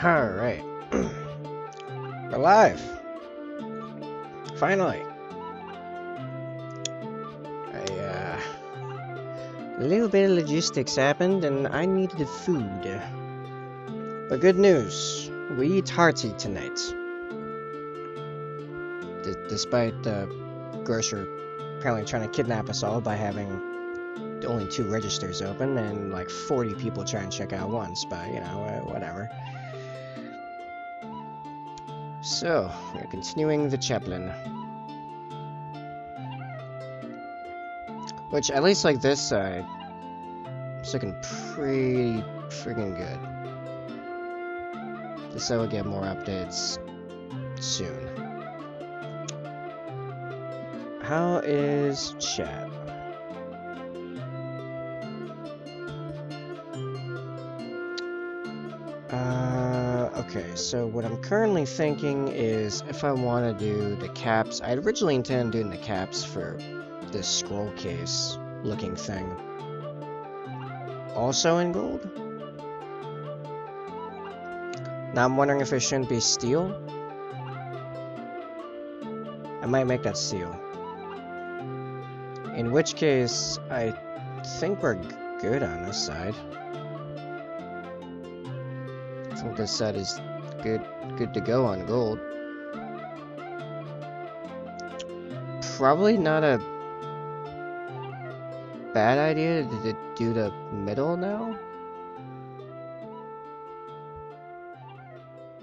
Alright. We're live! Finally! A little bit of logistics happened and I needed food. But good news, we eat hearty tonight. Despite the grocer apparently trying to kidnap us all by having only 2 registers open and like 40 people trying to check out once, but you know, whatever. So, we're continuing the Chaplain. Which, at least like this side, it's looking pretty friggin' good. So we'll get more updates soon. How is chat? Okay, so what I'm currently thinking is if I want to do the caps, I originally intended doing the caps for this scroll case looking thing. Also in gold? Now I'm wondering if it shouldn't be steel. I might make that steel. In which case, I think we're good on this side. I think this side is good to go on gold. Probably not a bad idea to do the middle now?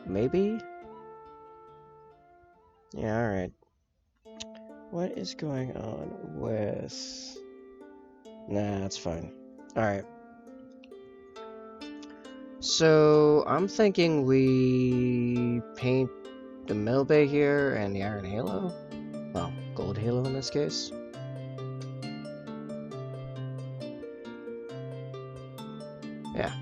Maybe? Yeah, alright. What is going on with... Nah, that's fine. Alright. So, I'm thinking we paint the middle bay here and the iron halo? Well, gold halo in this case. Yeah.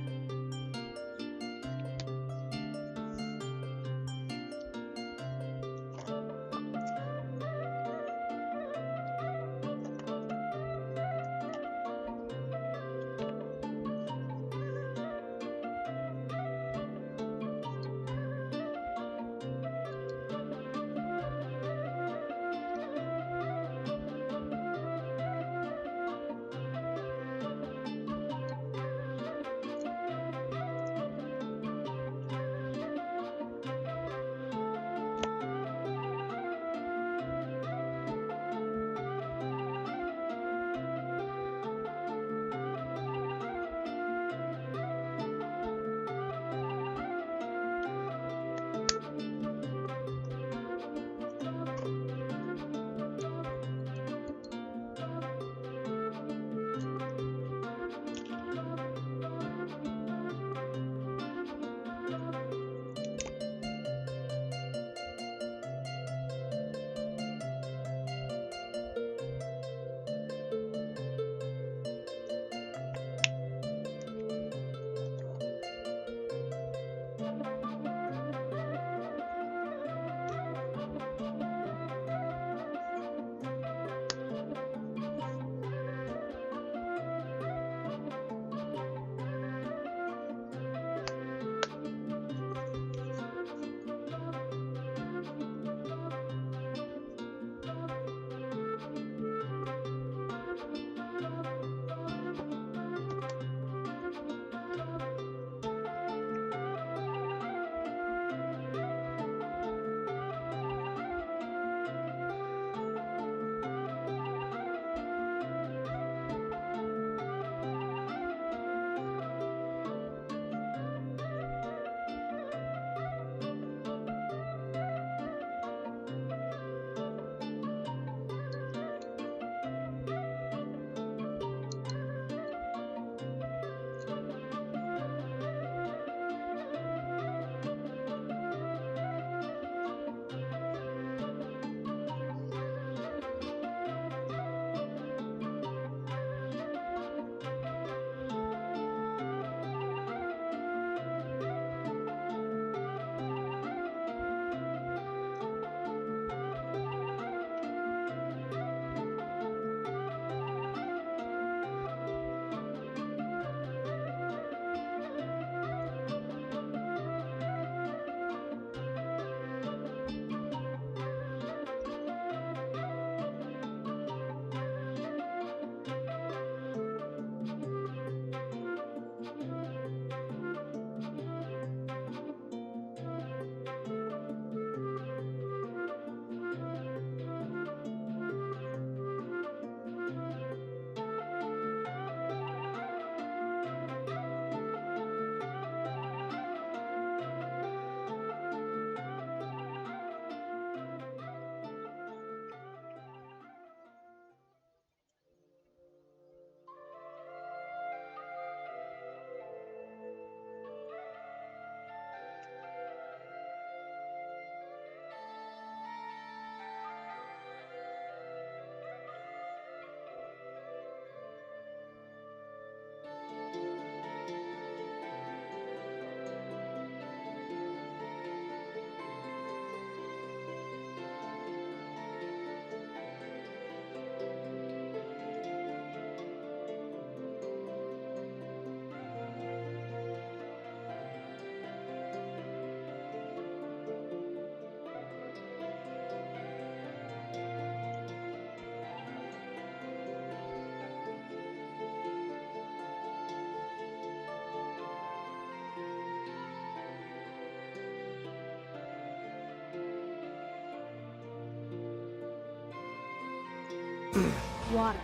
Water.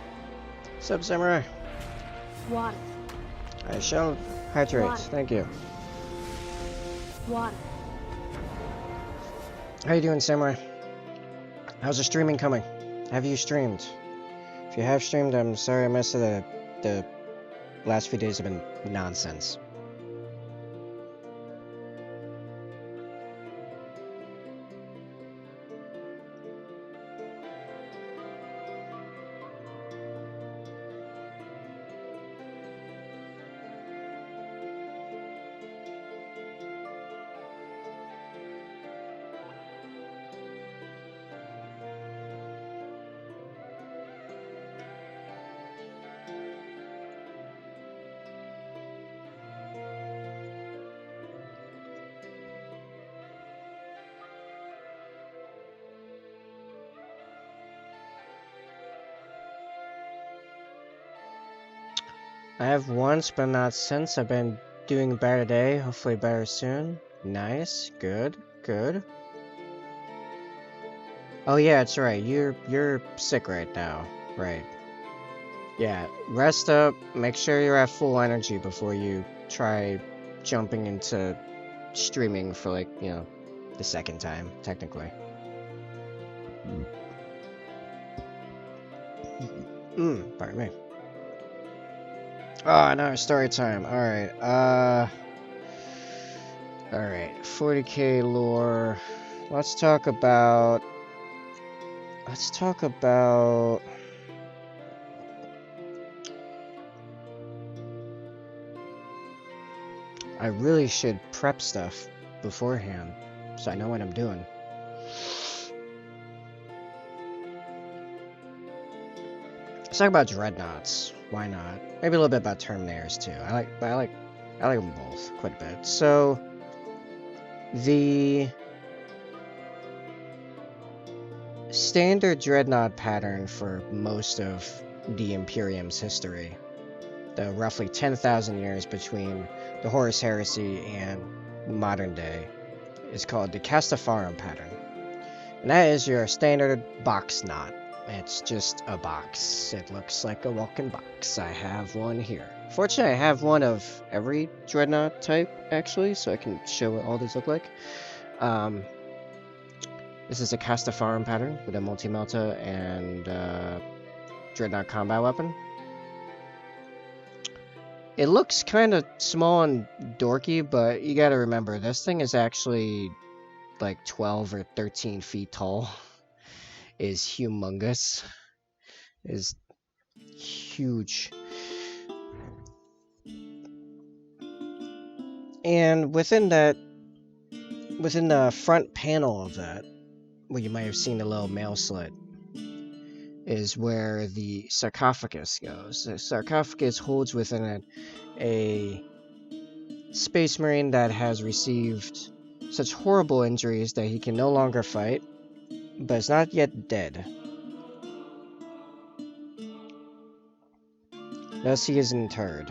Sup, Samurai? Water. I shall hydrate. Water. Thank you. Water. How you doing, Samurai? How's the streaming coming? Have you streamed? If you have streamed, I'm sorry I missed it. The last few days have been nonsense. I have once, but not since. I've been doing better today, hopefully better soon. Nice, good, good. Oh yeah, it's right. You're sick right now, right? Yeah, rest up. Make sure you're at full energy before you try jumping into streaming for like, you know, the second time, technically. Pardon me. Oh, now it's story time. Alright, 40k lore. Let's talk about... I really should prep stuff beforehand, so I know what I'm doing. Let's talk about Dreadnoughts. Why not? Maybe a little bit about Terminators too. I like them both quite a bit. So, the standard Dreadnought pattern for most of the Imperium's history, the roughly 10,000 years between the Horus Heresy and modern day, is called the Castafarum pattern. And that is your standard box knot. It's just a box. It looks like a walking box. I have one here. Fortunately, I have one of every Dreadnought type, actually, so I can show what all these look like. This is a Castafarum pattern with a multi-melta and Dreadnought combat weapon. It looks kind of small and dorky, but you gotta remember, this thing is actually like 12 or 13 feet tall. Is humongous. Is huge. And within the front panel of that, where you might have seen the little mail slit, is where the sarcophagus goes. The sarcophagus holds within it a space marine that has received such horrible injuries that he can no longer fight, but is not yet dead. Thus he is interred.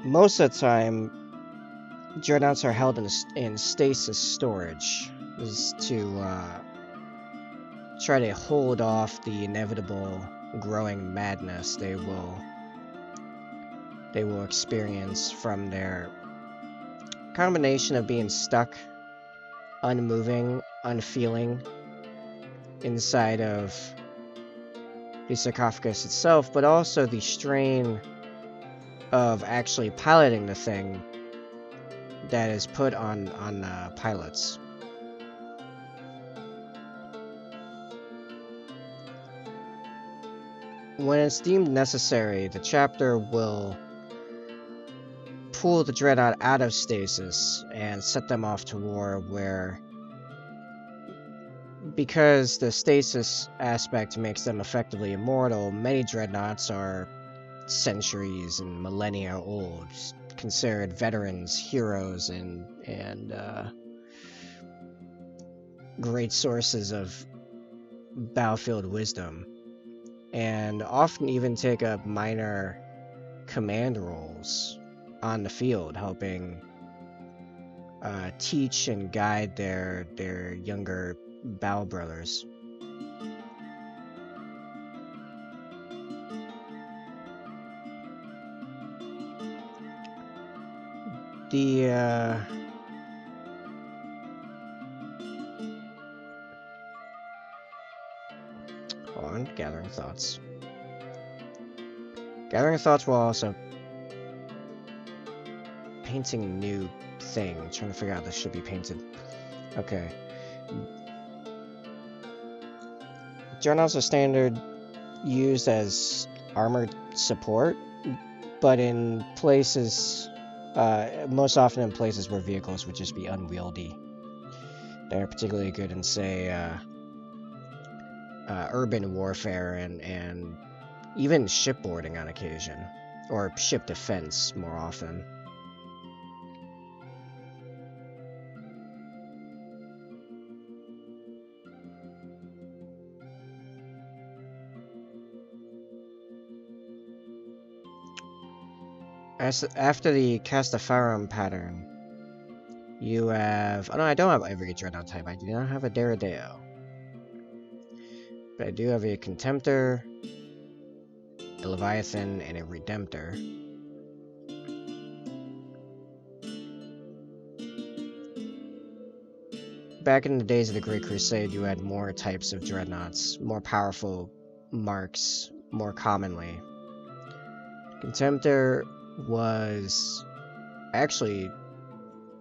Most of the time, Dreadnoughts are held in stasis storage. This is to try to hold off the inevitable growing madness they will experience from their combination of being stuck, unmoving, unfeeling inside of the sarcophagus itself, but also the strain of actually piloting the thing that is put on pilots. When it's deemed necessary, the chapter will pull the Dreadnought out of stasis and set them off to war, where, because the stasis aspect makes them effectively immortal, many Dreadnoughts are centuries and millennia old, considered veterans, heroes, and great sources of battlefield wisdom, and often even take up minor command roles on the field, helping teach and guide their younger Bow brothers. Hold on, gathering thoughts. Gathering thoughts while also painting a new thing. Trying to figure out this should be painted. Okay. Dreadnoughts are standard used as armored support, but in places, most often in places where vehicles would just be unwieldy. They're particularly good in, say, urban warfare and even shipboarding on occasion, or ship defense more often. After the Castafarum pattern, you have... Oh no, I don't have every Dreadnought type. I do not have a Deredeo. But I do have a Contemptor, a Leviathan, and a Redemptor. Back in the days of the Great Crusade, you had more types of Dreadnoughts, more powerful marks, more commonly. Contemptor was actually,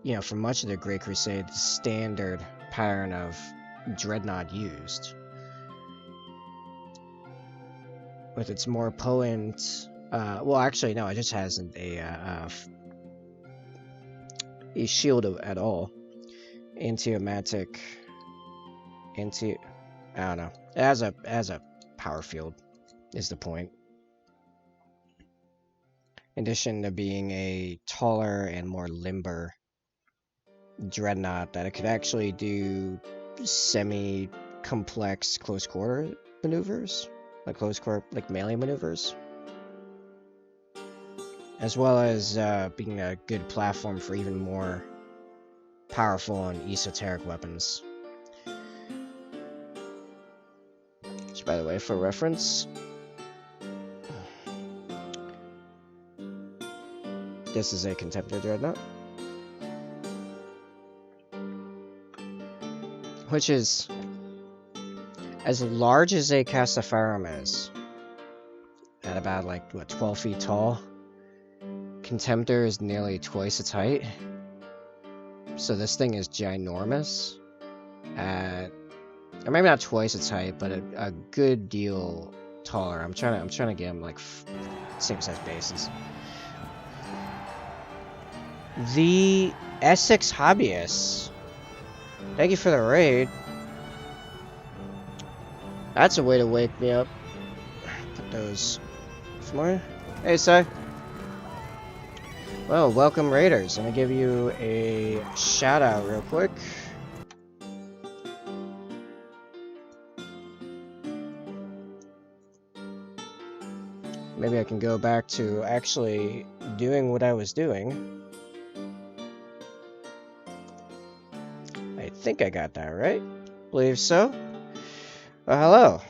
you know, for much of the Great Crusade, the standard pattern of Dreadnought used. With its more potent, well, actually, no, it just hasn't a shield at all. Antiomatic, I don't know. It has a power field, is the point. In addition to being a taller and more limber Dreadnought, that it could actually do semi-complex close-quarter maneuvers, like melee maneuvers, as well as being a good platform for even more powerful and esoteric weapons. Which, by the way, for reference, this is a Contemptor Dreadnought, which is as large as a Castafarum is, at about, like, what, 12 feet tall. Contemptor is nearly twice its height. So this thing is ginormous. Or maybe not twice its height, but a good deal taller. I'm trying to get them, like, same size bases. The Essex Hobbyists. Thank you for the raid. That's a way to wake me up. Put those somewhere. Hey, Si. Well, welcome raiders. I'm gonna give you a shout out real quick. Maybe I can go back to actually doing what I was doing. I think I got that right. Believe so. Well, hello.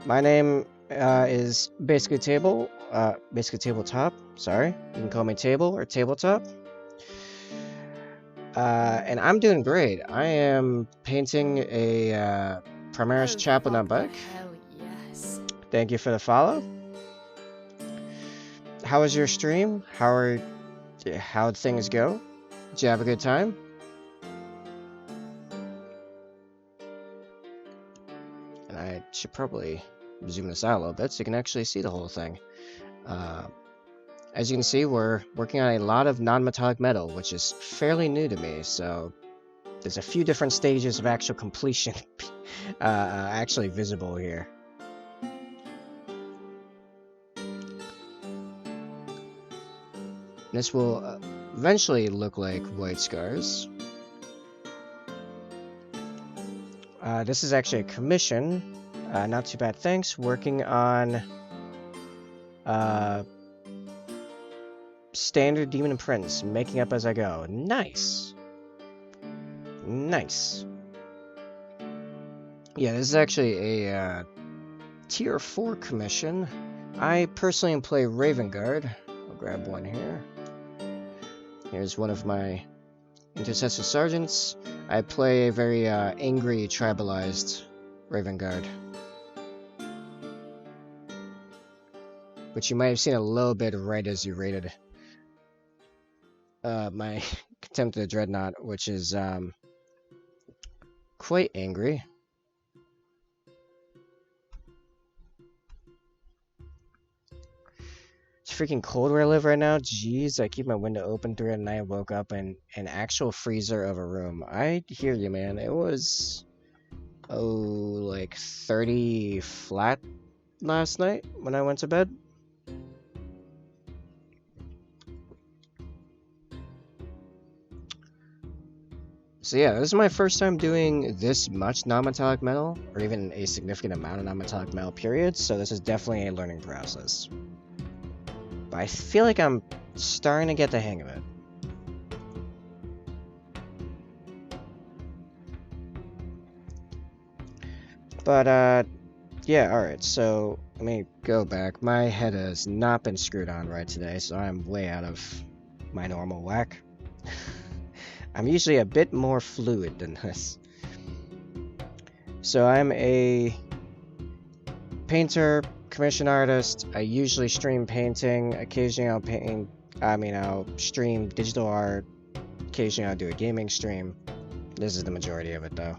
My name is Basically Tabletop. Sorry, you can call me Table or Tabletop. And I'm doing great. I am painting a Primaris Chaplain on Bike. Hell yes. Thank you for the follow. How was your stream? How'd things go? Did you have a good time? And I should probably zoom this out a little bit so you can actually see the whole thing. As you can see, we're working on a lot of non-metallic metal, which is fairly new to me, so there's a few different stages of actual completion actually visible here. This will eventually look like White Scars. This is actually a commission. Not too bad, thanks. Working on standard Demon and Prince, making up as I go. Nice. Nice. Yeah, this is actually a tier 4 commission. I personally play Raven Guard. I'll grab one here. Here's one of my Intercessor Sergeants. I play a very angry, tribalized Raven Guard, which you might have seen a little bit right as you rated my Contempt of the Dreadnought, which is quite angry. It's freaking cold where I live right now. Jeez, I keep my window open through the night. I woke up in an actual freezer of a room. I hear you, man. It was, like 30 flat last night when I went to bed. So yeah, this is my first time doing this much non-metallic metal, or even a significant amount of non-metallic metal, period, so this is definitely a learning process. But I feel like I'm starting to get the hang of it. But, yeah, alright, so let me go back. My head has not been screwed on right today, so I'm way out of my normal whack. I'm usually a bit more fluid than this. So I'm a painter, commission artist. I usually stream painting. Occasionally I'll stream digital art. Occasionally I'll do a gaming stream. This is the majority of it, though.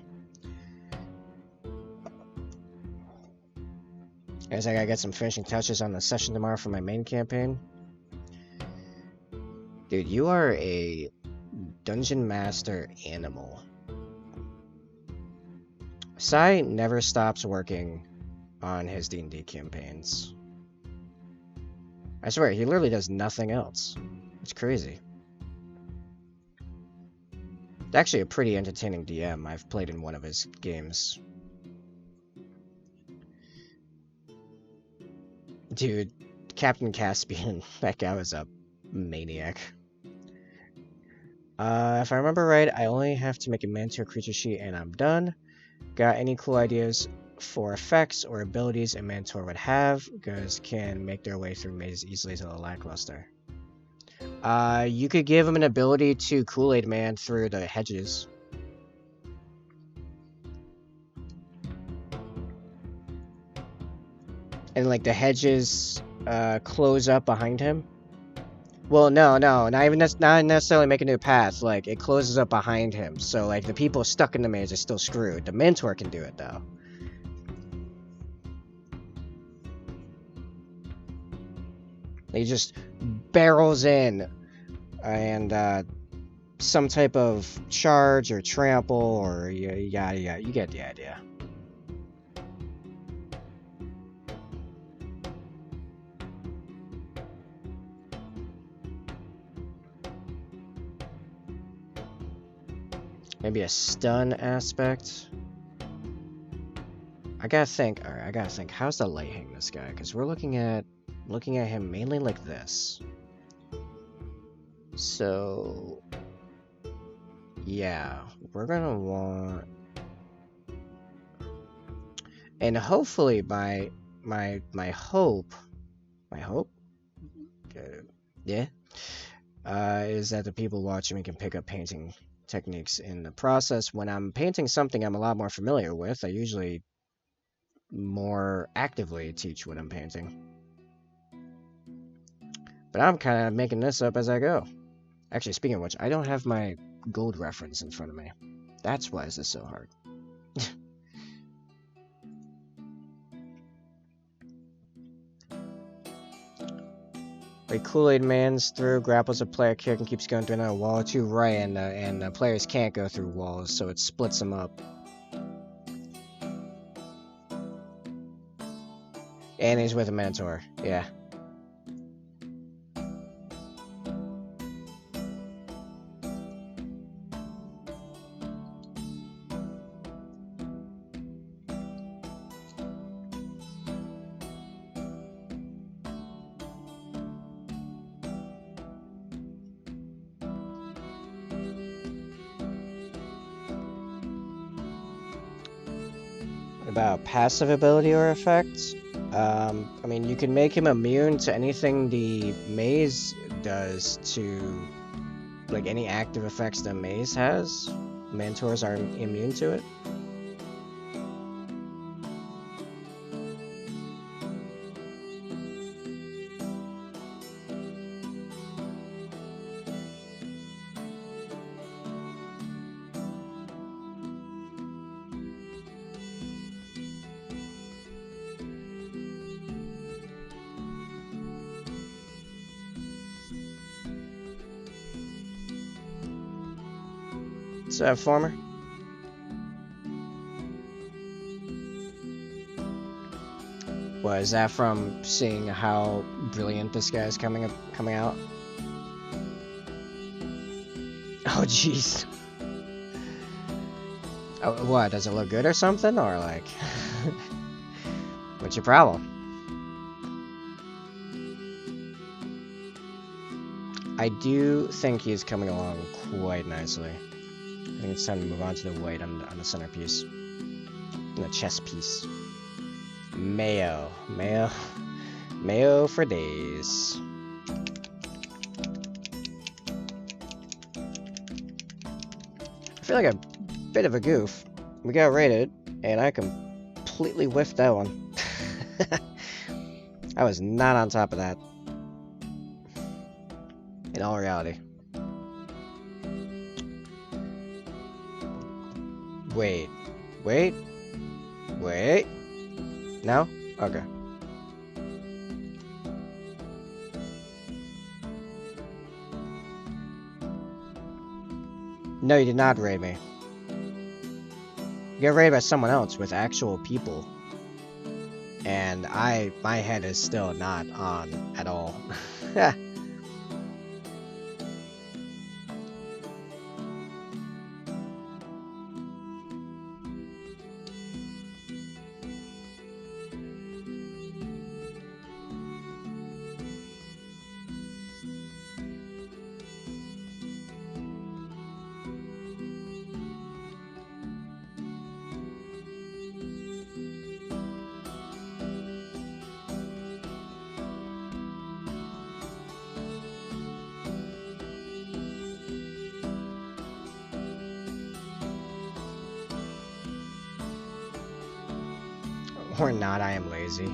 Guess I gotta get some finishing touches on the session tomorrow for my main campaign. Dude, you are a dungeon master animal. Sai never stops working on his D&D campaigns. I swear, he literally does nothing else. It's crazy. It's actually a pretty entertaining DM. I've played in one of his games. Dude, Captain Caspian, that guy was a maniac. If I remember right, I only have to make a Manticore creature sheet and I'm done. Got any cool ideas for effects or abilities a Manticore would have? Because can make their way through mazes easily to the lackluster. You could give him an ability to Kool-Aid Man through the hedges. And like the hedges close up behind him. Well, no, not necessarily make a new path. Like it closes up behind him, so like the people stuck in the maze are still screwed. The Mentor can do it though. He just barrels in, and some type of charge or trample or yeah, you get the idea. Maybe a stun aspect. I gotta think. All right, I gotta think. How's the light hitting this guy? Because we're looking at him mainly like this. So yeah, we're gonna want, and hopefully my hope, yeah, is that the people watching me can pick up painting techniques in the process. When I'm painting something I'm a lot more familiar with, I usually more actively teach what I'm painting. But I'm kind of making this up as I go. Actually, speaking of which, I don't have my gold reference in front of me. That's why this is so hard. Like Kool-Aid Man's through, grapples a player kick and keeps going through another wall or two, right, and players can't go through walls, so it splits them up. And he's with a Mentor, yeah. about passive ability or effects. I mean, you can make him immune to anything the maze does to, like, any active effects the maze has. Mentors are immune to it. What's that, Former? What, is that from seeing how brilliant this guy is coming out? Oh, jeez. Oh, what, does it look good or something? Or, like... What's your problem? I do think he's coming along quite nicely. I think it's time to move on to the white on the centerpiece. The chess piece. Mayo. Mayo for days. I feel like a bit of a goof. We got rated, and I completely whiffed that one. I was not on top of that. In all reality. Wait. No? Okay. No, you did not raid me. You got raided by someone else with actual people. And my head is still not on at all. Or not, I am lazy.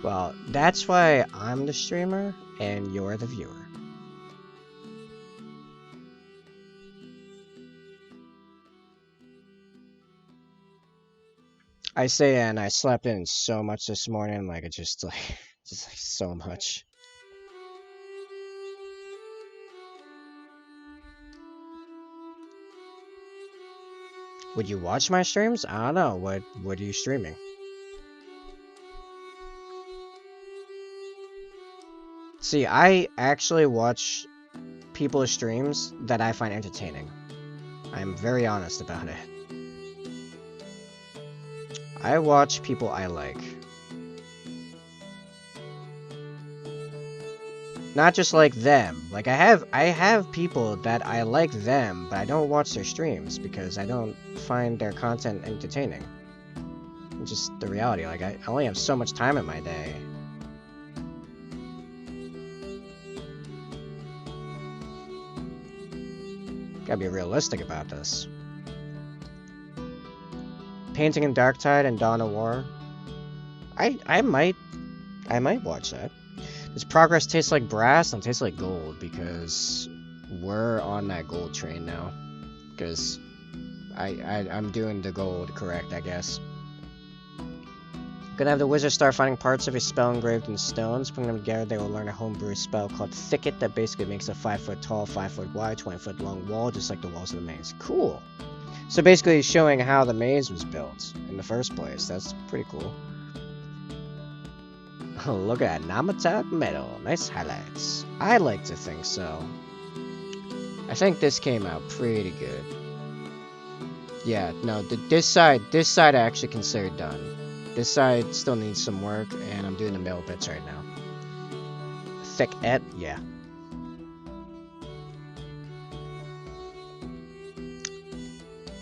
Well, that's why I'm the streamer and you're the viewer. I say, and I slept in so much this morning, like it's just like so much. Would you watch my streams? I don't know. What are you streaming? See, I actually watch people's streams that I find entertaining. I'm very honest about it. I watch people I like. Not just like them. Like I have people that I like them, but I don't watch their streams because I don't find their content entertaining. It's just the reality. Like I only have so much time in my day. Gotta be realistic about this. Painting in Darktide and Dawn of War. I might watch that. Does progress taste like brass? And taste like gold because we're on that gold train now. Because I'm doing the gold correct, I guess. Gonna have the wizard start finding parts of a spell engraved in stones. Putting them together, they will learn a homebrew spell called Thicket that basically makes a 5-foot tall, 5-foot wide, 20-foot long wall, just like the walls of the maze. Cool. So basically showing how the maze was built in the first place. That's pretty cool. Look at that, non-metallic metal. Nice highlights. I like to think so. I think this came out pretty good. Yeah, no, this side I actually consider done. This side still needs some work, and I'm doing the middle bits right now. Thicket, yeah.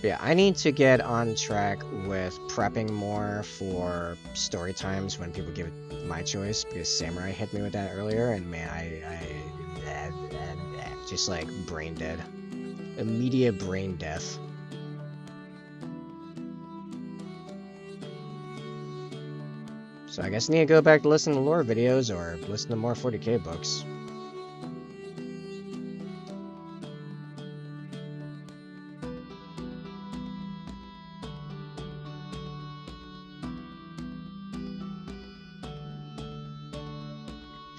Yeah, I need to get on track with prepping more for story times when people give it my choice, because Samurai hit me with that earlier, and man, just like brain dead. Immediate brain death. So I guess I need to go back to listen to lore videos or listen to more 40k books.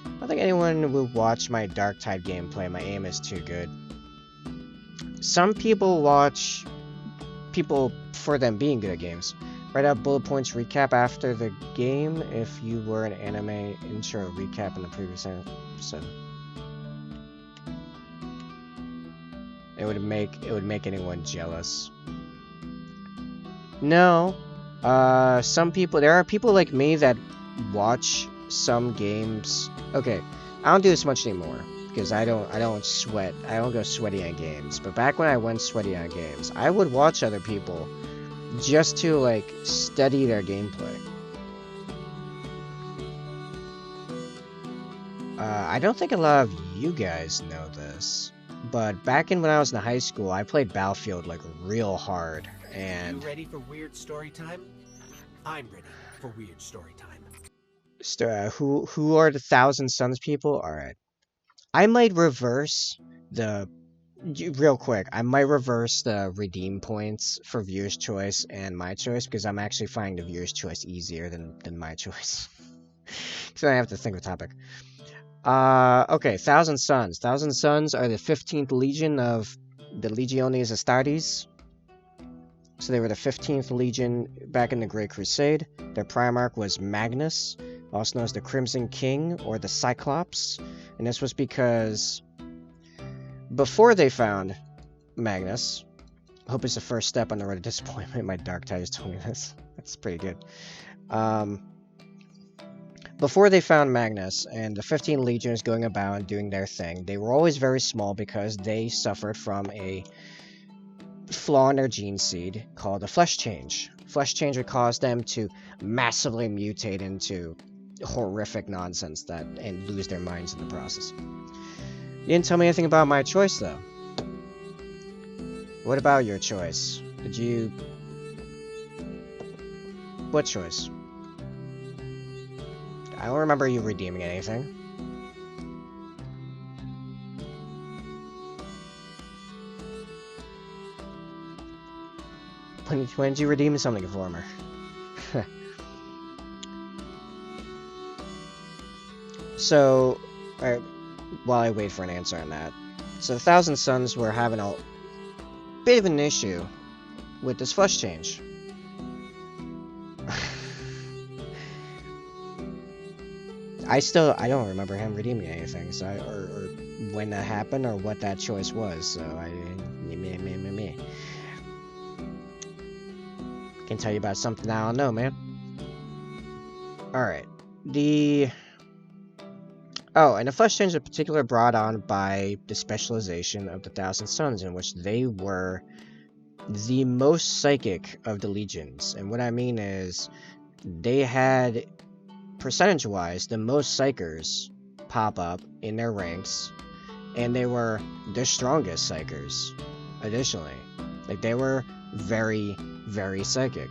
I don't think anyone will watch my Darktide gameplay. My aim is too good. Some people watch people for them being good at games. Write out bullet points recap after the game if you were an anime intro recap in the previous episode. It would make anyone jealous. No. There are people like me that watch some games. Okay, I don't do this much anymore because I don't go sweaty on games. But back when I went sweaty on games, I would watch other people just to like study their gameplay. I don't think a lot of you guys know this, but back when I was in high school, I played Battlefield like real hard. And you ready for weird story time? I'm ready for weird story time. Who are the Thousand Suns people? All right, I might reverse the real quick. I might reverse the redeem points for viewer's choice and my choice because I'm actually finding the viewer's choice easier than my choice. So I have to think of a topic. Okay, Thousand Suns. Thousand Suns are the 15th Legion of the Legiones Astartes. So they were the 15th Legion back in the Great Crusade. Their Primarch was Magnus, also known as the Crimson King or the Cyclops. And this was because before they found Magnus, I hope it's the first step on the road to disappointment. My Darktide has told me this. That's pretty good. Before they found Magnus and the 15 Legions going about and doing their thing, they were always very small because they suffered from a flaw in their gene seed called a flesh change. Flesh change would cause them to massively mutate into horrific nonsense and lose their minds in the process. You didn't tell me anything about my choice, though. What about your choice? What choice? I don't remember you redeeming anything. When did you redeem something for me? So, while I wait for an answer on that, so the Thousand Suns were having a bit of an issue with this flesh change. I don't remember him redeeming anything, so or when that happened or what that choice was. So me. Can tell you about something I don't know, man. All right, and the flesh change in particular brought on by the specialization of the Thousand Suns, in which they were the most psychic of the legions. And what I mean is, they had, percentage-wise, the most psychers pop up in their ranks, and they were the strongest psychers, additionally. Like, they were very, very psychic.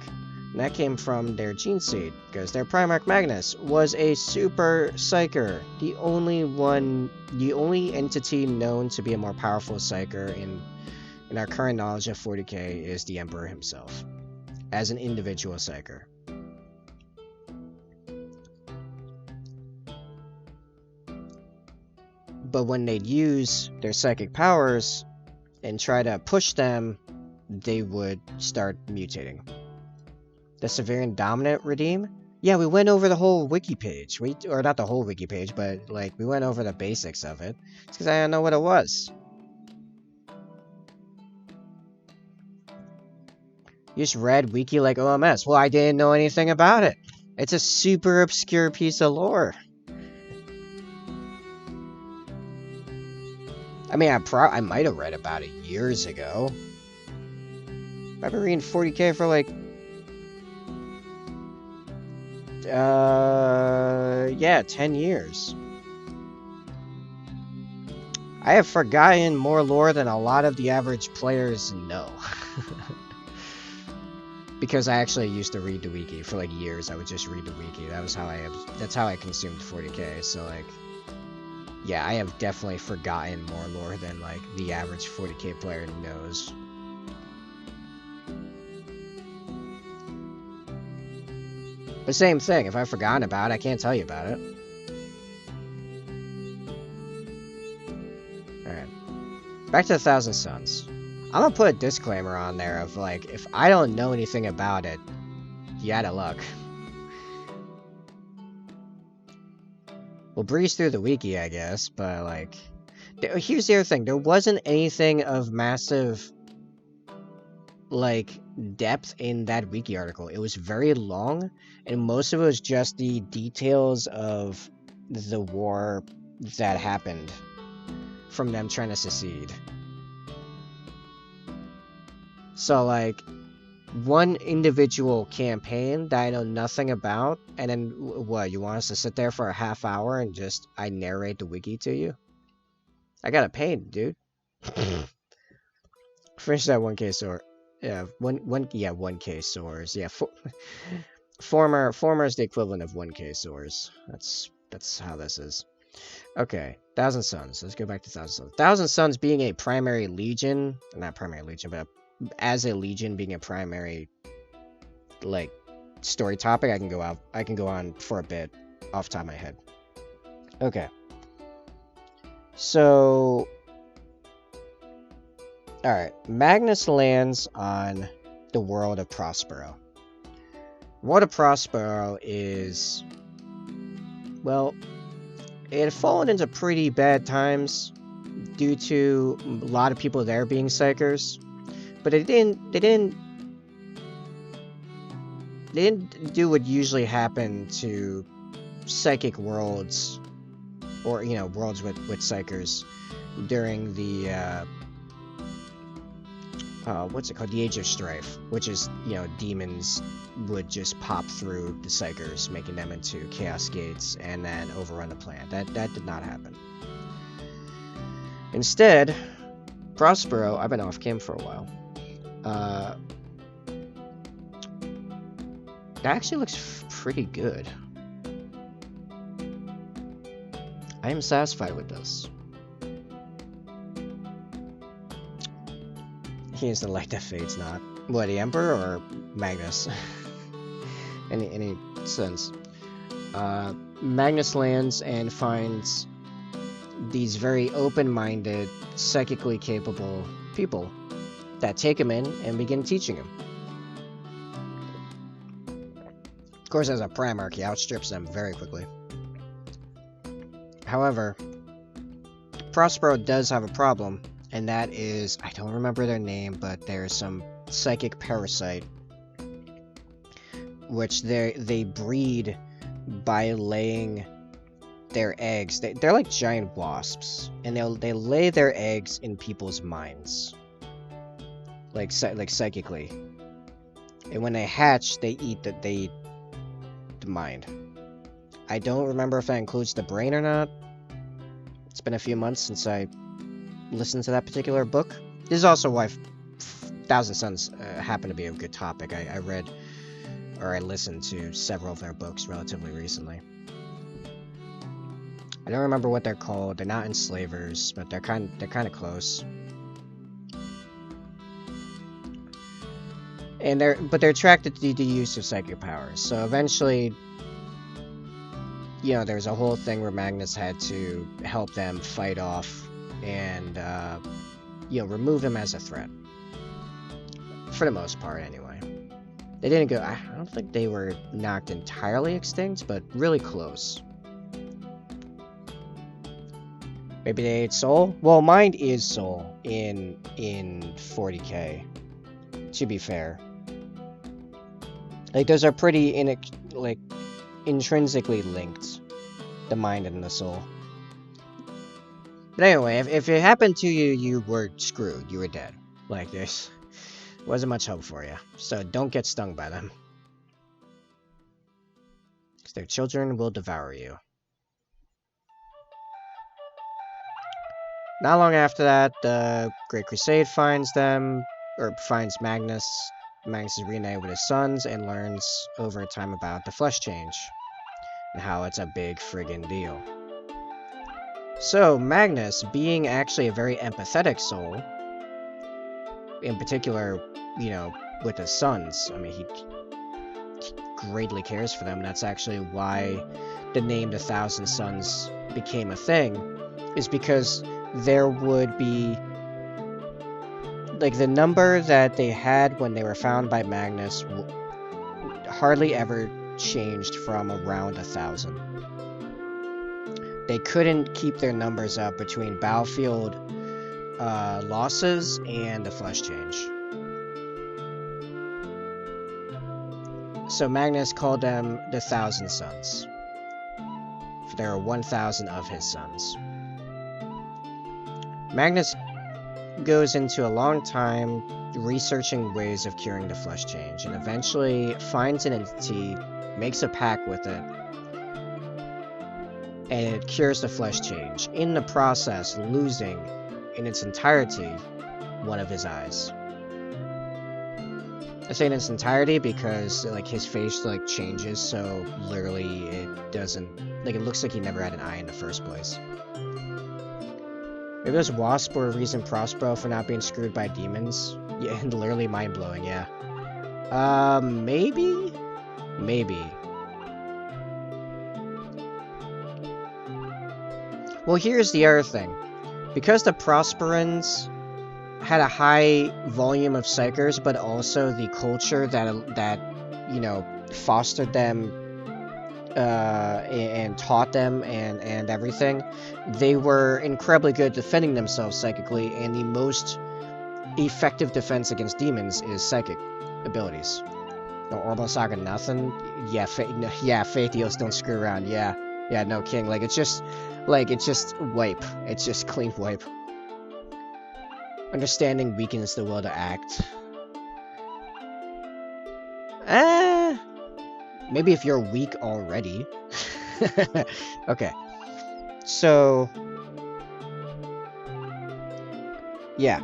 And that came from their gene seed, because their Primarch Magnus was a super psyker. The only entity known to be a more powerful psyker in our current knowledge of 40k is the Emperor himself, as an individual psyker. But when they'd use their psychic powers and try to push them, they would start mutating. The Severian Dominant redeem? Yeah, we went over the whole wiki page. Or not the whole wiki page, but like we went over the basics of it. It's because I didn't know what it was. You just read wiki like OMS. Well, I didn't know anything about it. It's a super obscure piece of lore. I mean, I might have read about it years ago. I've been reading 40k for like, yeah, 10 years. I have forgotten more lore than a lot of the average players know. Because I actually used to read the wiki for like years. I would just read the wiki. That's how I consumed 40k. So like, yeah, I have definitely forgotten more lore than like the average 40k player knows. But same thing, if I've forgotten about it, I can't tell you about it. Alright. Back to the Thousand Suns. I'm gonna put a disclaimer on there of like, if I don't know anything about it, you out of luck. We'll breeze through the wiki, I guess, but like, here's the other thing. There wasn't anything of massive, like, depth in that wiki article. It was very long, and most of it was just the details of the war that happened from them trying to secede. So, like, one individual campaign that I know nothing about, and then, what, you want us to sit there for a half hour and just, I narrate the wiki to you? I gotta pay, dude. Finish that 1k sword. Yeah, 1k swords. Yeah, former is the equivalent of 1k swords. That's how this is. Okay, Thousand Suns. Let's go back to Thousand Suns. Thousand Suns being a primary legion, not primary legion, but as a legion being a primary, like, story topic, I can go on for a bit off the top of my head. Okay. So, alright, Magnus lands on the world of Prospero. World of Prospero is, well, it had fallen into pretty bad times due to a lot of people there being psychers, but they didn't do what usually happened to psychic worlds, or, you know, worlds with psychers during the what's it called? The Age of Strife, which is, you know, demons would just pop through the psychers, making them into chaos gates and then overrun the planet. That did not happen. Instead, Prospero, I've been off cam for a while. That actually looks pretty good. I am satisfied with this. He is the light that fades not. What, the Emperor or Magnus? any sense. Magnus lands and finds these very open-minded, psychically capable people that take him in and begin teaching him. Of course, as a Primarch, he outstrips them very quickly. However, Prospero does have a problem, and that is, I don't remember their name, but there's some psychic parasite which they breed by laying their eggs. They're like giant wasps, and they lay their eggs in people's minds, like psychically. And when they hatch, they eat the mind. I don't remember if that includes the brain or not. It's been a few months since I listened to that particular book. This is also why Thousand Suns happened to be a good topic. I read, or I listened to several of their books relatively recently. I don't remember what they're called. They're not enslavers, but they're kind of close. And they're attracted to the use of psychic powers. So eventually, you know, there's a whole thing where Magnus had to help them fight off and, you know, remove them as a threat. For the most part, anyway. They didn't go, I don't think they were knocked entirely extinct, but really close. Maybe they ate soul? Well, mind is soul in 40k, to be fair. Like, those are pretty, intrinsically linked, the mind and the soul. But anyway, if it happened to you, you were screwed. You were dead. Like, there's Wasn't much hope for you, so don't get stung by them. Because their children will devour you. Not long after that, the Great Crusade finds them, or finds Magnus. Magnus is reunited with his sons and learns over time about the flesh change and how it's a big friggin' deal. So, Magnus, being actually a very empathetic soul, in particular, you know, with his sons, I mean, he greatly cares for them, and that's actually why the name The Thousand Sons became a thing, is because there would be, like, the number that they had when they were found by Magnus hardly ever changed from around 1,000. They couldn't keep their numbers up between battlefield losses and the flesh change. So Magnus called them the Thousand Sons. There are 1,000 of his sons. Magnus goes into a long time researching ways of curing the flesh change, and eventually finds an entity, makes a pact with it, and it cures the flesh change, in the process losing in its entirety one of his eyes. I say in its entirety because like his face like changes, so literally it doesn't, like, it looks like he never had an eye in the first place. Maybe there's Wasp or a reason Prospero for not being screwed by demons. Yeah, and literally mind-blowing, yeah. Maybe? Maybe. Well, here's the other thing. Because the Prosperans had a high volume of Psykers, but also the culture that you know, fostered them and taught them and everything, they were incredibly good defending themselves psychically, and the most effective defense against demons is psychic abilities. No, Orbo Saga, nothing? Yeah, Phaetheos don't screw around, yeah. Yeah, no king, like, it's just wipe. It's just clean wipe. Understanding weakens the will to act. Maybe if you're weak already. Okay. So, yeah.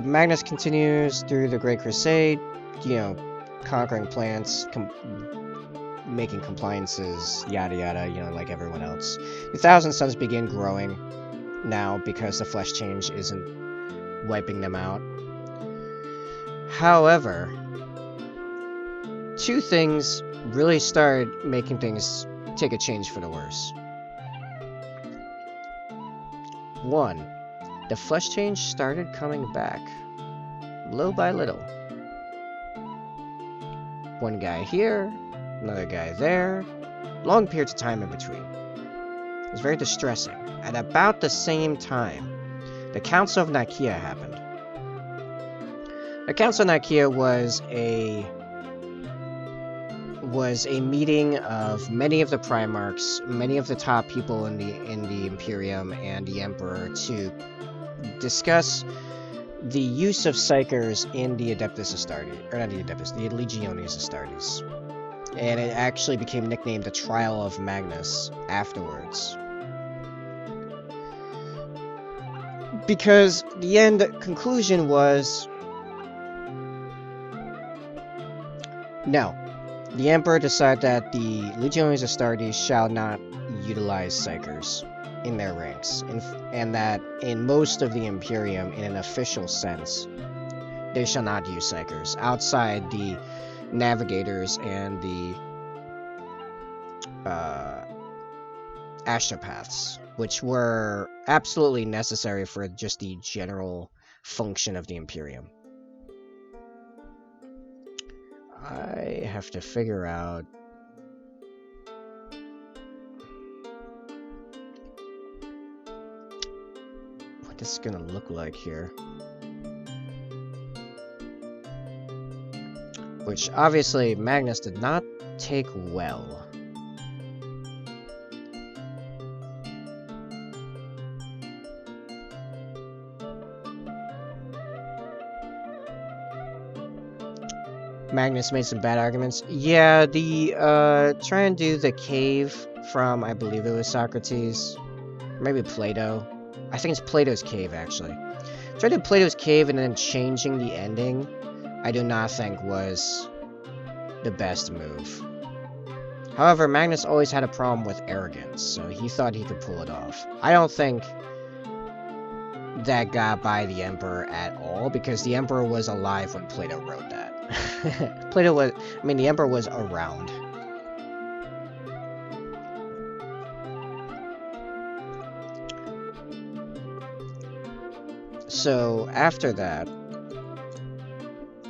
Magnus continues through the Great Crusade, you know, conquering planets, making compliances, yada yada, you know, like everyone else. The Thousand Sons begin growing now because the flesh change isn't wiping them out. However, two things really started making things take a change for the worse. One, the flesh change started coming back, little by little. One guy here, another guy there, long periods of time in between. It was very distressing. At about the same time, the Council of Nicaea happened. The Council of Nicaea was a meeting of many of the Primarchs, many of the top people in the Imperium and the Emperor, to discuss the use of Psykers in the Adeptus Astartes, or not the Adeptus, the Legiones Astartes. And it actually became nicknamed the Trial of Magnus afterwards. Because the end conclusion was, no. The Emperor decided that the Legiones Astartes shall not utilize Psykers in their ranks, and that in most of the Imperium, in an official sense, they shall not use Psykers outside the Navigators and the Astropaths, which were absolutely necessary for just the general function of the Imperium. I have to figure out what this is gonna look like here. Which, obviously, Magnus did not take well. Magnus made some bad arguments. Yeah, the try and do the cave from, I believe it was Socrates, maybe Plato. I think it's Plato's cave actually. Try to do Plato's cave and then changing the ending, I do not think was the best move. However, Magnus always had a problem with arrogance, so he thought he could pull it off. I don't think that got by the Emperor at all, because the Emperor was alive when Plato wrote that. The Emperor was around. So, after that,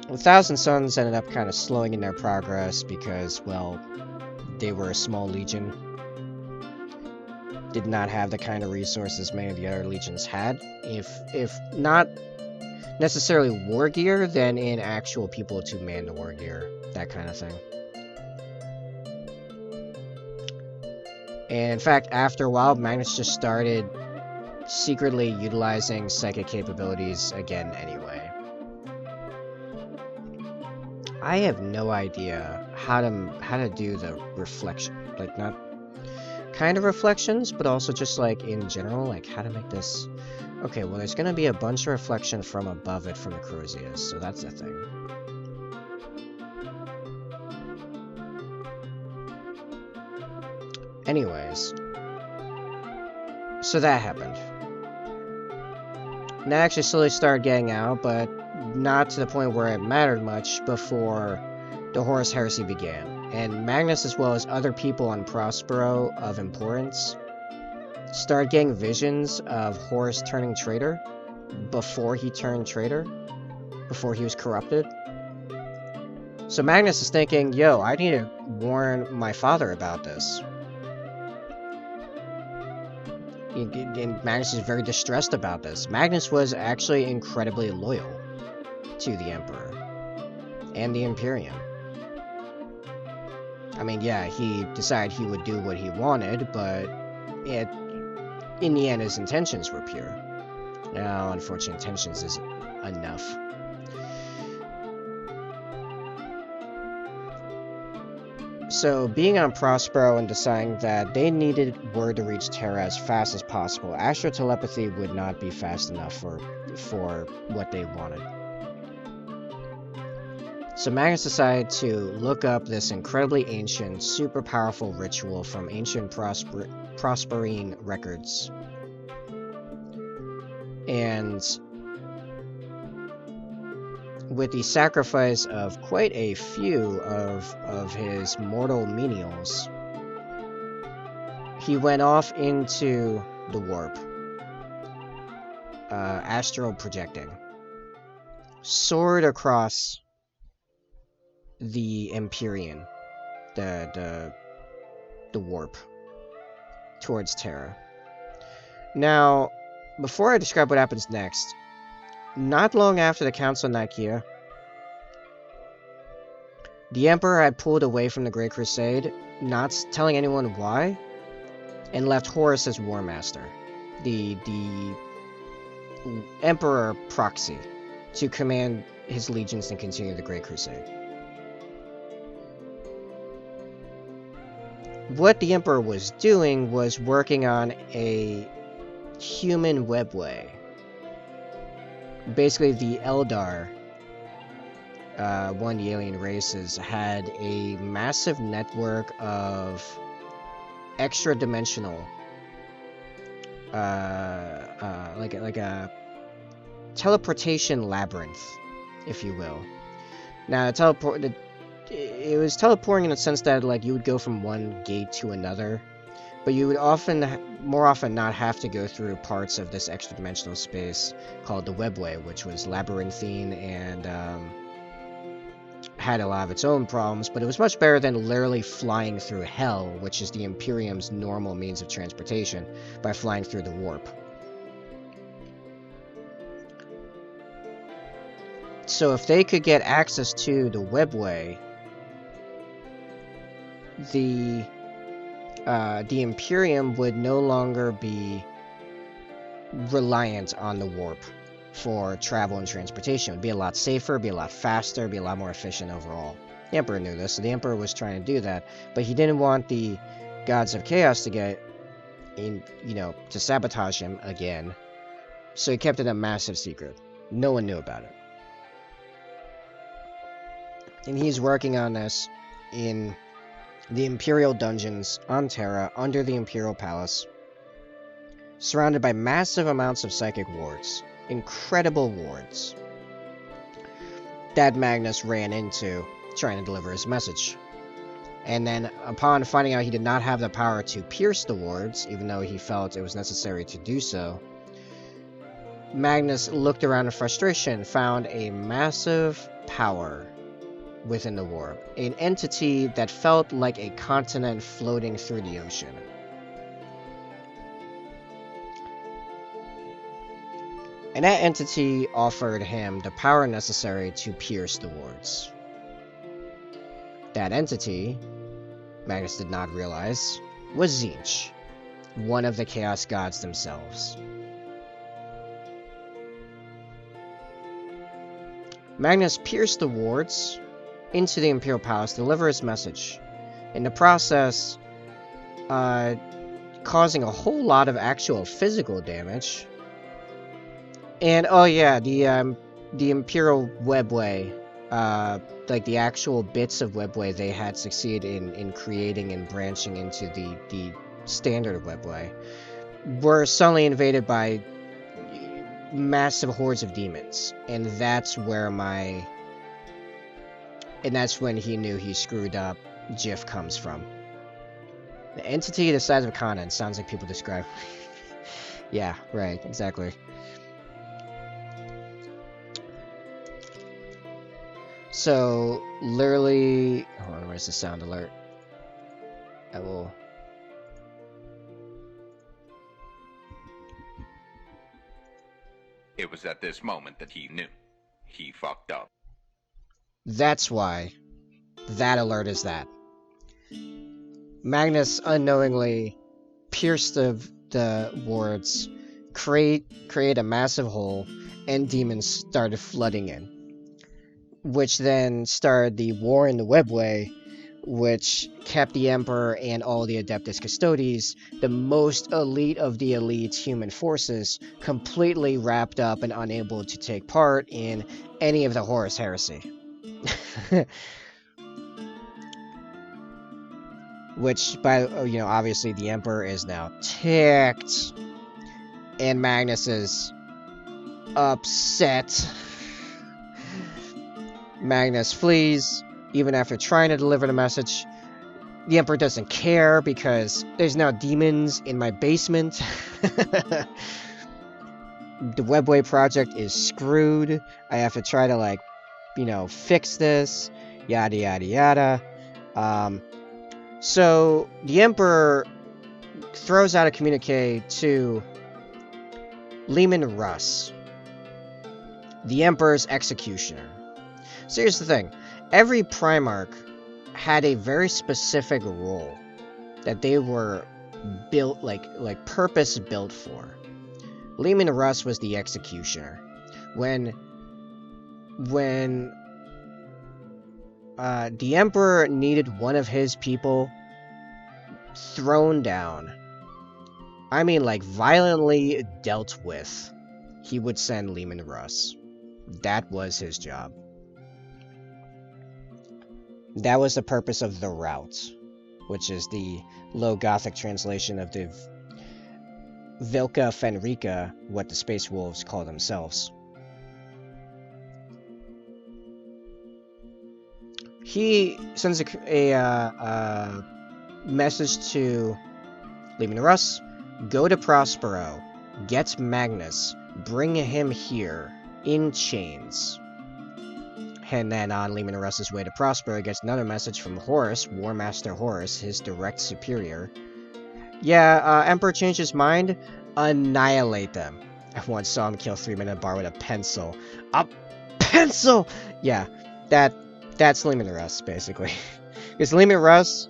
the Thousand Sons ended up kind of slowing in their progress because, well, they were a small legion. Did not have the kind of resources many of the other legions had. If not necessarily war gear, then in actual people to man the war gear. That kind of thing. And in fact, after a while, Magnus just started secretly utilizing psychic capabilities again anyway. I have no idea how to do the reflection, like not kind of reflections, but also just like in general, like how to make this. Okay, well there's gonna be a bunch of reflection from above it from the Crozius, so that's the thing. Anyways, so that happened. And that actually slowly started getting out, but not to the point where it mattered much before the Horus Heresy began. And Magnus, as well as other people on Prospero of importance, started getting visions of Horus turning traitor before he turned traitor, before he was corrupted. So Magnus is thinking, yo, I need to warn my father about this. And Magnus is very distressed about this. Magnus was actually incredibly loyal to the Emperor and the Imperium. I mean, yeah, he decided he would do what he wanted, but in the end, his intentions were pure. Now, unfortunately, intentions isn't enough. So, being on Prospero and deciding that they needed word to reach Terra as fast as possible, astrotelepathy would not be fast enough for what they wanted. So Magnus decided to look up this incredibly ancient, super powerful ritual from ancient Prosperine records. And with the sacrifice of quite a few of his mortal menials, he went off into the warp, astral projecting, soared across the Empyrean, the warp, towards Terra. Now, before I describe what happens next, not long after the Council of Nicaea, the Emperor had pulled away from the Great Crusade, not telling anyone why, and left Horus as War Master, the Emperor proxy, to command his legions and continue the Great Crusade. What the Emperor was doing was working on a human webway. Basically, the Eldar, one of the alien races, had a massive network of extra-dimensional, like a teleportation labyrinth, if you will. Now, it was teleporting in the sense that, like, you would go from one gate to another, but you would more often not have to go through parts of this extra-dimensional space called the Webway, which was labyrinthine and had a lot of its own problems, but it was much better than literally flying through hell, which is the Imperium's normal means of transportation, by flying through the warp. So if they could get access to the Webway, the Imperium would no longer be reliant on the warp for travel and transportation. It would be a lot safer, be a lot faster, be a lot more efficient overall. The Emperor knew this, so the Emperor was trying to do that, but he didn't want the Gods of Chaos to get in, to sabotage him again. So he kept it a massive secret. No one knew about it. And he's working on this in the Imperial dungeons on Terra, under the Imperial Palace, surrounded by massive amounts of psychic wards. Incredible wards that Magnus ran into trying to deliver his message. And then, upon finding out he did not have the power to pierce the wards, even though he felt it was necessary to do so, Magnus looked around in frustration, found a massive power within the warp, an entity that felt like a continent floating through the ocean. And that entity offered him the power necessary to pierce the wards. That entity, Magnus did not realize, was Tzeentch, one of the Chaos Gods themselves. Magnus pierced the wards into the Imperial Palace to deliver his message, in the process causing a whole lot of actual physical damage. And oh yeah, the Imperial Webway, like the actual bits of Webway they had succeeded in creating and branching into the standard Webway, were suddenly invaded by massive hordes of demons, and that's when he knew he screwed up. Jiff comes from the entity the size of a continent. Sounds like people describe. Yeah, right, exactly. So, literally... Hold on, where's the sound alert? I will... It was at this moment that he knew. He fucked up. That's why that alert is that. Magnus unknowingly pierced the wards, create a massive hole, and demons started flooding in. Which then started the war in the Webway, which kept the Emperor and all the Adeptus Custodes, the most elite of the elite human forces, completely wrapped up and unable to take part in any of the Horus Heresy. Which, obviously the Emperor is now ticked, and Magnus is upset. Magnus flees, even after trying to deliver the message. The Emperor doesn't care because there's now demons in my basement. The Webway project is screwed. I have to try to, fix this. Yada, yada, yada. So, the Emperor throws out a communique to Leman Russ, the Emperor's executioner. So here's the thing. Every Primarch had a very specific role that they were built, like purpose-built for. Leman Russ was the executioner. When the Emperor needed one of his people thrown down, I mean violently dealt with, he would send Leman Russ. That was his job. That was the purpose of the Rout, which is the Low Gothic translation of the Vilca Fenrica, what the Space Wolves call themselves. He sends a message to Leman Russ: go to Prospero, get Magnus, bring him here in chains. And then on Leman Russ's way to Prospero, he gets another message from Horus, War Master Horus, his direct superior. Yeah, Emperor changed his mind. Annihilate them. I once saw him kill 3 men in a bar with a pencil. A pencil! Yeah, that's Leman Russ, basically. Because Leman Russ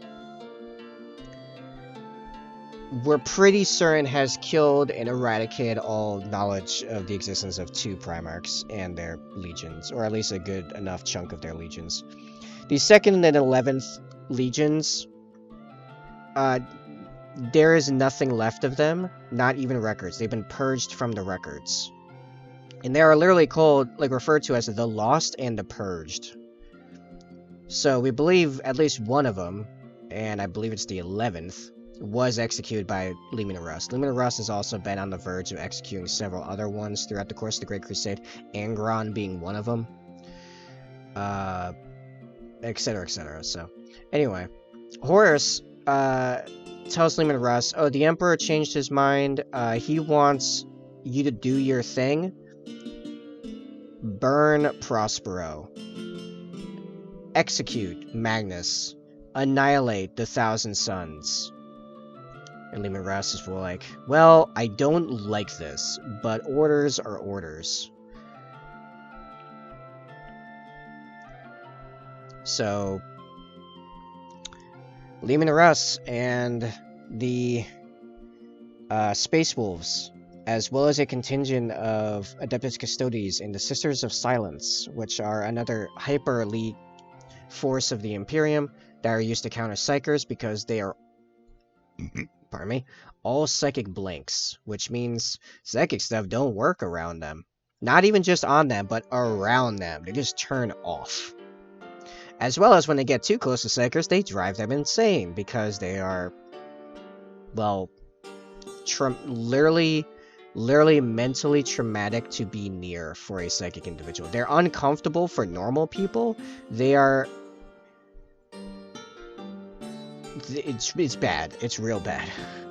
we're pretty certain has killed and eradicated all knowledge of the existence of 2 Primarchs and their legions, or at least a good enough chunk of their legions. The 2nd and 11th legions, there is nothing left of them, not even records. They've been purged from the records. And they are literally called, like, referred to as the Lost and the Purged. So we believe at least one of them, and I believe it's the 11th, was executed by Leman Russ. Leman Russ has also been on the verge of executing several other ones throughout the course of the Great Crusade, Angron being one of them, etc., etc. So, anyway, Horus tells Leman Russ, oh, the Emperor changed his mind, he wants you to do your thing, burn Prospero, execute Magnus, annihilate the Thousand Sons. And Leman Russ is like, well, I don't like this, but orders are orders. So, Leman Russ and the Space Wolves, as well as a contingent of Adeptus Custodes and the Sisters of Silence, which are another hyper-elite force of the Imperium that are used to counter Psykers because they are pardon me, all psychic blanks, which means psychic stuff don't work around them. Not even just on them, but around them. They just turn off. As well as when they get too close to Psykers, they drive them insane because they are, well, literally mentally traumatic to be near for a psychic individual. They're uncomfortable for normal people. They are... It's bad. It's real bad.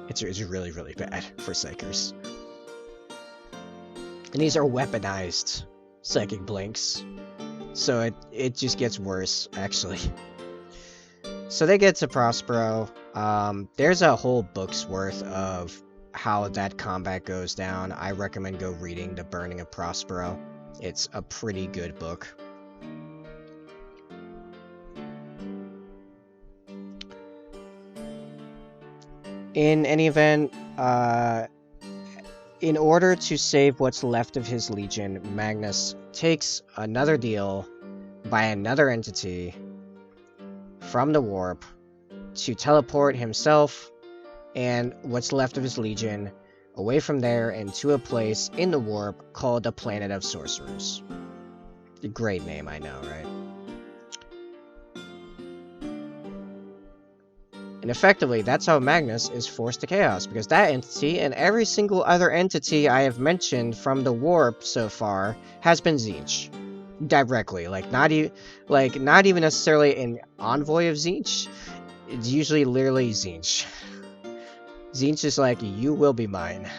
It's really, really bad for Psykers. And these are weaponized psychic blinks. So it just gets worse, actually. So they get to Prospero. There's a whole book's worth of how that combat goes down. I recommend go reading The Burning of Prospero. It's a pretty good book. In any event, in order to save what's left of his legion, Magnus takes another deal by another entity from the warp to teleport himself and what's left of his legion away from there and to a place in the warp called the Planet of Sorcerers. A great name, I know, right? And effectively, that's how Magnus is forced to chaos, because that entity and every single other entity I have mentioned from the warp so far has been Tzeentch. Directly, not even necessarily an envoy of Tzeentch. It's usually literally Tzeentch. Tzeentch is like, you will be mine.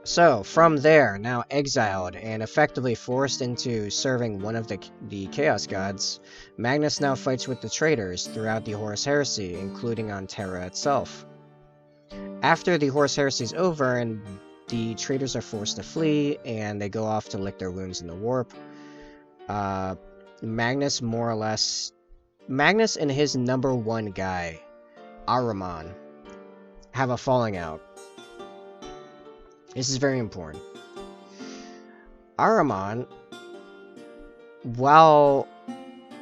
So, from there, now exiled and effectively forced into serving one of the Chaos Gods, Magnus now fights with the traitors throughout the Horus Heresy, including on Terra itself. After the Horus Heresy is over and the traitors are forced to flee and they go off to lick their wounds in the warp, Magnus and his number one guy, Ahriman, have a falling out. This is very important. Ahriman, while...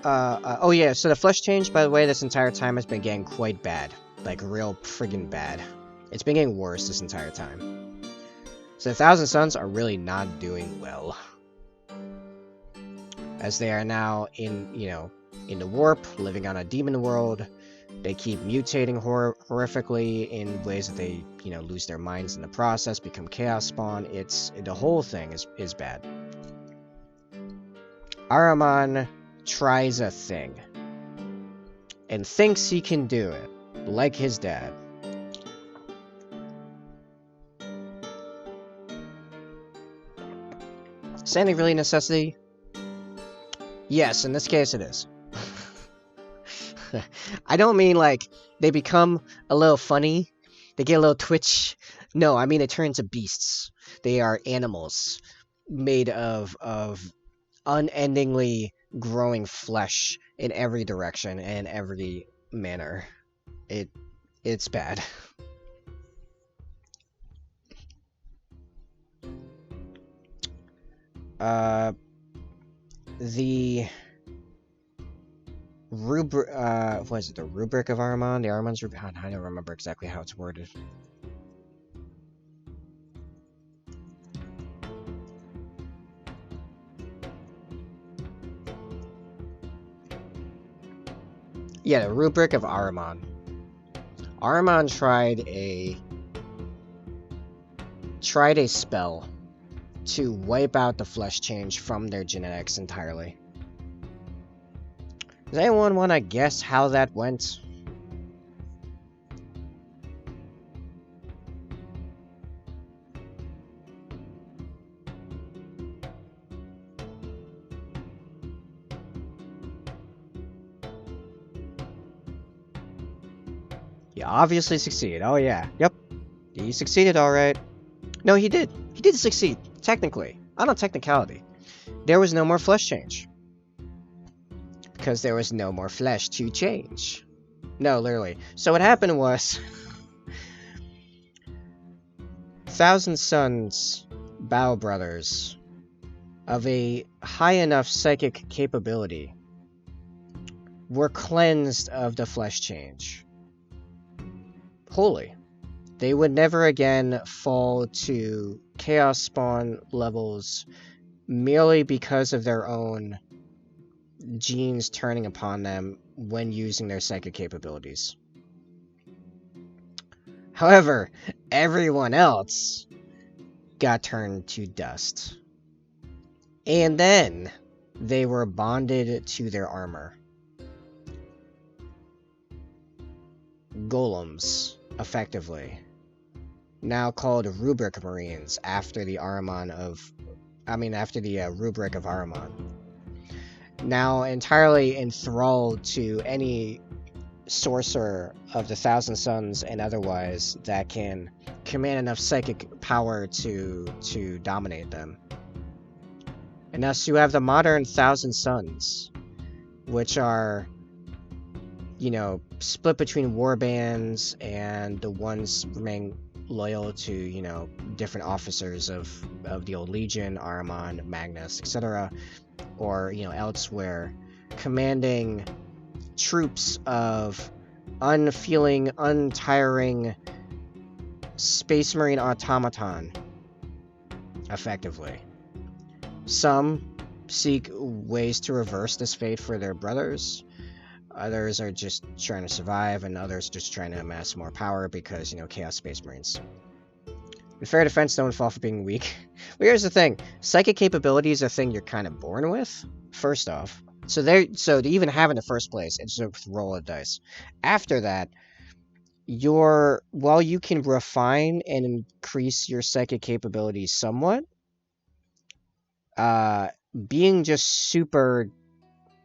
oh yeah, so the flesh change, by the way, this entire time has been getting quite bad. Like, real friggin' bad. It's been getting worse this entire time. So the Thousand Sons are really not doing well. As they are now in the warp, living on a demon world. They keep mutating horrifically in ways that they, lose their minds in the process, become Chaos Spawn. The whole thing is bad. Ahriman tries a thing. And thinks he can do it. Like his dad. Is anything really a necessity? Yes, in this case it is. I don't mean like they become a little funny, they get a little twitch. No, I mean they turn into beasts. They are animals made of unendingly growing flesh in every direction and every manner. It's bad. The rubric, what is it? The rubric of Ahriman? The Ahriman's rubric? I don't remember exactly how it's worded. Yeah, the rubric of Ahriman. Ahriman tried a spell to wipe out the flesh change from their genetics entirely. Does anyone want to guess how that went? He obviously succeeded. Oh yeah. Yep. He succeeded alright. No, he did. He did succeed, technically. On a technicality. There was no more flesh change. Because there was no more flesh to change. No, literally. So what happened was... Thousand Sons Bow Brothers of a high enough psychic capability were cleansed of the flesh change. Wholly. They would never again fall to Chaos Spawn levels merely because of their own genes turning upon them when using their psychic capabilities. However, everyone else got turned to dust. And then they were bonded to their armor. Golems, effectively. Now called Rubric Marines after the Rubric of Ahriman. Now entirely enthralled to any sorcerer of the Thousand Sons and otherwise that can command enough psychic power to dominate them. And thus you have the modern Thousand Sons, which are, you know, split between warbands and the ones remain loyal to, you know, different officers of the old Legion, Ahriman, Magnus, etc., or, you know, elsewhere, commanding troops of unfeeling, untiring Space Marine automaton, effectively. Some seek ways to reverse this fate for their brothers. Others are just trying to survive, and others just trying to amass more power because, you know, Chaos Space Marines. In fair defense, don't fall for being weak. Well, here's the thing. Psychic capability is a thing you're kind of born with, first off. So to even have in the first place, it's just a roll of dice. After that, while you can refine and increase your psychic capabilities somewhat, being just super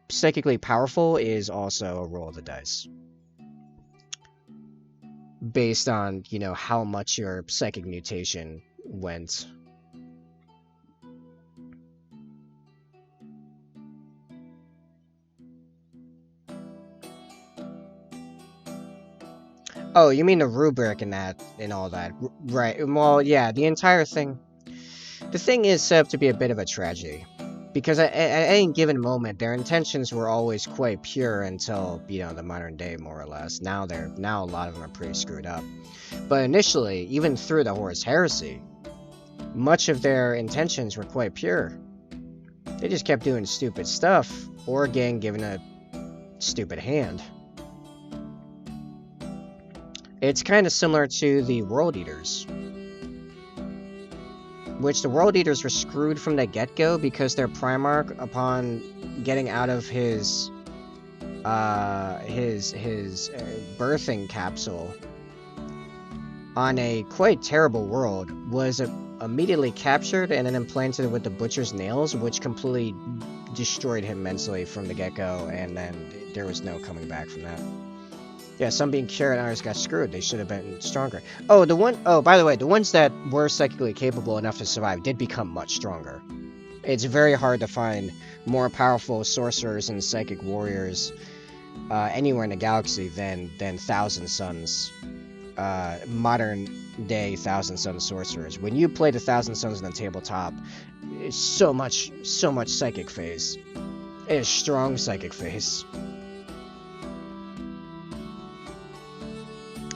psychically powerful is also a roll of the dice. Based on, you know, how much your psychic mutation went. Oh, you mean the rubric and all that. Right. Well, yeah, the entire thing. The thing is set up to be a bit of a tragedy. Because at any given moment, their intentions were always quite pure until, you know, the modern day, more or less. Now a lot of them are pretty screwed up. But initially, even through the Horus Heresy, much of their intentions were quite pure. They just kept doing stupid stuff, or getting given a stupid hand. It's kind of similar to the World Eaters. Which the World Eaters were screwed from the get-go because their Primarch, upon getting out of his birthing capsule on a quite terrible world, was immediately captured and then implanted with the Butcher's Nails, which completely destroyed him mentally from the get-go, and then there was no coming back from that. Yeah, some being cured and others got screwed. They should have been stronger. Oh, by the way, the ones that were psychically capable enough to survive did become much stronger. It's very hard to find more powerful sorcerers and psychic warriors anywhere in the galaxy than Thousand Suns, modern day Thousand Sun sorcerers. When you play the Thousand Suns on the tabletop, it's so much psychic phase. It is strong psychic phase.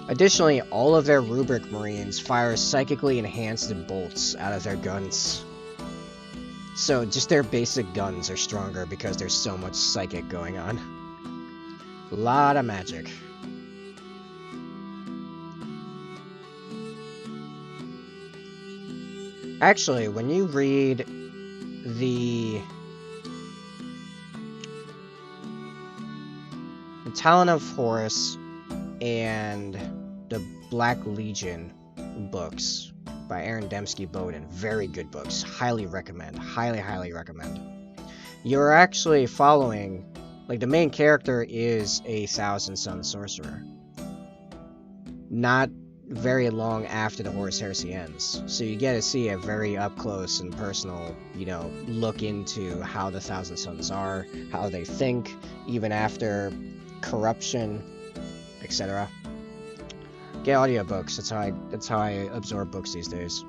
Additionally, all of their Rubric Marines fire psychically enhanced bolts out of their guns. So just their basic guns are stronger because there's so much psychic going on. A lot of magic. Actually, when you read the Talon of Horus and the Black Legion books by Aaron Dembski-Bowden, very good books. Highly recommend. Highly recommend. You're actually following, like, the main character is a Thousand Sun sorcerer. Not very long after the Horus Heresy ends. So you get to see a very up close and personal, you know, look into how the Thousand Suns are, how they think, even after corruption, etc. Get audiobooks. That's how I absorb books these days.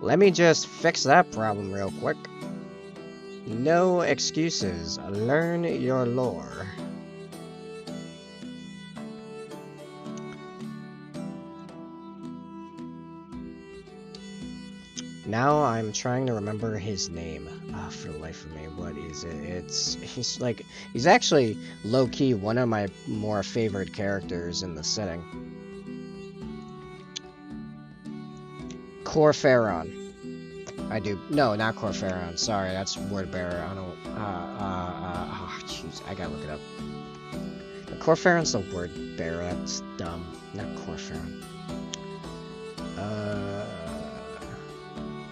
Let me just fix that problem real quick. No excuses. Learn your lore. Now I'm trying to remember his name. For the life of me, what is it? He's actually low-key one of my more favorite characters in the setting. Corferon. No, not Corferon. Sorry, that's Wordbearer. I don't, jeez, I gotta look it up. Corferon's the Wordbearer. That's dumb. Not Corferon.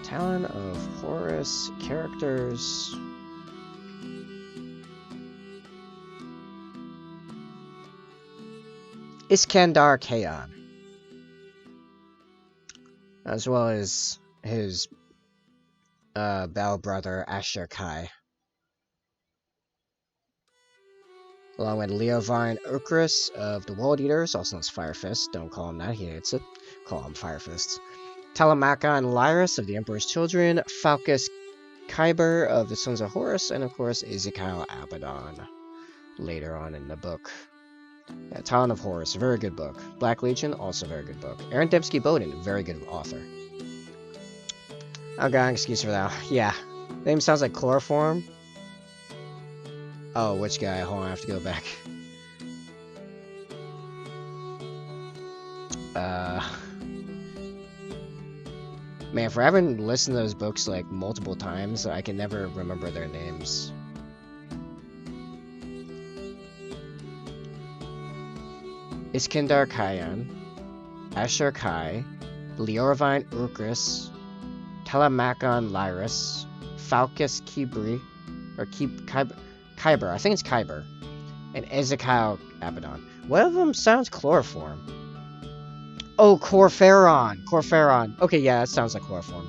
Talon of Horus characters. Iskandar Kaon, as well as his battle brother Ashur Kai, along with Leovine Urkrus of the World Eaters, also known as Firefist. Don't call him that, he hates it. Call him Firefists. Telemachon Lyris of the Emperor's Children, Falcus Kyber of the Sons of Horus, and of course Ezekiel Abaddon later on in the book. Yeah, Talon of Horus, very good book. Black Legion, also very good book. Aaron Dembski-Bowden, very good author. I got an excuse for that. Yeah, name sounds like chloroform. Oh, which guy? Hold on, I have to go back. Man, for having listened to those books like multiple times, I can never remember their names. Iskandar Kayan, Ashur Kai, Leovine Urkrus, Telemachon Lyris, Falcus Kybri, or Kyber, I think it's Kyber, and Ezekiel Abaddon. One of them sounds chloroform. Oh, Corferon. Okay, yeah, that sounds like chloroform.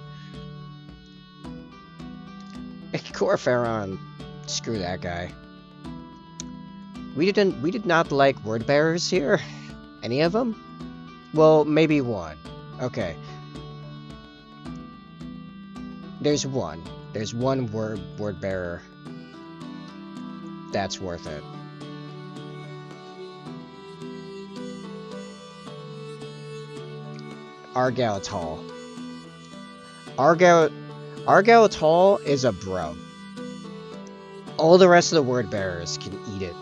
Corferon. Screw that guy. We did not like word bearers here. Any of them? Well, maybe one. Okay. There's one. There's one word bearer that's worth it. Argal Tall. Argal Tall is a bro. All the rest of the word bearers can eat it.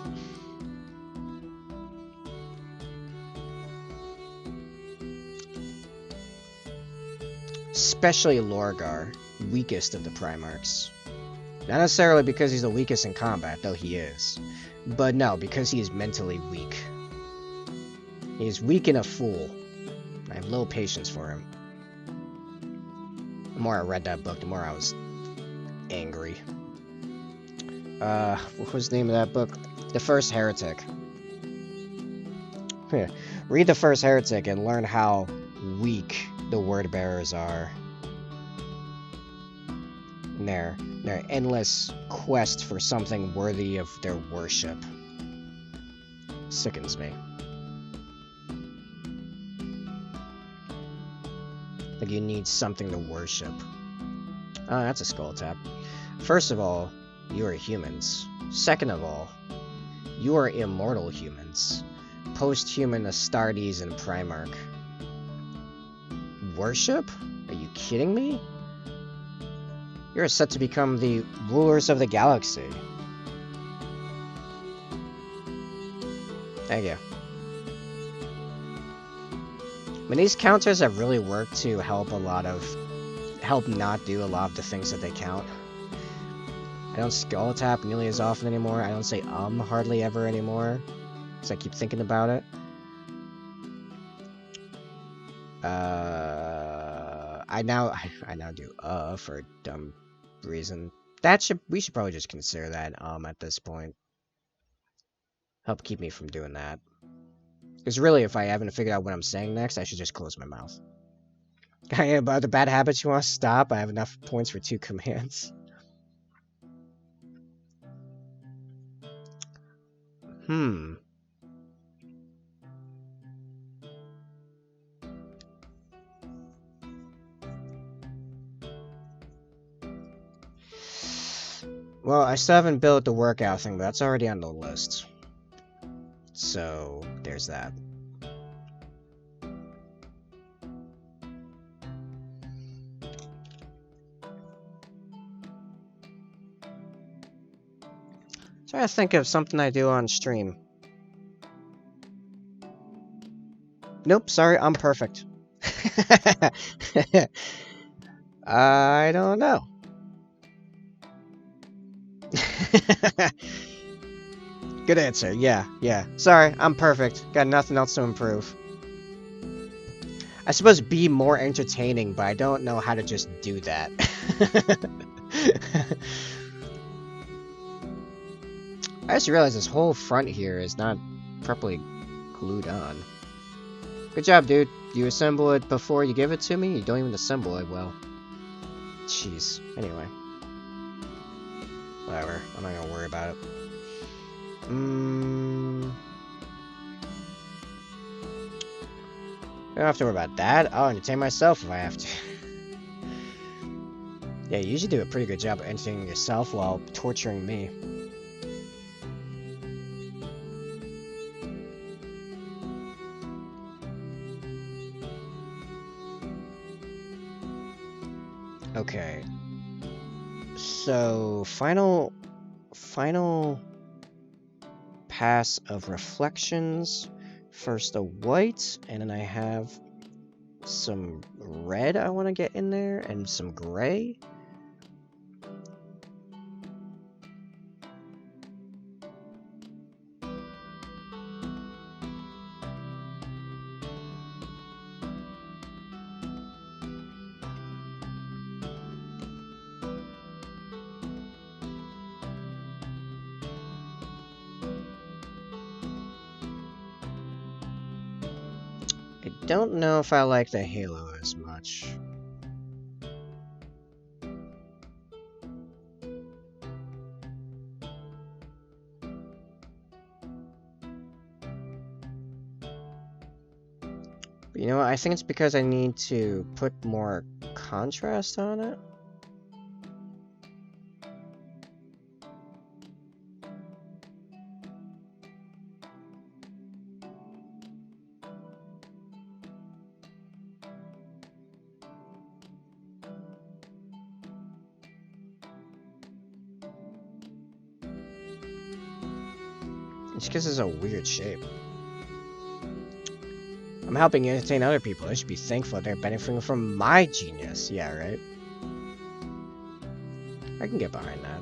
Especially Lorgar, weakest of the Primarchs. Not necessarily because he's the weakest in combat, though he is. But no, because he is mentally weak. He is weak and a fool. I have little patience for him. The more I read that book, the more I was angry. What was the name of that book? The First Heretic. Read The First Heretic and learn how weak the word bearers are. in their endless quest for something worthy of their worship. Sickens me. Like you need something to worship. Oh, that's a skull tap. First of all, you are humans. Second of all, you are immortal humans. Post-human Astartes and Primarch. Worship? Are you kidding me? You're set to become the rulers of the galaxy. Thank you. I mean, these counters have really worked to help not do a lot of the things that they count. I don't skull tap nearly as often anymore. I don't say hardly ever anymore, because I keep thinking about it. I now do for a dumb reason. We should probably just consider that at this point. Help keep me from doing that. Because really, if I haven't figured out what I'm saying next, I should just close my mouth. About the bad habits you want to stop, I have enough points for 2 commands. Well, I still haven't built the workout thing, but that's already on the list. So, there's that. Trying to think of something I do on stream. Nope, sorry, I'm perfect. I don't know. Good answer, yeah. Sorry, I'm perfect. Got nothing else to improve. I suppose be more entertaining, but I don't know how to just do that. I just realized this whole front here is not properly glued on. Good job, dude. You assemble it before you give it to me? You don't even assemble it well. Jeez. Anyway. Whatever. I'm not gonna worry about it. I don't have to worry about that. I'll entertain myself if I have to. Yeah, you usually do a pretty good job of entertaining yourself while torturing me. Okay. So, final pass of reflections. First a white, and then I have some red I want to get in there, and some gray. I don't know if I like the halo as much. But you know what? I think it's because I need to put more contrast on it. It's because it's a weird shape. I'm helping entertain other people. I should be thankful they're benefiting from my genius. Yeah, right? I can get behind that.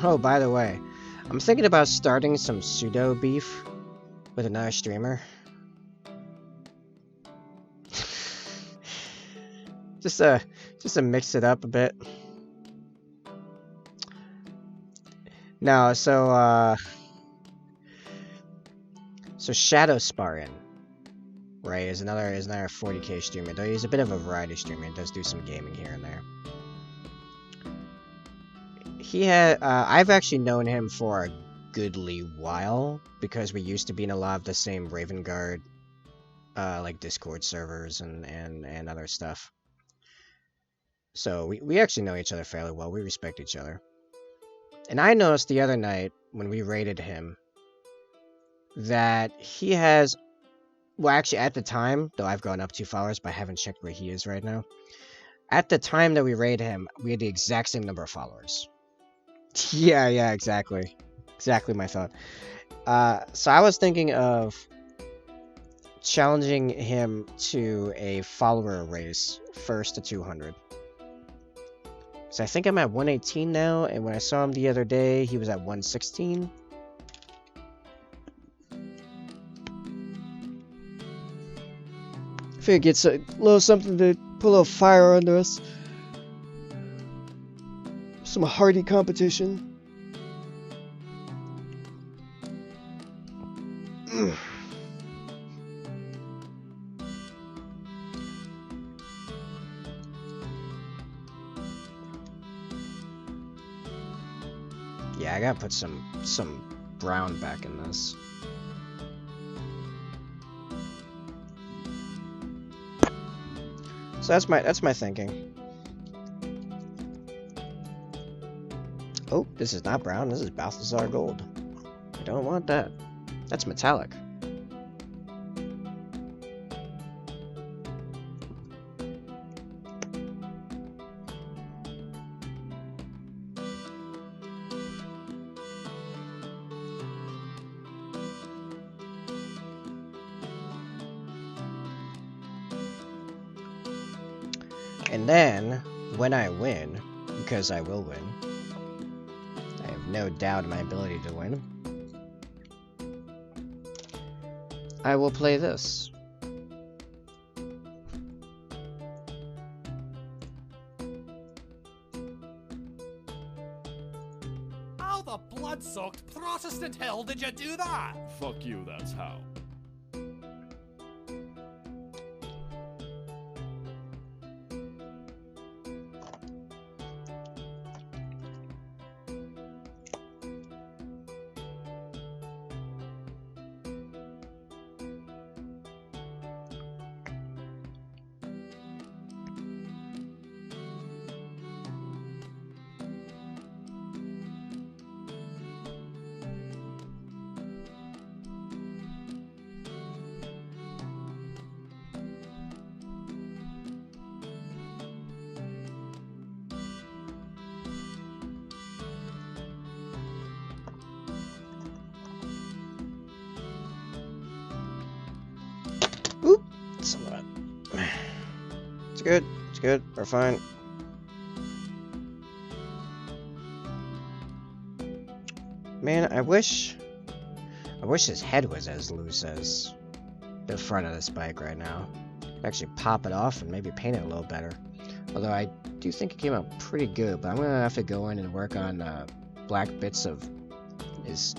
Oh, by the way, I'm thinking about starting some pseudo beef with another streamer. just to mix it up a bit. No, so Shadow Sparring, right, is another 40k streamer. Though he's a bit of a variety streamer. He does do some gaming here and there. He had I've actually known him for a goodly while because we used to be in a lot of the same Raven Guard like Discord servers and other stuff. So we actually know each other fairly well. We respect each other. And I noticed the other night when we raided him that he has, well, actually at the time, though I've gone up 2 followers, but I haven't checked where he is right now. At the time that we raided him, we had the exact same number of followers. Yeah, exactly. Exactly my thought. So I was thinking of challenging him to a follower race, first to 200. So I think I'm at 118 now, and when I saw him the other day, he was at 116. Figure it's a little something to put a little fire under us. Some hardy competition. Yeah, I gotta put some brown back in this. So that's my thinking. Oh, this is not brown. This is Balthazar Gold. I don't want that. That's metallic. And then, when I win, because I will win, I have no doubt in my ability to win, I will play this. How the blood-soaked Protestant hell did you do that? Fuck you, that's how. Some of it. It's good. It's good. We're fine. Man, I wish his head was as loose as the front of this bike right now. I'd actually pop it off and maybe paint it a little better. Although I do think it came out pretty good, but I'm gonna have to go in and work on black bits of his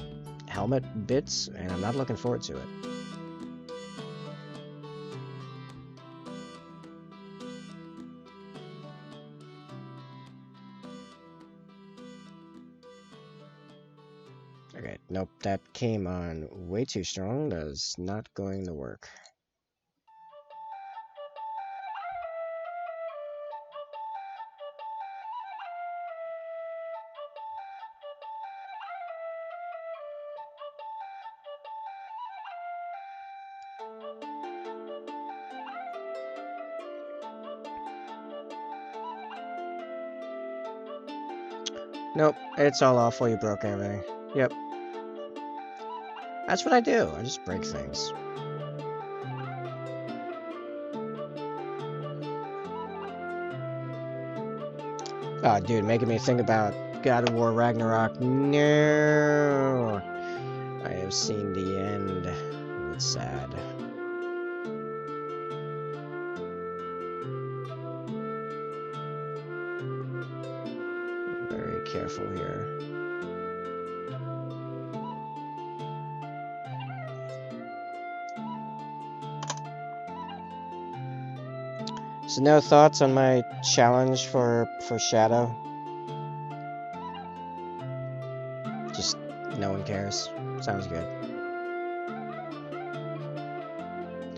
helmet bits, and I'm not looking forward to it. Okay, nope, that came on way too strong. That is not going to work. Nope, it's all off while you broke everything. Yep. That's what I do. I just break things. Oh, dude, making me think about God of War Ragnarok. No! I have seen the end. It's sad. Very careful here. So no thoughts on my challenge for Shadow? Just no one cares. Sounds good.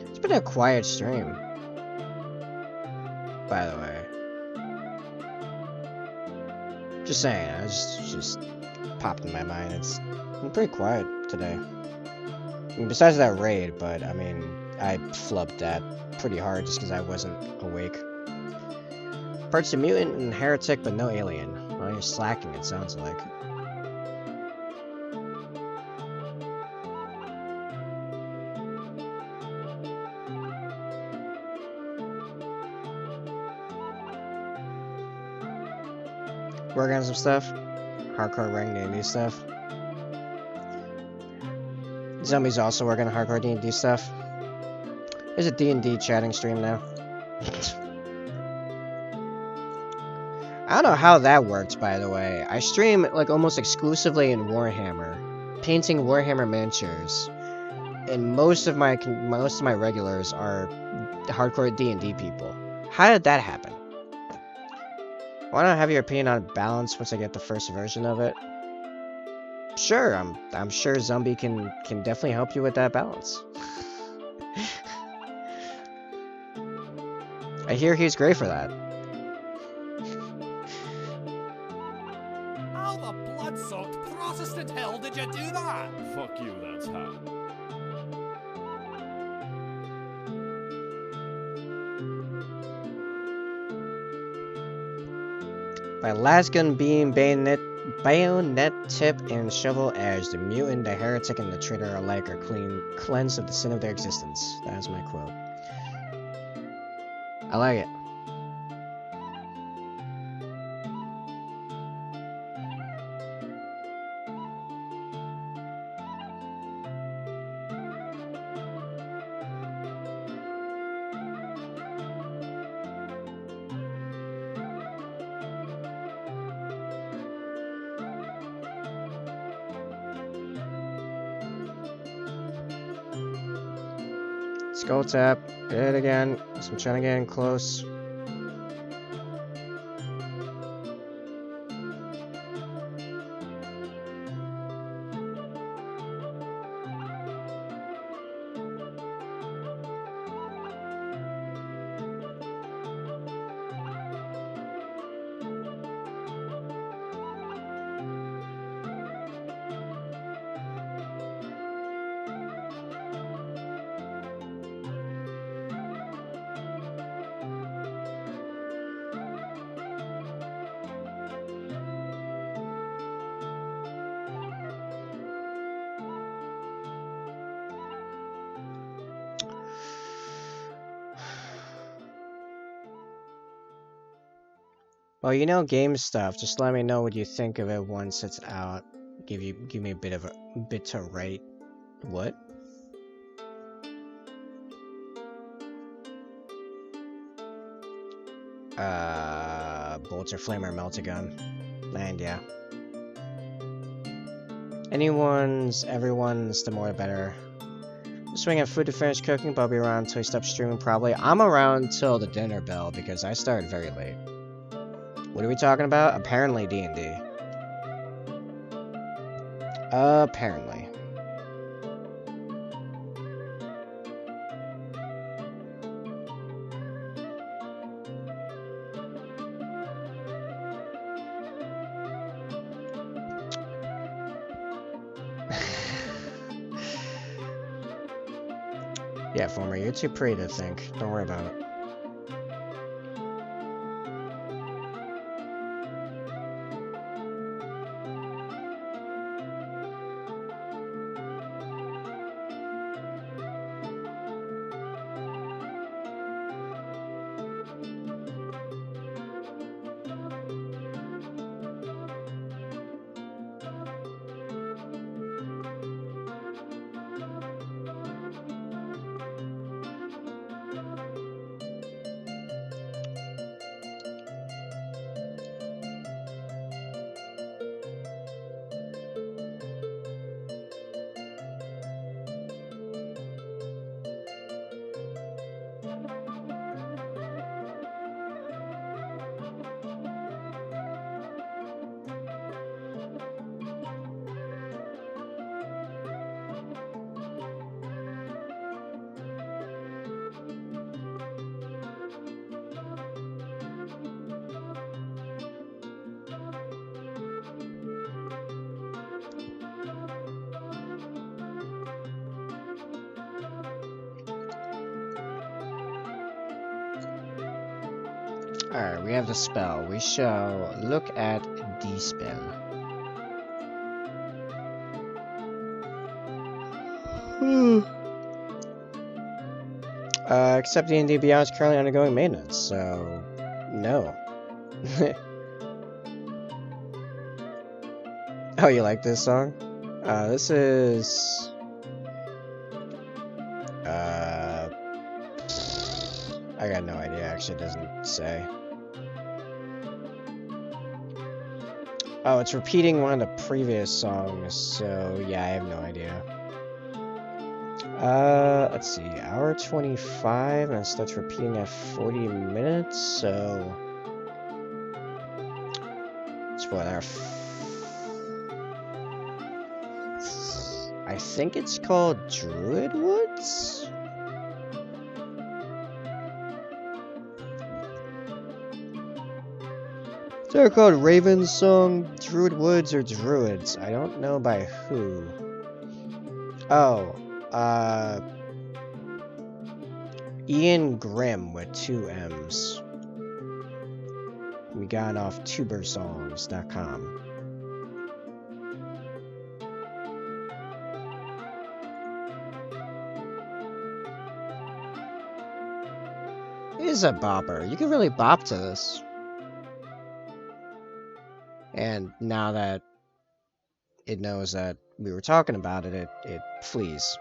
It's been a quiet stream, by the way. Just saying, I just popped in my mind. It's been pretty quiet today. I mean, besides that raid, but I mean, I flubbed that pretty hard just because I wasn't awake. Parts of mutant and heretic, but no alien. Well, you're slacking, it sounds like. Working on some stuff. Hardcore rank D&D stuff. Zombies also working on hardcore D&D stuff. There's a D&D chatting stream now. I don't know how that works, by the way. I stream like almost exclusively in Warhammer, painting Warhammer miniatures, and most of my regulars are hardcore D&D people. How did that happen? Why not have your opinion on balance once I get the first version of it? Sure, I'm sure Zombie can definitely help you with that balance. I hear he's great for that. How the blood-soaked Protestant hell did you do that? Fuck you, that's how. By Lasgun Beam, Bayonet Tip, and Shovel Edge, the mutant, the heretic, and the traitor alike are cleansed of the sin of their existence. That is my quote. I like it. Skull tap. Hit it again. So I'm trying to get in close. Well, you know game stuff. Just let me know what you think of it once it's out. Give me a bit to rate. What? Bolter Flamer Meltagun. And yeah. Everyone's, the more the better. Swing at food to finish cooking, but I'll be around until you stop streaming probably. I'm around till the dinner bell because I started very late. What are we talking about? Apparently D&D. Apparently. Yeah, Former, you're too pretty to think. Don't worry about it. Alright, we have the spell. We shall look at the spell. Except D&D Beyond is currently undergoing maintenance, so no. Oh, you like this song? This is... I got no idea, actually, it doesn't say. Oh, it's repeating one of the previous songs, so yeah, I have no idea. Let's see, hour 25, and it starts repeating at 40 minutes, so... It's what, I think it's called Druid Woods? They're called Raven's Song, Druid Woods, or Druids. I don't know by who. Oh, Ian Grimm with 2 M's. We got it off tubersongs.com. It is a bopper. You can really bop to this. And now that it knows that we were talking about it, it flees.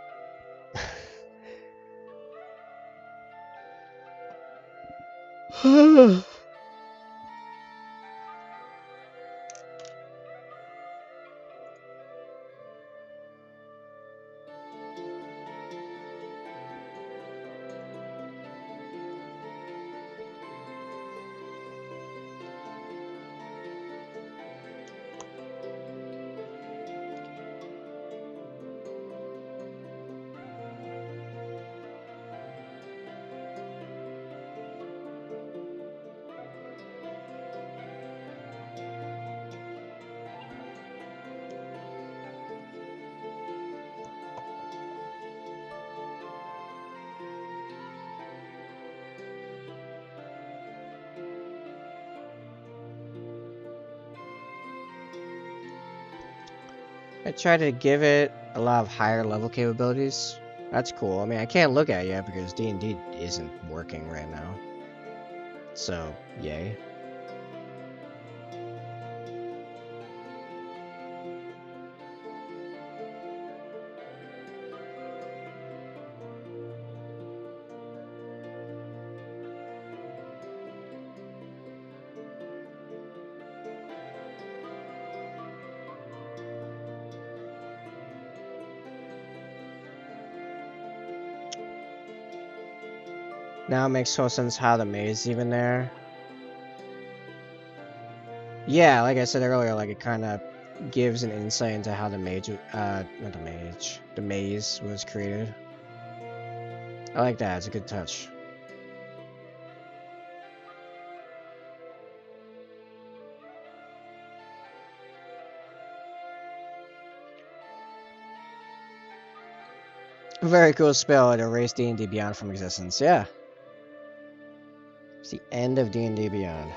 I tried to give it a lot of higher level capabilities. That's cool. I mean, I can't look at it yet because D&D isn't working right now. So, yay. Now it makes total sense how the maze is even there. Yeah, like I said earlier, like it kind of gives an insight into how the the maze was created. I like that, it's a good touch. Very cool spell to erase D&D Beyond from existence, yeah. It's the end of D&D Beyond.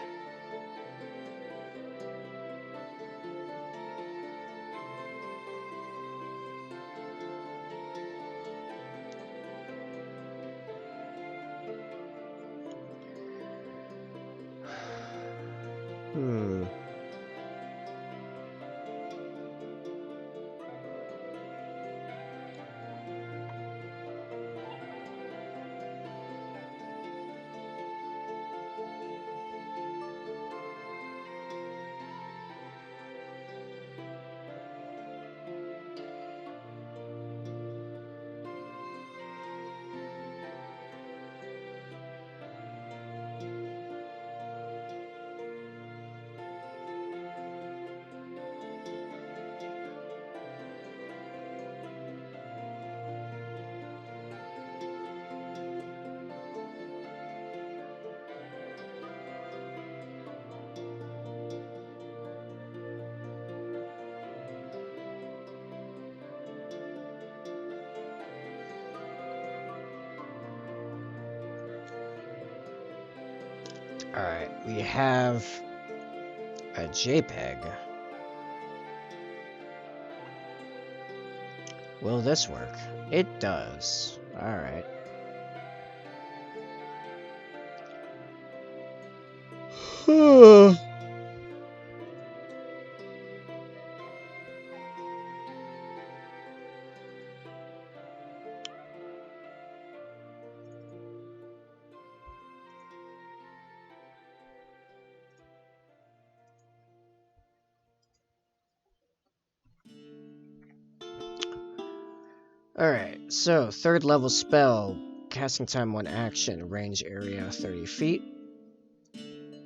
Hmm. Alright, we have a JPEG. Will this work? It does. Alright. Alright, so third level spell, casting time 1 action, range area 30 feet,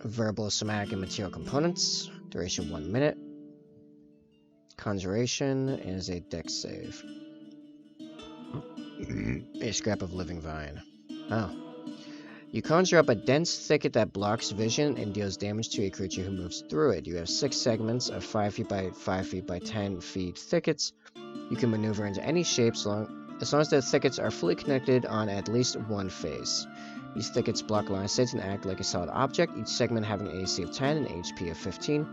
verbal, somatic, and material components, duration 1 minute, conjuration is a dex save. A scrap of living vine. Oh. You conjure up a dense thicket that blocks vision and deals damage to a creature who moves through it. You have 6 segments of 5 feet by 5 feet by 10 feet thickets. You can maneuver into any shapes as long as the thickets are fully connected on at least one face. These thickets block line of sight and act like a solid object, each segment having an AC of 10 and HP of 15.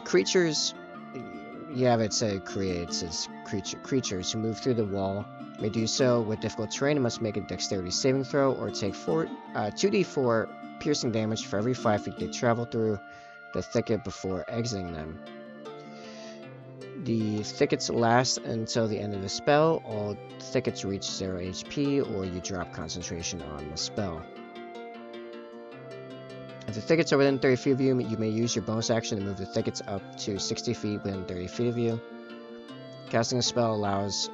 Creatures, you have it say creates as creatures who move through the wall may do so with difficult terrain and must make a dexterity saving throw or take 2d4 piercing damage for every 5 feet they travel through the thicket before exiting them. The thickets last until the end of the spell. All thickets reach 0 HP or you drop concentration on the spell. If the thickets are within 30 feet of you, you may use your bonus action to move the thickets up to 60 feet within 30 feet of you. Casting a spell at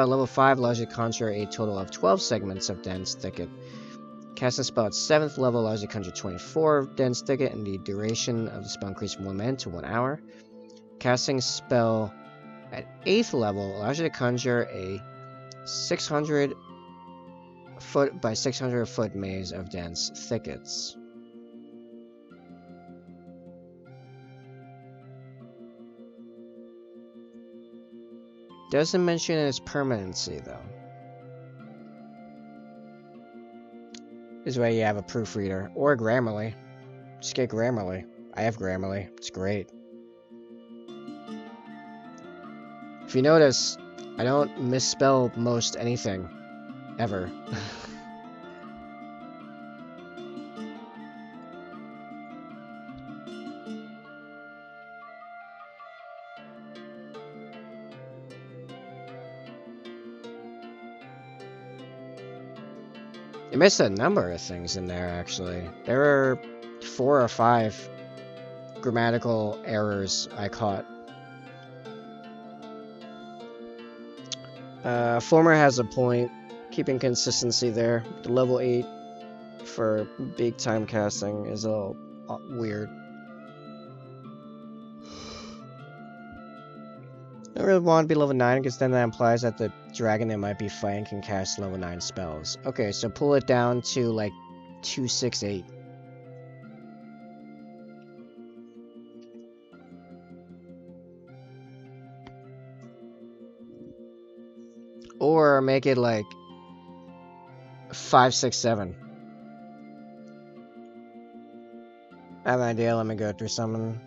level 5 allows you to conjure a total of 12 segments of dense thicket. Casting a spell at 7th level allows you to conjure 24 dense thicket, and the duration of the spell increases from 1 minute to 1 hour. Casting a spell at 8th level allows you to conjure a 600 foot by 600 foot maze of dense thickets. Doesn't mention its permanency though. This way you have a proofreader or Grammarly. Just get Grammarly. I have Grammarly. It's great. If you notice, I don't misspell most anything. Ever. I missed a number of things in there, actually. There were 4 or 5 grammatical errors I caught. Former has a point, keeping consistency there. The level 8 for big time casting is a little weird. I don't really want to be level 9 because then that implies that the dragon that might be fighting can cast level 9 spells. Okay, so pull it down to like 268. Or make it like 567. I have an idea, let me go through something.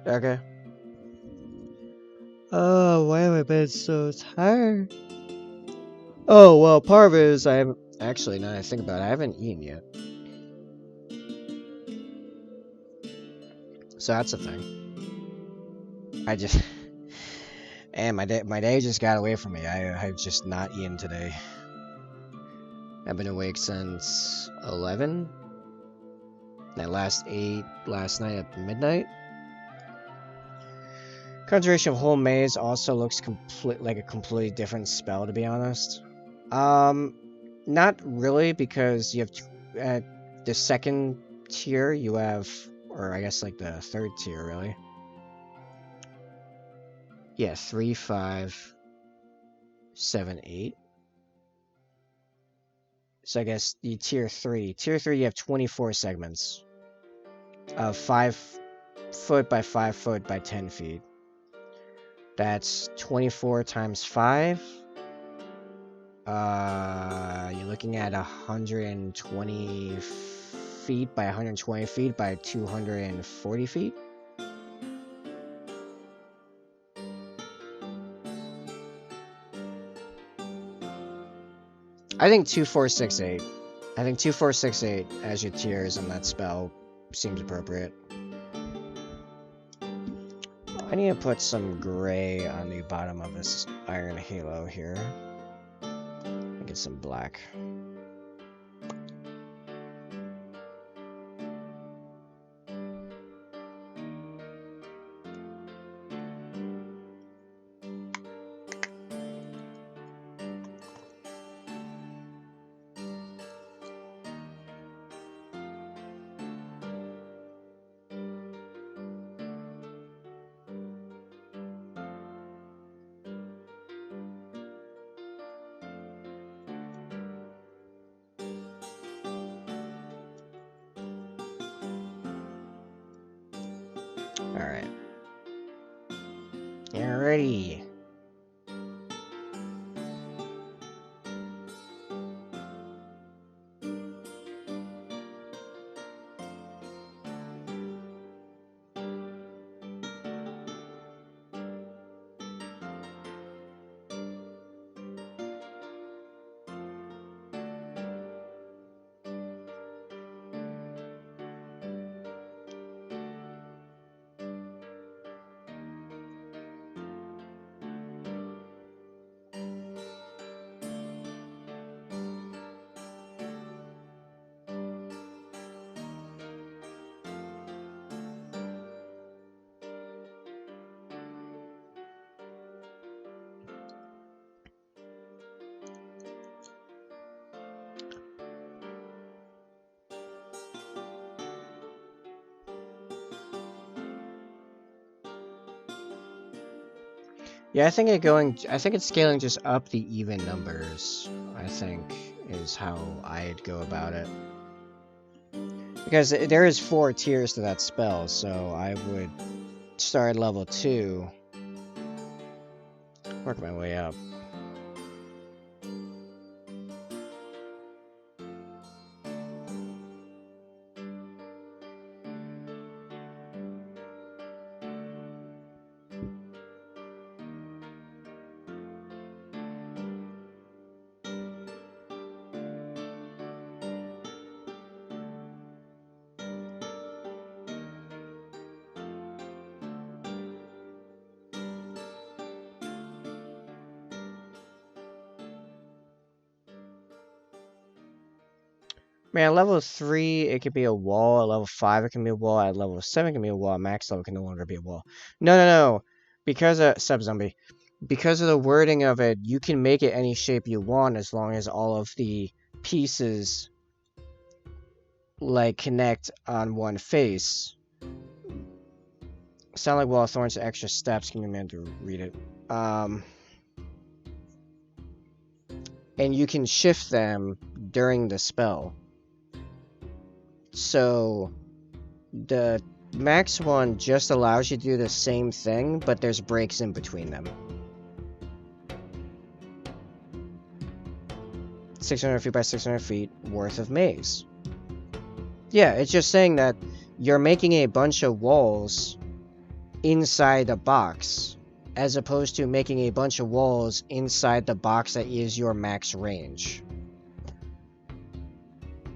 Okay. Oh, why have I been so tired? Oh, well, part of it is I haven't... Actually, now that I think about it, I haven't eaten yet. So that's a thing. I just... And my day just got away from me. I've just not eaten today. I've been awake since 11. And I last ate last night at midnight. Conjuration of Whole Maze also looks like a completely different spell, to be honest. Not really, because you have at the second tier you have, or I guess like the third tier, really. Yeah, 3, 5, 7, 8. So I guess the tier 3. Tier 3, you have 24 segments of 5 foot by 5 foot by 10 feet. That's 24 times 5. You're looking at 120 feet by 120 feet by 240 feet. I think 2468. I think 2468 as your tiers on that spell seems appropriate. I need to put some gray on the bottom of this Iron Halo here. Get some black. Alright. Alrighty. Yeah, I think it's scaling just up the even numbers, I think, is how I'd go about it. Because there is 4 tiers to that spell, so I would start at level 2, work my way up. Man, at level 3, it could be a wall. At level 5, it can be a wall. At level 7, it can be a wall. At max level, it can no longer be a wall. No. Because of sub-zombie. Because of the wording of it, you can make it any shape you want as long as all of the pieces, like, connect on one face. Sound like Wall of Thorns extra steps. Can you man to read it? And you can shift them during the spell. So the max one just allows you to do the same thing, but there's breaks in between them. 600 feet by 600 feet worth of maze. Yeah, it's just saying that you're making a bunch of walls inside a box, as opposed to making a bunch of walls inside the box that is your max range.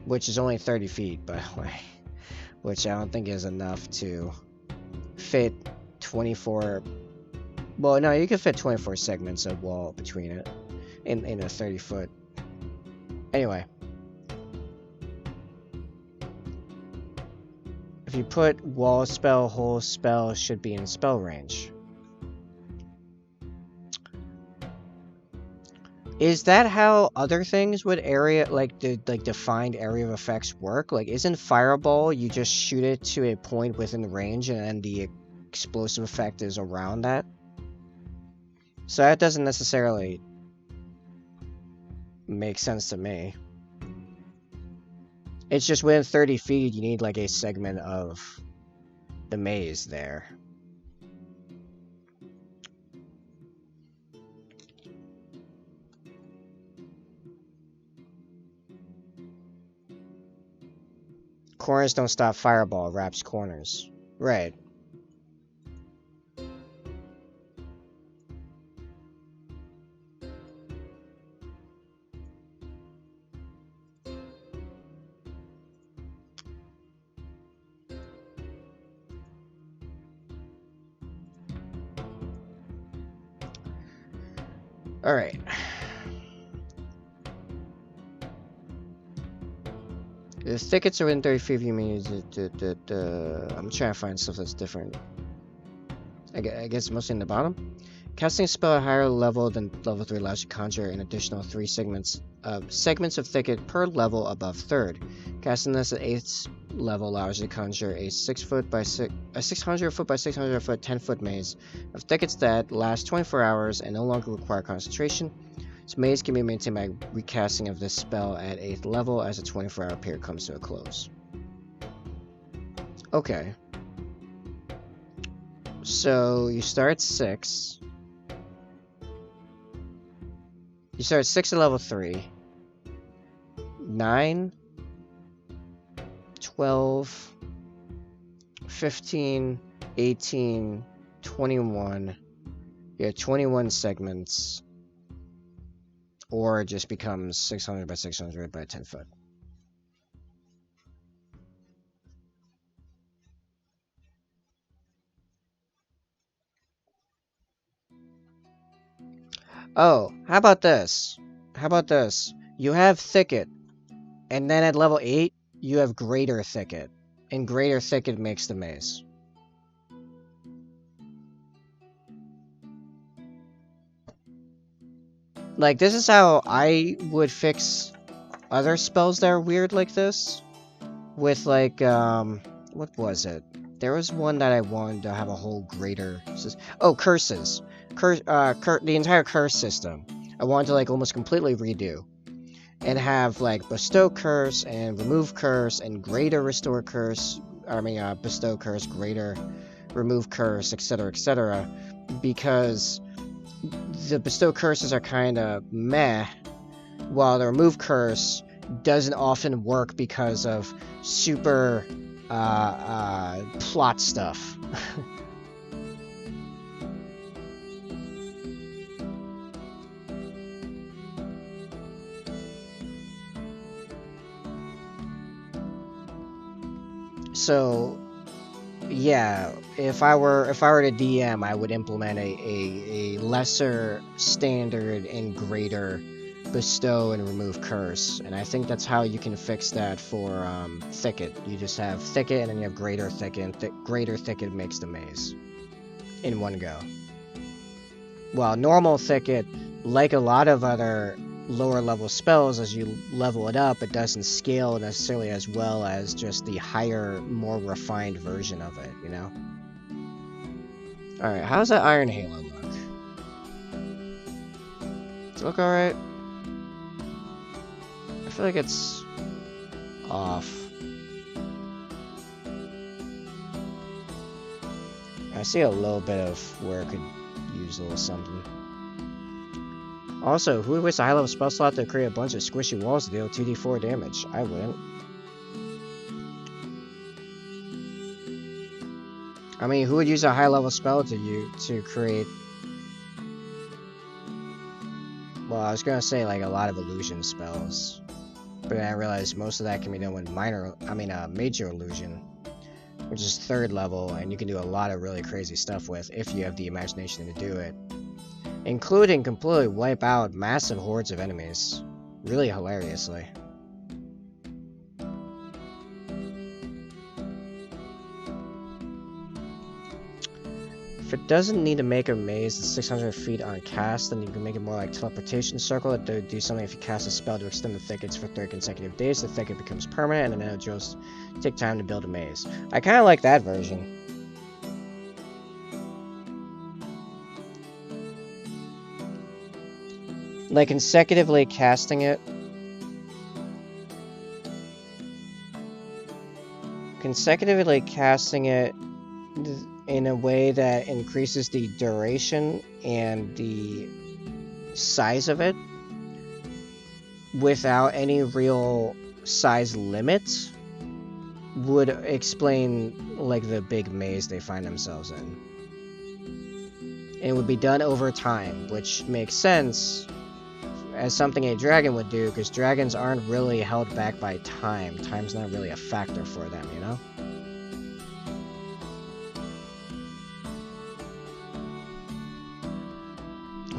Which is only 30 feet, by the way. Which I don't think is enough to fit 24... Well, no, you can fit 24 segments of wall between it in a 30-foot. Anyway. If you put wall spell, whole spell should be in spell range. Is that how other things would defined area of effects work? Like, isn't Fireball, you just shoot it to a point within range and then the explosive effect is around that? So that doesn't necessarily make sense to me. It's just within 30 feet, you need like a segment of the maze there. Corners don't stop fireball, wraps corners. Right. Alright. The thickets are within 30 feet of you means I'm trying to find stuff that's different. I guess mostly in the bottom. Casting a spell at higher level than level 3 allows you to conjure an additional 3 segments of thicket per level above 3rd. Casting this at 8th level allows you to conjure a 600 foot by 600 foot 10 foot maze of thickets that last 24 hours and no longer require concentration. This maze can be maintained by recasting of this spell at 8th level as the 24-hour period comes to a close. Okay. So you start 6. You start 6 at level 3. 9, 12, 15, 18, 21. You have 21 segments. Or it just becomes 600 by 600 by 10 foot. Oh, how about this? How about this? You have thicket, and then at level 8, you have greater thicket. And greater thicket makes the maze. Like, this is how I would fix other spells that are weird like this. With, like, what was it? There was one that I wanted to have a whole greater... Oh, curses. The entire curse system. I wanted to, like, almost completely redo. And have, like, bestow curse and remove curse and greater restore curse. Bestow curse, greater remove curse, etc., etc. Because... the bestow curses are kind of meh, while the remove curse doesn't often work because of super plot stuff. So yeah, if I were to DM, I would implement a lesser standard and greater bestow and remove curse, and I think that's how you can fix that for thicket. You just have thicket, and then you have greater thicket. Greater thicket makes the maze in one go. While normal thicket, like a lot of other lower level spells, as you level it up, it doesn't scale necessarily as well as just the higher, more refined version of it, you know? Alright, how's that Iron Halo look? Does it look alright? I feel like it's off. I see a little bit of where it could use a little something. Also, who would waste a high-level spell slot to create a bunch of squishy walls to deal 2d4 damage? I wouldn't. I mean, who would use a high-level spell to create... Well, I was gonna say, like, a lot of illusion spells. But then I realized most of that can be done with major illusion. Which is 3rd level, and you can do a lot of really crazy stuff with if you have the imagination to do it. Including completely wipe out massive hordes of enemies. Really hilariously. If it doesn't need to make a maze that's 600 feet on cast, then you can make it more like teleportation circle. It do something if you cast a spell to extend the thickets for 3 consecutive days. The thicket becomes permanent, and then it'll just take time to build a maze. I kind of like that version. Like, consecutively casting it. Consecutively casting it in a way that increases the duration and the size of it without any real size limits would explain like the big maze they find themselves in. And it would be done over time, which makes sense as something a dragon would do, because dragons aren't really held back by time. Time's not really a factor for them, you know?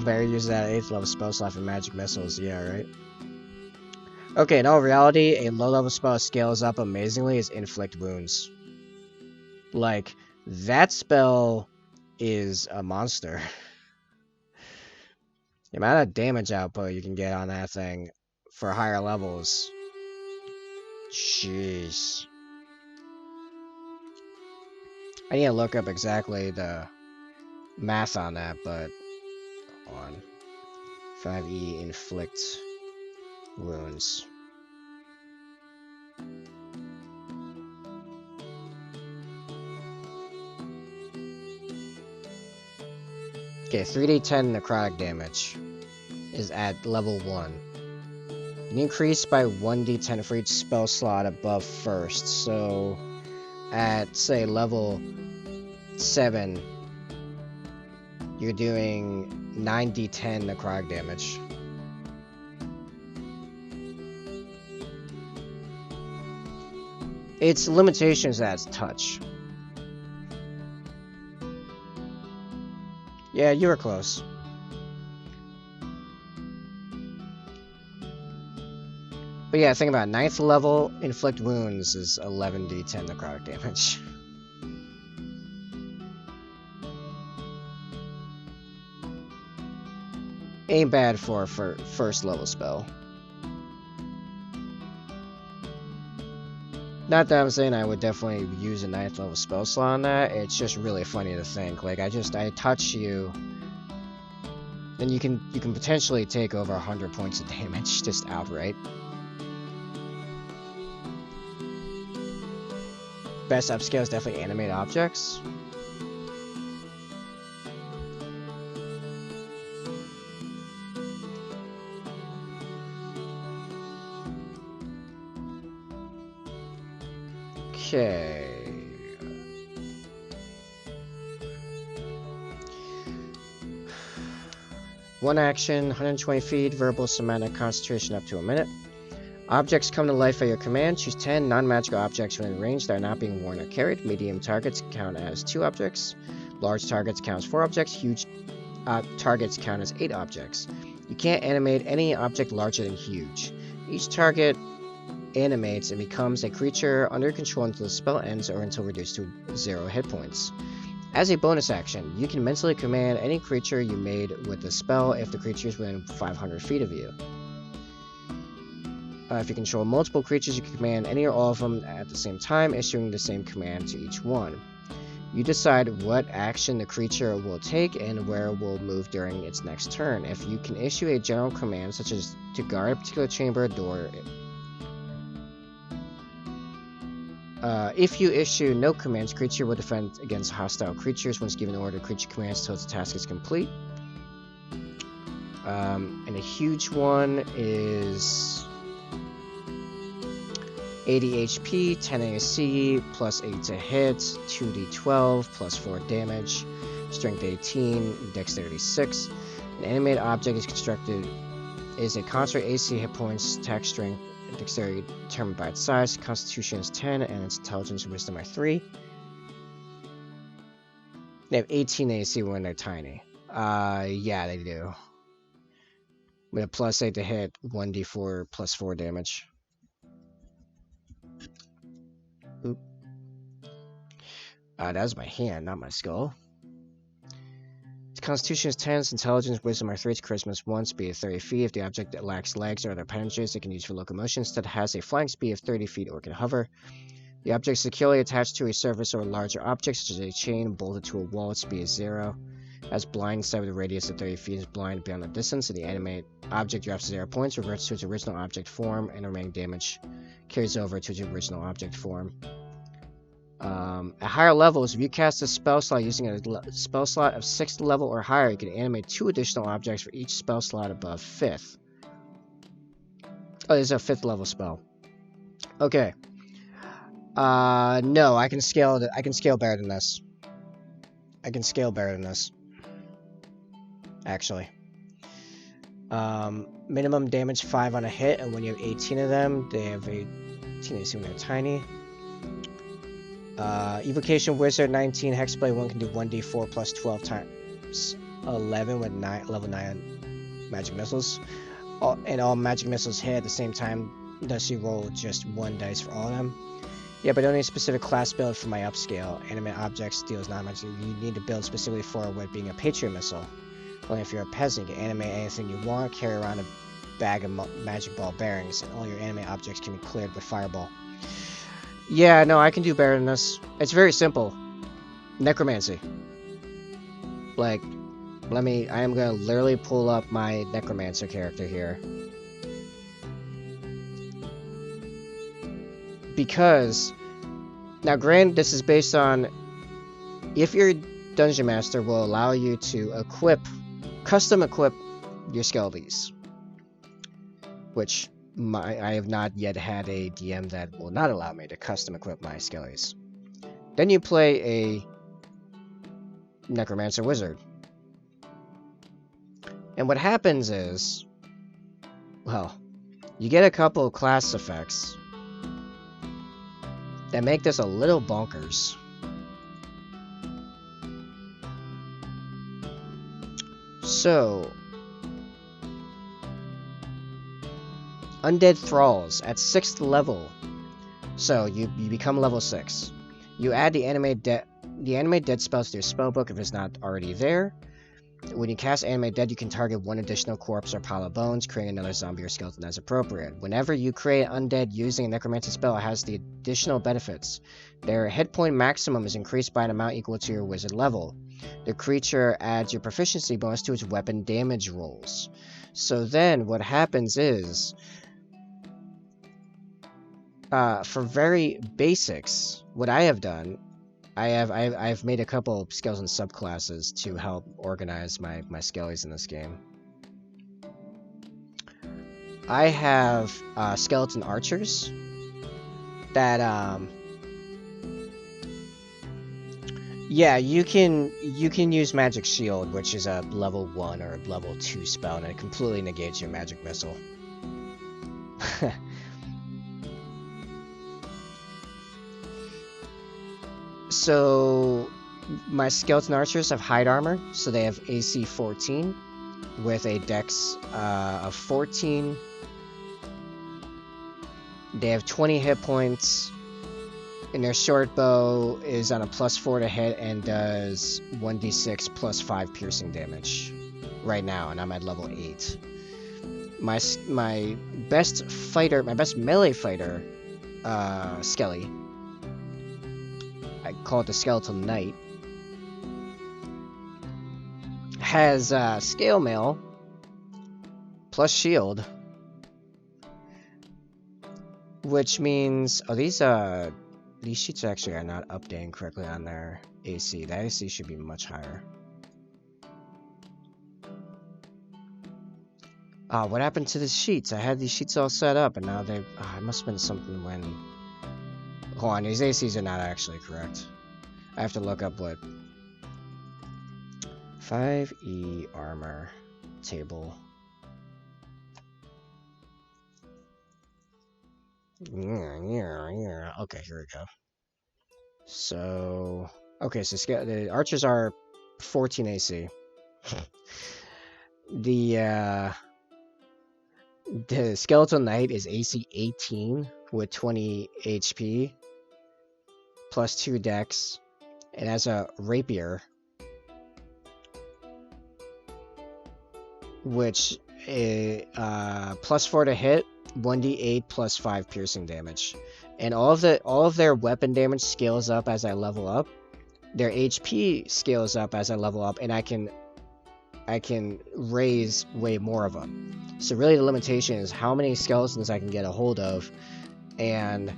Better use that 8th level spell slot for magic missiles, yeah, right? Okay, in all reality, a low level spell scales up amazingly is Inflict Wounds. Like, that spell is a monster. The amount of damage output you can get on that thing for higher levels. Jeez. I need to look up exactly the math on that, but hold on. 5e inflict wounds. Okay, 3d10 necrotic damage is at level 1. An increase by 1d10 for each spell slot above first. So at, say, level 7, you're doing 9d10 necrotic damage. Its limitations as touch. Yeah, you were close. But yeah, think about it. 9th level inflict wounds is 11d10 necrotic damage. Ain't bad for first level spell. Not that I'm saying I would definitely use a 9th level spell slot on that, it's just really funny to think. Like, I touch you, then you can potentially take over 100 points of damage just outright. Best upscale is definitely animate objects. Okay. One action, 120 feet, verbal, somatic, concentration up to a minute. Objects come to life at your command. Choose 10 non-magical objects within range that are not being worn or carried. Medium targets count as 2 objects. Large targets count as 4 objects. Huge targets count as 8 objects. You can't animate any object larger than huge. Each target animates and becomes a creature under control until the spell ends or until reduced to 0 hit points. As a bonus action, you can mentally command any creature you made with the spell if the creature is within 500 feet of you. If you control multiple creatures, you can command any or all of them at the same time, issuing the same command to each one. You decide what action the creature will take and where it will move during its next turn. If you can issue a general command, such as to guard a particular chamber or door, if you issue no commands, creature will defend against hostile creatures. Once given order, creature commands until its task is complete. And a huge one is 80 HP, 10 AC, plus 8 to hit, 2d12, plus 4 damage, strength 18, dexterity 6. An animated object is a constant AC, hit points, attack strength, and dexterity determined by its size. Constitution is 10, and its intelligence and wisdom are 3. They have 18 AC when they're tiny. Yeah, they do. With a plus 8 to hit, 1d4 plus 4 damage. Oop. That was my hand, not my skull. Its constitution is 10, its intelligence, wisdom are 3, its charisma is 1, speed of 30 feet. If the object lacks legs or other appendages it can use for locomotion, instead has a flying speed of 30 feet or can hover. The object is securely attached to a surface or a larger object, such as a chain bolted to a wall, its speed is 0. Has blind instead with a radius of 30 feet, is blind beyond the distance, and the animate object drops 0 points, reverts to its original object form, and remaining damage carries over to its original object form. At higher levels, if you cast a spell slot using a spell slot of 6th level or higher, you can animate 2 additional objects for each spell slot above 5th. Oh, this is a 5th level spell. Okay. No, I can scale better than this. I can scale better than this. Actually. Minimum damage 5 on a hit, and when you have 18 of them, they have 18 AC when they're tiny. Evocation Wizard 19 Hexblade 1 can do 1d4 plus 12 times 11 with level 9 magic missiles. And all magic missiles hit at the same time, thus you roll just 1 dice for all of them. Yeah, but only a specific class build for my upscale. Animate objects deals non-magic. You need to build specifically for it being a Patriot missile. Only if you're a peasant, you can animate anything you want, carry around a bag of magic ball bearings, and all your animate objects can be cleared with fireball. Yeah, no, I can do better than this. It's very simple. Necromancy. Like, I am gonna literally pull up my Necromancer character here. Because, now granted, this is based on if your Dungeon Master will allow you to custom equip your skeletons. Which, I have not yet had a DM that will not allow me to custom equip my skeletons. Then you play a Necromancer Wizard. And what happens is, well, you get a couple of class effects that make this a little bonkers. So, Undead Thralls at 6th level. So, you become level 6. You add the animate dead spells to your spellbook if it's not already there. When you cast Animate Dead, you can target one additional corpse or pile of bones, creating another zombie or skeleton as appropriate. Whenever you create undead using a necromancy spell, it has the additional benefits. Their hit point maximum is increased by an amount equal to your wizard level. The creature adds your proficiency bonus to its weapon damage rolls. So then, what happens is, for very basics, what I have done, I've made a couple skeleton subclasses to help organize my skellies in this game. I have skeleton archers that yeah, you can use Magic Shield, which is a level 1 or level 2 spell, and it completely negates your magic missile. So, my skeleton archers have hide armor, so they have AC 14 with a dex of 14. They have 20 hit points, and their short bow is on a +4 to hit and does 1d6 plus 5 piercing damage right now, and I'm at level 8. My best fighter, my best melee fighter, Skelly, I call it the Skeletal Knight, has Scale Mail plus Shield, which means these sheets actually are not updating correctly on their AC. That AC should be much higher. What happened to the sheets? I had these sheets all set up, and now they. It must have been something when. Hold on, these ACs are not actually correct. I have to look up what 5e armor table. Yeah. Okay, here we go. So, okay, so the archers are 14 AC. The Skeletal Knight is AC 18 with 20 HP plus 2 dex. It has a rapier, which is +4 to hit, 1d8 plus 5 piercing damage, and all of their weapon damage scales up as I level up. Their HP scales up as I level up, and I can raise way more of them. So really, the limitation is how many skeletons I can get a hold of, and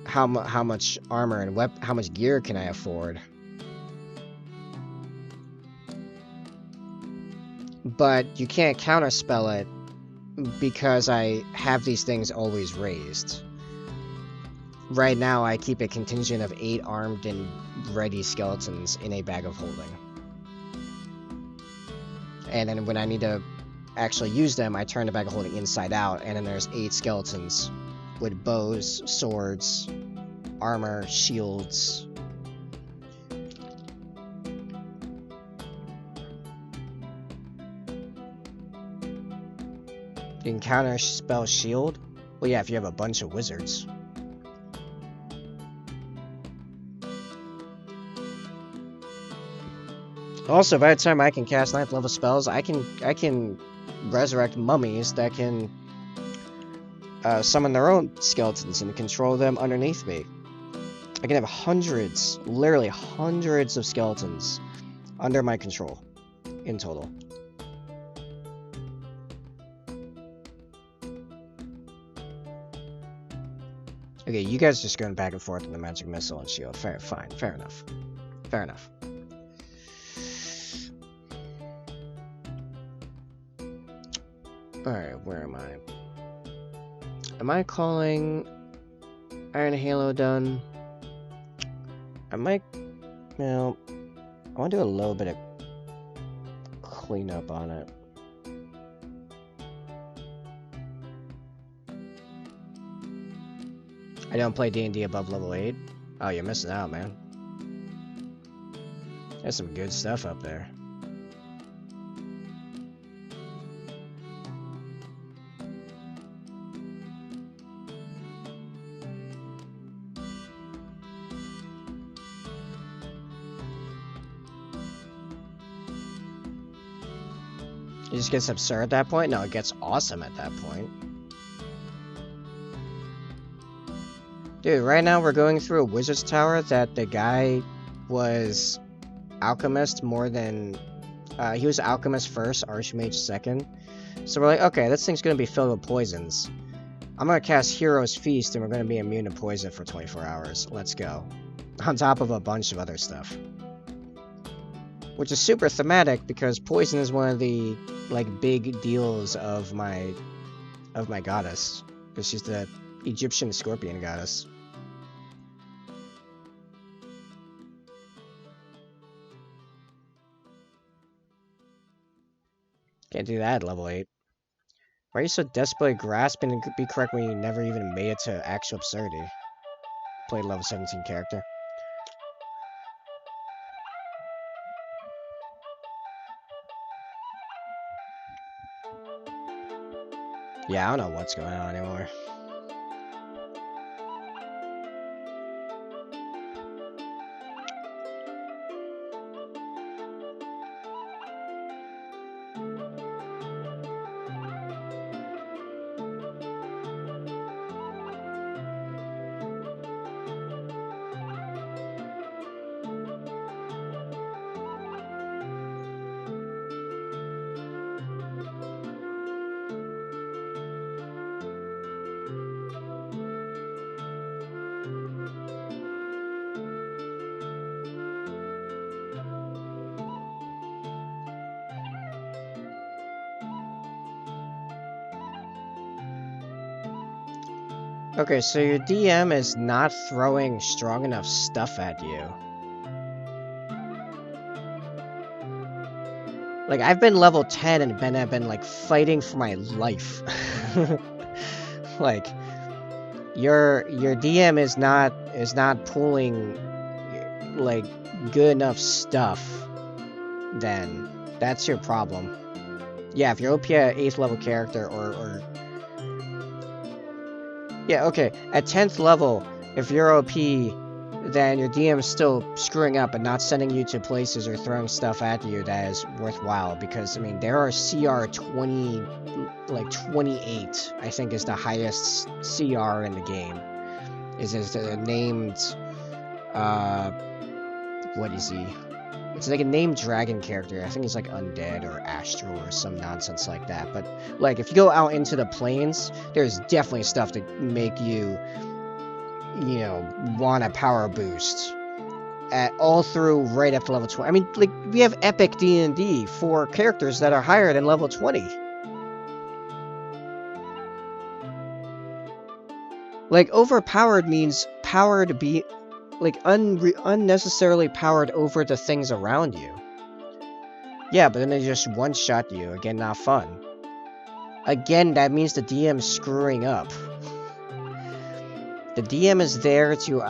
how much armor and how much gear can I afford. But you can't counterspell it because I have these things always raised. right now I keep a contingent of 8 armed and ready skeletons in a bag of holding. And then when I need to actually use them, I turn the bag of holding inside out, and then there's 8 skeletons with bows, swords, armor, shields. You can counter spell shield? Well, yeah, if you have a bunch of wizards. Also, by the time I can cast 9th level spells, I can resurrect mummies that can summon their own skeletons and control them underneath me. I can have hundreds, literally hundreds of skeletons under my control in total. Okay, you guys just going back and forth in the magic missile and shield. Fine, fair enough. Fair enough. Alright, where am I? Am I calling Iron Halo done? I might... Well, I want to do a little bit of cleanup on it. I don't play D&D above level 8? Oh, you're missing out, man. There's some good stuff up there. It just gets absurd at that point? No, it gets awesome at that point. Dude, right now we're going through a wizard's tower that the guy was alchemist more than... he was alchemist first, archmage second. So we're like, okay, this thing's gonna be filled with poisons. I'm gonna cast Hero's Feast and we're gonna be immune to poison for 24 hours. Let's go. On top of a bunch of other stuff. Which is super thematic because poison is one of the, like, big deals of my goddess. Because she's the Egyptian scorpion goddess. Can't do that at level 8. Why are you so desperately grasping to be correct when you never even made it to actual absurdity? Played level 17 character. Yeah, I don't know what's going on anymore. Okay, so your DM is not throwing strong enough stuff at you. Like, I've been level 10 and I've been like fighting for my life. Like, your DM is not pulling like good enough stuff. Then that's your problem. Yeah, if you're OP at 8th level character or yeah, okay, at 10th level, if you're OP, then your DM is still screwing up and not sending you to places or throwing stuff at you that is worthwhile, because, I mean, there are CR 20, like 28, I think is the highest CR in the game. Is named, what is he? It's like a named dragon character. I think he's like undead or astral or some nonsense like that. But like, if you go out into the plains, there's definitely stuff to make you, you know, want a power boost. All through right up to level 20. I mean, like, we have epic D&D for characters that are higher than level 20. Like, overpowered means powered unnecessarily powered over the things around you. Yeah, but then they just one-shot you. Again, not fun. Again, that means the DM's screwing up. The DM is there to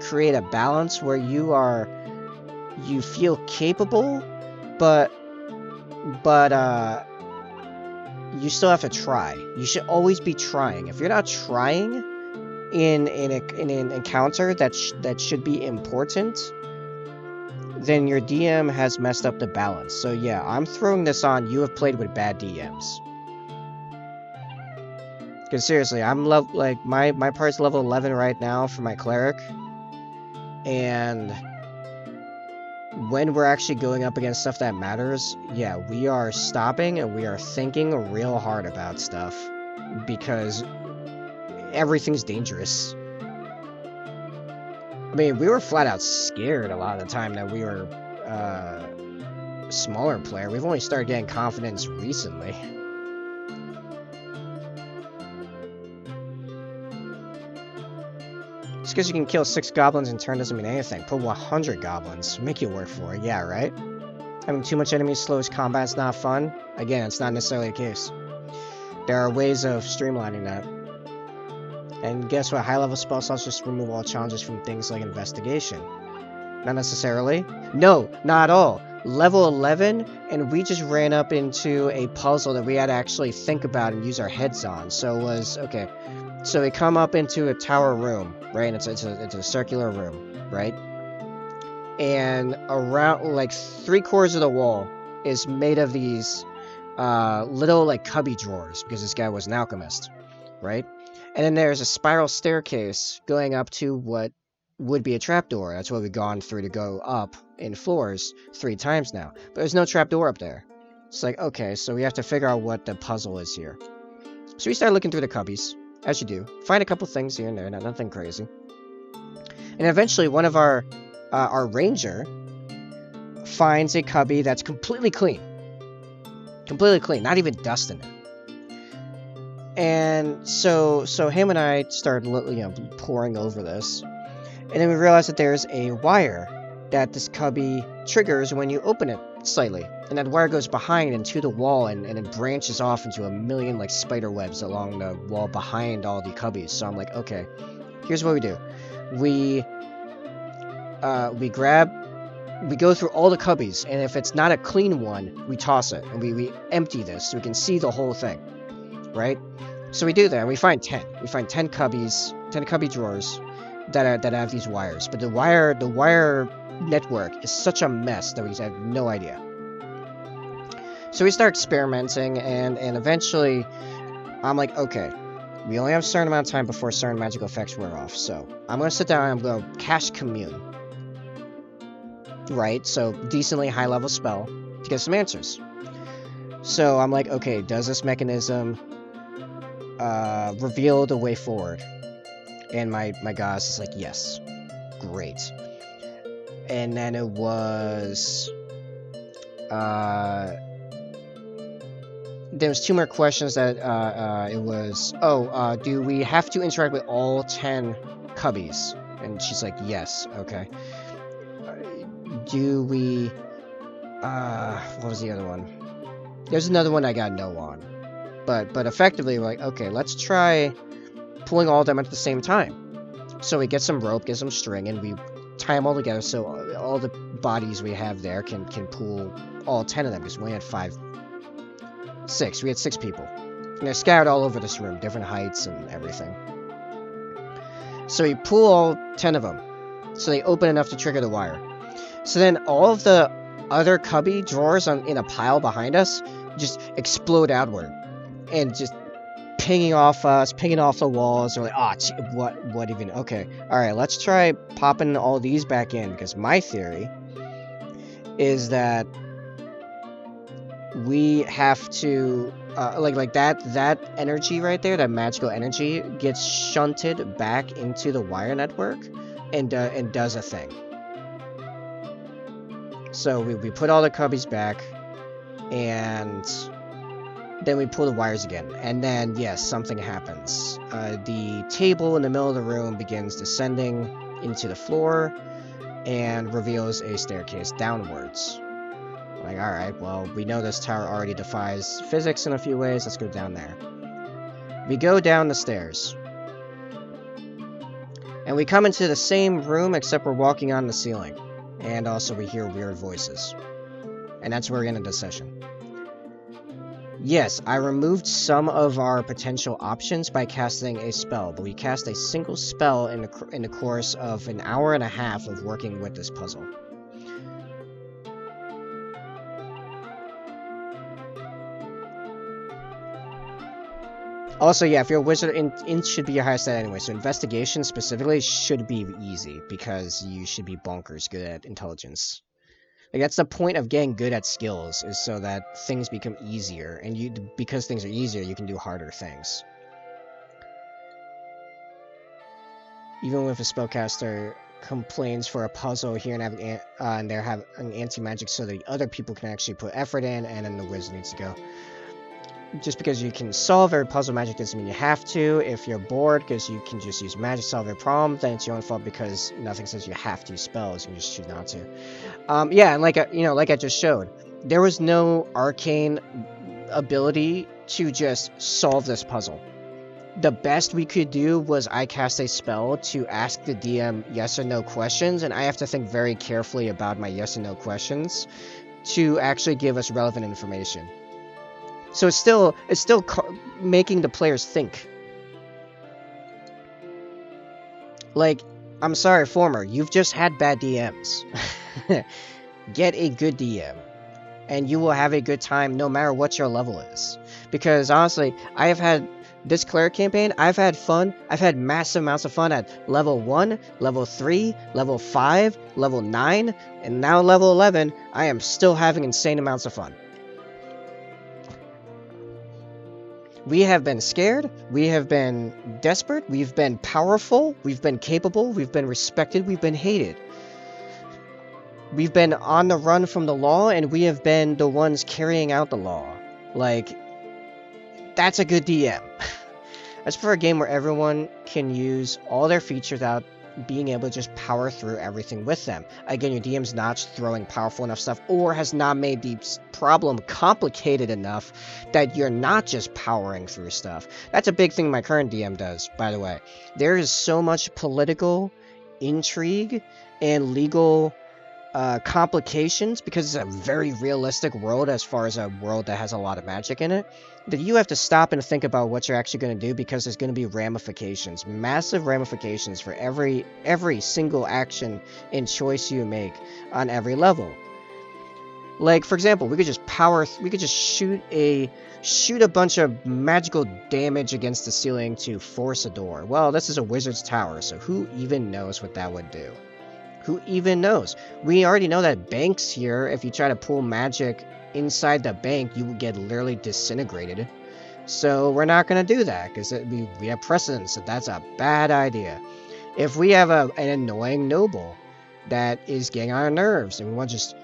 create a balance where you feel capable, but you still have to try. You should always be trying. If you're not trying in an encounter that should be important, then your DM has messed up the balance. So yeah, I'm throwing this on. You have played with bad DMs. Because seriously, I'm my part's level 11 right now for my cleric, and when we're actually going up against stuff that matters, yeah, we are stopping and we are thinking real hard about stuff because everything's dangerous. I mean, we were flat out scared a lot of the time that we were a smaller player. We've only started getting confidence recently. Just because you can kill 6 goblins in turn doesn't mean anything. Put 100 goblins. Make you work for it, yeah, right? Having too much enemies slows combat's not fun? Again, it's not necessarily the case. There are ways of streamlining that. And guess what? High-level spell slots just remove all challenges from things like investigation. Not necessarily. No, not at all. Level 11, and we just ran up into a puzzle that we had to actually think about and use our heads on. So it was, okay, so we come up into a tower room, right? And it's a circular room, right? And around, like, 3/4 of the wall is made of these little, like, cubby drawers, because this guy was an alchemist, right? And then there's a spiral staircase going up to what would be a trapdoor. That's what we've gone through to go up in floors 3 times now. But there's no trapdoor up there. It's like, okay, so we have to figure out what the puzzle is here. So we start looking through the cubbies, as you do. Find a couple things here and there, nothing crazy. And eventually one of our ranger finds a cubby that's completely clean. Completely clean, not even dust in it. And so him and I started, poring over this. And then we realized that there's a wire that this cubby triggers when you open it slightly. And that wire goes behind into the wall and it branches off into a million, like, spider webs along the wall behind all the cubbies. So I'm like, okay, here's what we do. We go through all the cubbies, and if it's not a clean one, we toss it. And we empty this so we can see the whole thing, right? So we do that, and we find 10. We find 10 cubbies, 10 cubby drawers that have these wires. But the wire network is such a mess that we have no idea. So we start experimenting, and eventually I'm like, okay, we only have a certain amount of time before certain magical effects wear off. So I'm going to sit down and I'm going to cast Commune. Right, so decently high-level spell to get some answers. So I'm like, okay, does this mechanism reveal the way forward? And my goddess is like, yes. Great. And then it was... There's 2 more questions that it was... do we have to interact with all 10 cubbies? And she's like, yes, okay. Do we... what was the other one? There's another one I got no on. But effectively, we're like, okay, let's try pulling all of them at the same time. So we get some rope, get some string, and we tie them all together so all the bodies we have there can pull all 10 of them, because we only had 6. We had 6 people. And they're scattered all over this room, different heights and everything. So we pull all 10 of them. So they open enough to trigger the wire. So then all of the other cubby drawers in a pile behind us just explode outward. And just pinging off us, pinging off the walls. We're like, what even? Okay, alright, let's try popping all these back in. Because my theory is that we have to, that energy right there, that magical energy, gets shunted back into the wire network and does a thing. So we put all the cubbies back, and Then we pull the wires again, and then, yes, something happens. The table in the middle of the room begins descending into the floor and reveals a staircase downwards. Like, alright, well, we know this tower already defies physics in a few ways, let's go down there. We go down the stairs. And we come into the same room, except we're walking on the ceiling. And also we hear weird voices. And that's where we're gonna end the session. Yes, I removed some of our potential options by casting a spell, but we cast a single spell in the course of an hour and a half of working with this puzzle. Also, yeah, if you're a wizard, int should be your highest stat anyway, so investigation specifically should be easy, because you should be bonkers good at intelligence. Like, that's the point of getting good at skills, is so that things become easier, and because things are easier, you can do harder things. Even if a spellcaster complains for a puzzle here and they have an anti-magic so that other people can actually put effort in, and then the wizard needs to go. Just because you can solve every puzzle magic doesn't mean you have to. If you're bored because you can just use magic to solve every problem, then it's your own fault because nothing says you have to use spells. You just choose not to. Yeah, and like I just showed, there was no arcane ability to just solve this puzzle. The best we could do was I cast a spell to ask the DM yes or no questions, and I have to think very carefully about my yes or no questions to actually give us relevant information. So it's still making the players think. Like, I'm sorry, Former, you've just had bad DMs. Get a good DM, and you will have a good time no matter what your level is. Because honestly, I have had this cleric campaign, I've had fun. I've had massive amounts of fun at level 1, level 3, level 5, level 9, and now level 11. I am still having insane amounts of fun. We have been scared, we have been desperate, we've been powerful, we've been capable, we've been respected, we've been hated. We've been on the run from the law, and we have been the ones carrying out the law. Like, that's a good DM. That's for a game where everyone can use all their features without being able to just power through everything with them. Again, your DM's not throwing powerful enough stuff, or has not made the problem complicated enough that you're not just powering through stuff. That's a big thing my current DM does, by the way. There is so much political intrigue and legal complications, because it's a very realistic world as far as a world that has a lot of magic in it, that you have to stop and think about what you're actually going to do, because there's going to be ramifications, massive ramifications for every single action and choice you make on every level. Like, for example, we could just shoot a bunch of magical damage against the ceiling to force a door. Well, this is a wizard's tower, so who even knows what that would do? Who even knows? We already know that banks here, if you try to pull magic inside the bank, you will get literally disintegrated. So we're not going to do that, because we have precedence that that's a bad idea. If we have an annoying noble that is getting on our nerves, and we want to just,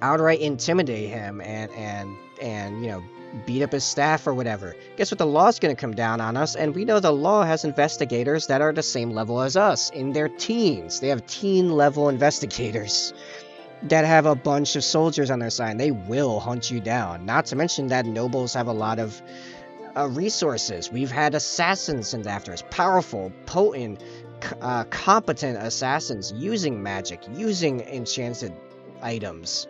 outright intimidate him and beat up his staff or whatever, guess what? The law's going to come down on us, and we know the law has investigators that are the same level as us in their teens. They have teen-level investigators that have a bunch of soldiers on their side. They will hunt you down. Not to mention that nobles have a lot of resources. We've had assassins sent after us. Powerful, potent, competent assassins using magic, using enchanted items.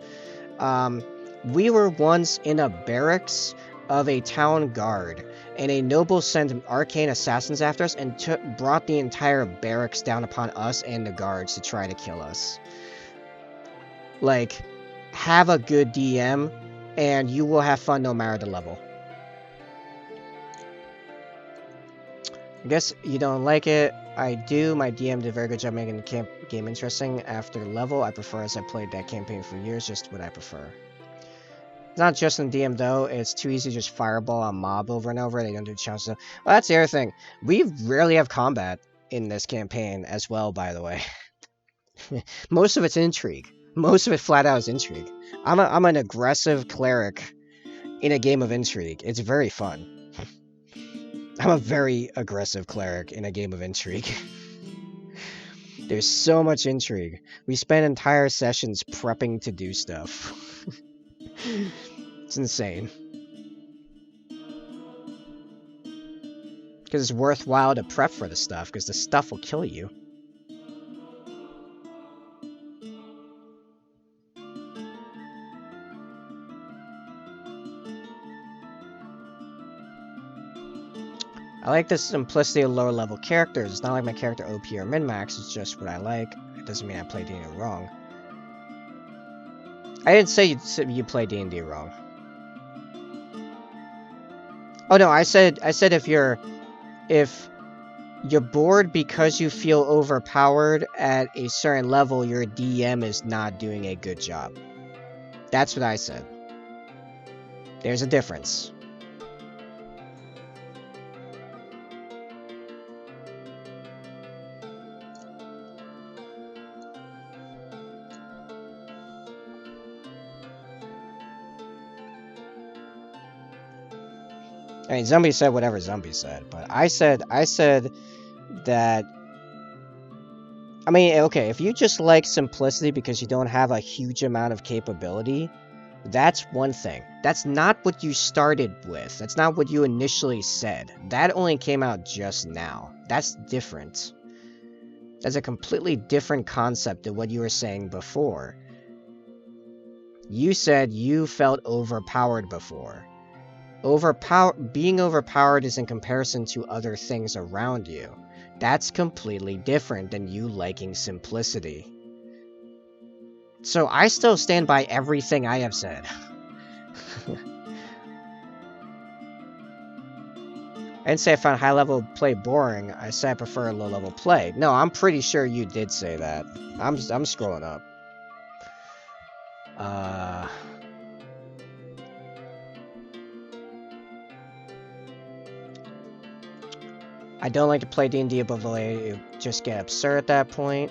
We were once in a barracks of a town guard, and a noble sent arcane assassins after us and brought the entire barracks down upon us and the guards to try to kill us. Like, have a good DM, and you will have fun no matter the level. I guess you don't like it. I do. My DM did a very good job making the game interesting after the level. I prefer, as I played that campaign for years, just what I prefer. It's not just in DM, though. It's too easy to just fireball a mob over and over. They don't do challenges. Well, that's the other thing. We rarely have combat in this campaign as well, by the way. Most of it's intrigue. Most of it flat out is intrigue. I'm an aggressive cleric, in a game of intrigue. It's very fun. I'm a very aggressive cleric in a game of intrigue. There's so much intrigue. We spend entire sessions prepping to do stuff. It's insane. Because it's worthwhile to prep for the stuff, because the stuff will kill you. I like the simplicity of lower level characters. It's not like my character OP or min-max, it's just what I like. It doesn't mean I play D&D wrong. I didn't say you play D&D wrong. Oh no, I said if you're bored because you feel overpowered at a certain level, your DM is not doing a good job. That's what I said. There's a difference. I mean, Zombie said whatever Zombie said, but I said that... I mean, okay, if you just like simplicity because you don't have a huge amount of capability, that's one thing. That's not what you started with. That's not what you initially said. That only came out just now. That's different. That's a completely different concept than what you were saying before. You said you felt overpowered before. Being overpowered is in comparison to other things around you. That's completely different than you liking simplicity. So I still stand by everything I have said. I didn't say I found high-level play boring. I said I prefer low-level play. No, I'm pretty sure you did say that. I'm scrolling up. I don't like to play D&D above the lay. It would just get absurd at that point.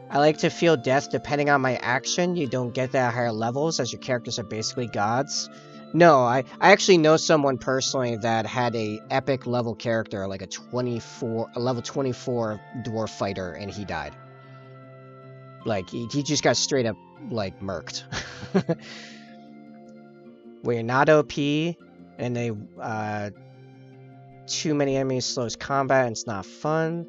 I like to feel death depending on my action. You don't get that at higher levels as your characters are basically gods. No, I actually know someone personally that had a epic level character, like a level 24 dwarf fighter, and he died. Like, he just got straight up, like, murked. Where you're not OP, and they, too many enemies slows combat, and it's not fun.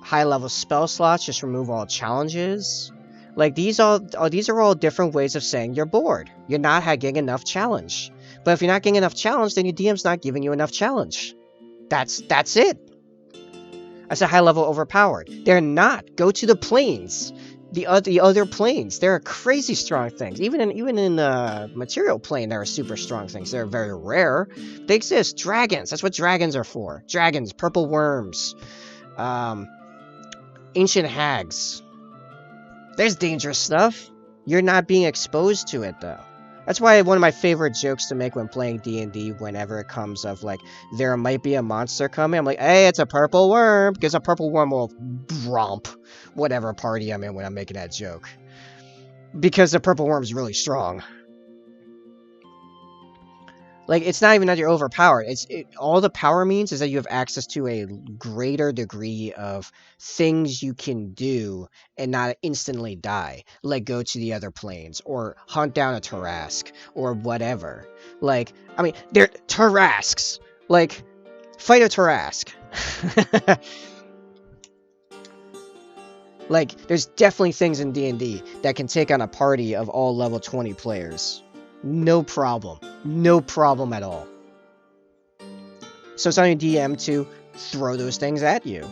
High-level spell slots just remove all challenges. Like, these are all different ways of saying you're bored. You're not getting enough challenge. But if you're not getting enough challenge, then your DM's not giving you enough challenge. That's it. I said high-level overpowered. They're not. Go to the planes. The other planes. There are crazy strong things. Even in the material plane, there are super strong things. They're very rare. They exist. Dragons. That's what dragons are for. Dragons, purple worms, ancient hags. There's dangerous stuff. You're not being exposed to it, though. That's why one of my favorite jokes to make when playing D&D, whenever it comes of, like, there might be a monster coming, I'm like, hey, it's a purple worm, because a purple worm will romp whatever party I'm in when I'm making that joke. Because the purple worm's really strong. Like, it's not even that you're overpowered. All the power means is that you have access to a greater degree of things you can do and not instantly die. Like, go to the other planes, or hunt down a Tarrasque, or whatever. Like, I mean, they're Tarrasques! Like, fight a Tarrasque. Like, there's definitely things in D&D that can take on a party of all level 20 players. No problem. No problem at all. So it's on your DM to throw those things at you.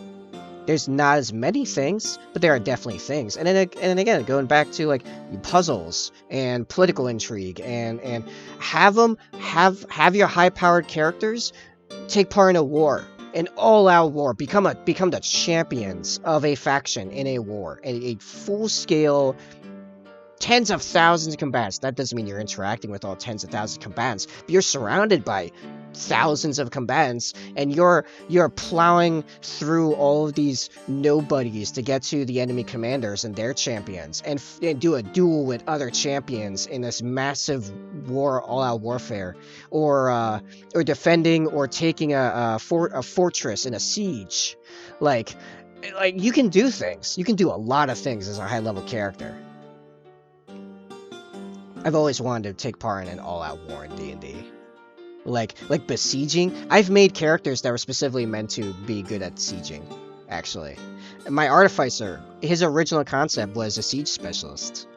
There's not as many things, but there are definitely things. And then again, going back to like puzzles and political intrigue, and have your high-powered characters take part in a war, an all-out war, become the champions of a faction in a war, a full-scale tens of thousands of combatants. That doesn't mean you're interacting with all tens of thousands of combatants, but you're surrounded by thousands of combatants, and you're plowing through all of these nobodies to get to the enemy commanders and their champions, and do a duel with other champions in this massive war, all-out warfare, or defending or taking a fortress in a siege. Like you can do things. You can do a lot of things as a high-level character. I've always wanted to take part in an all-out war in D&D. Like besieging. I've made characters that were specifically meant to be good at sieging, actually. My artificer, his original concept was a siege specialist.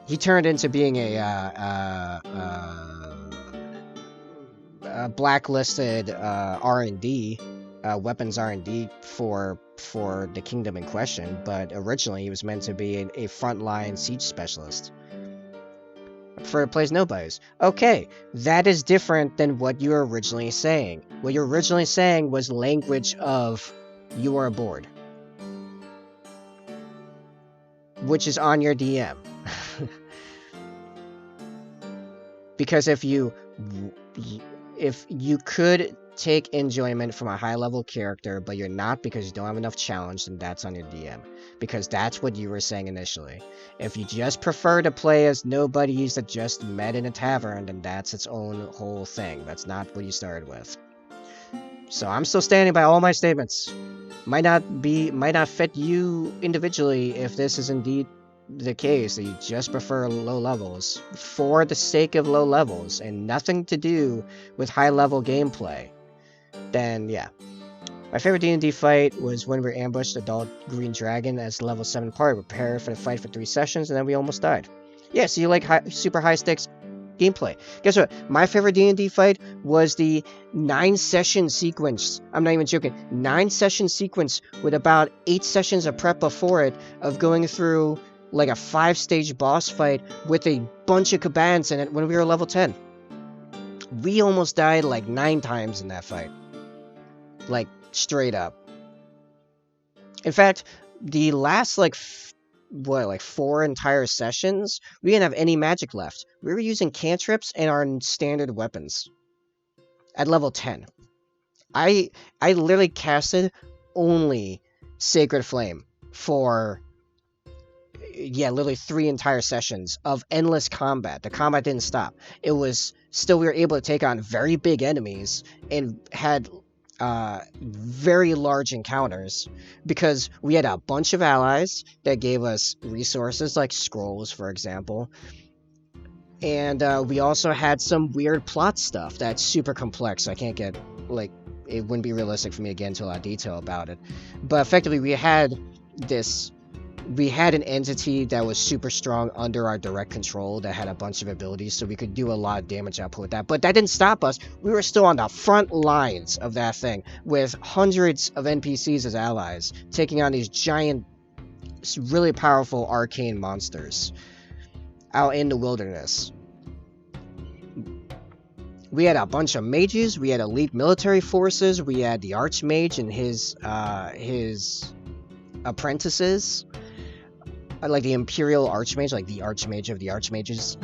He turned into being a blacklisted R&D, weapons R&D for the kingdom in question, but originally he was meant to be a frontline siege specialist. For plays nobodies. Okay, that is different than what you were originally saying. What you were originally saying was language of you are aboard, which is on your DM. Because if you could take enjoyment from a high-level character, but you're not because you don't have enough challenge, then that's on your DM. Because that's what you were saying initially. If you just prefer to play as nobodies that just met in a tavern, then that's its own whole thing. That's not what you started with. So I'm still standing by all my statements. Might not fit you individually if this is indeed the case, that you just prefer low levels for the sake of low levels and nothing to do with high-level gameplay. Then yeah. My favorite D&D fight was when we ambushed a Adult Green Dragon as level 7 party. We prepared for the fight for 3 sessions, and then we almost died. Yeah, so you like super high-stakes gameplay. Guess what? My favorite D&D fight was the 9-session sequence. I'm not even joking. 9-session sequence with about 8 sessions of prep before it, of going through like a 5-stage boss fight with a bunch of combatants in it when we were level 10. We almost died like 9 times in that fight. Like, straight up. In fact, the last like 4 entire sessions, we didn't have any magic left. We were using cantrips and our standard weapons at level 10. I literally casted only Sacred Flame for literally 3 entire sessions of endless combat. The combat didn't stop. It was still, we were able to take on very big enemies and had very large encounters because we had a bunch of allies that gave us resources like scrolls, for example, and we also had some weird plot stuff that's super complex. I can't get, like, it wouldn't be realistic for me to get into a lot of detail about it, but effectively we had an entity that was super strong under our direct control that had a bunch of abilities, so we could do a lot of damage output with that. But that didn't stop us. We were still on the front lines of that thing, with hundreds of NPCs as allies, taking on these giant, really powerful arcane monsters out in the wilderness. We had a bunch of mages, we had elite military forces, we had the Archmage and his apprentices, like the Imperial Archmage, like the Archmage of the Archmages.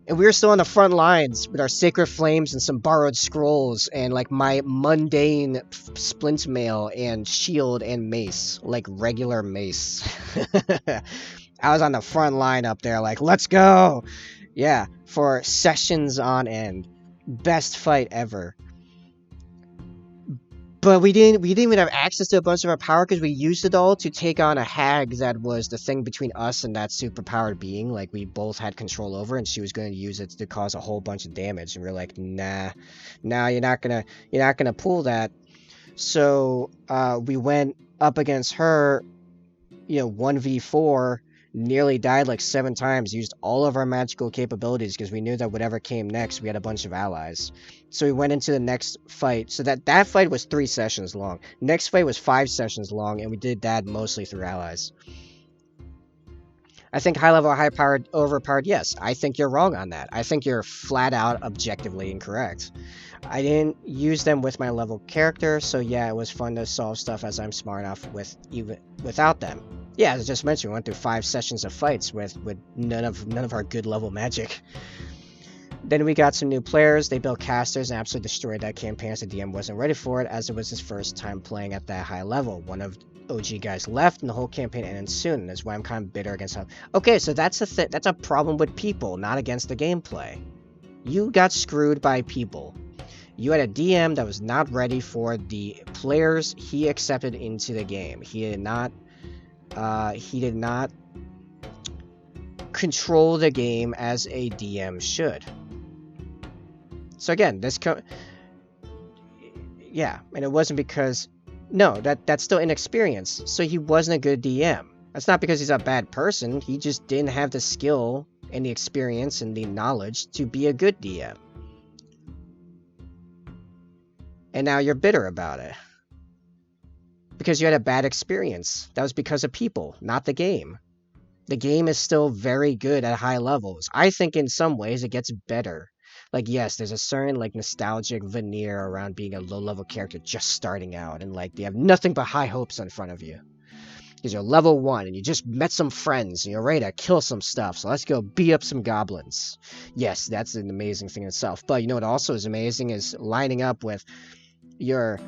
And we were still on the front lines with our Sacred Flames and some borrowed scrolls and like my mundane splint mail and shield and mace, like regular mace. I was on the front line up there like, let's go! Yeah, for sessions on end. Best fight ever. But we didn't even have access to a bunch of our power because we used it all to take on a hag that was the thing between us and that superpowered being. Like, we both had control over, and she was going to use it to cause a whole bunch of damage. And we are like, nah, you're not gonna pull that. So we went up against her, 1v4. Nearly died like 7 times, used all of our magical capabilities because we knew that whatever came next, we had a bunch of allies. So we went into the next fight. So that fight was 3 sessions long. Next fight was 5 sessions long, and we did that mostly through allies. I think high level, high powered, overpowered, yes. I think you're wrong on that. I think you're flat out objectively incorrect. I didn't use them with my level character, so yeah, it was fun to solve stuff as I'm smart enough with even without them. Yeah, as I just mentioned, we went through 5 sessions of fights with none of our good level magic. Then we got some new players. They built casters and absolutely destroyed that campaign as the DM wasn't ready for it, as it was his first time playing at that high level. One of OG guys left, and the whole campaign ended soon. And that's why I'm kind of bitter against him. Okay, so that's a problem with people, not against the gameplay. You got screwed by people. You had a DM that was not ready for the players he accepted into the game. He did not control the game as a DM should. So again, yeah, and it wasn't because that's still inexperience. So he wasn't a good DM. That's not because he's a bad person. He just didn't have the skill and the experience and the knowledge to be a good DM. And now you're bitter about it. Because you had a bad experience. That was because of people, not the game. The game is still very good at high levels. I think in some ways it gets better. Like, yes, there's a certain, like, nostalgic veneer around being a low-level character just starting out. And, like, they have nothing but high hopes in front of you. Because you're level 1 and you just met some friends and you're ready to kill some stuff. So let's go beat up some goblins. Yes, that's an amazing thing in itself. But you know what also is amazing is lining up with your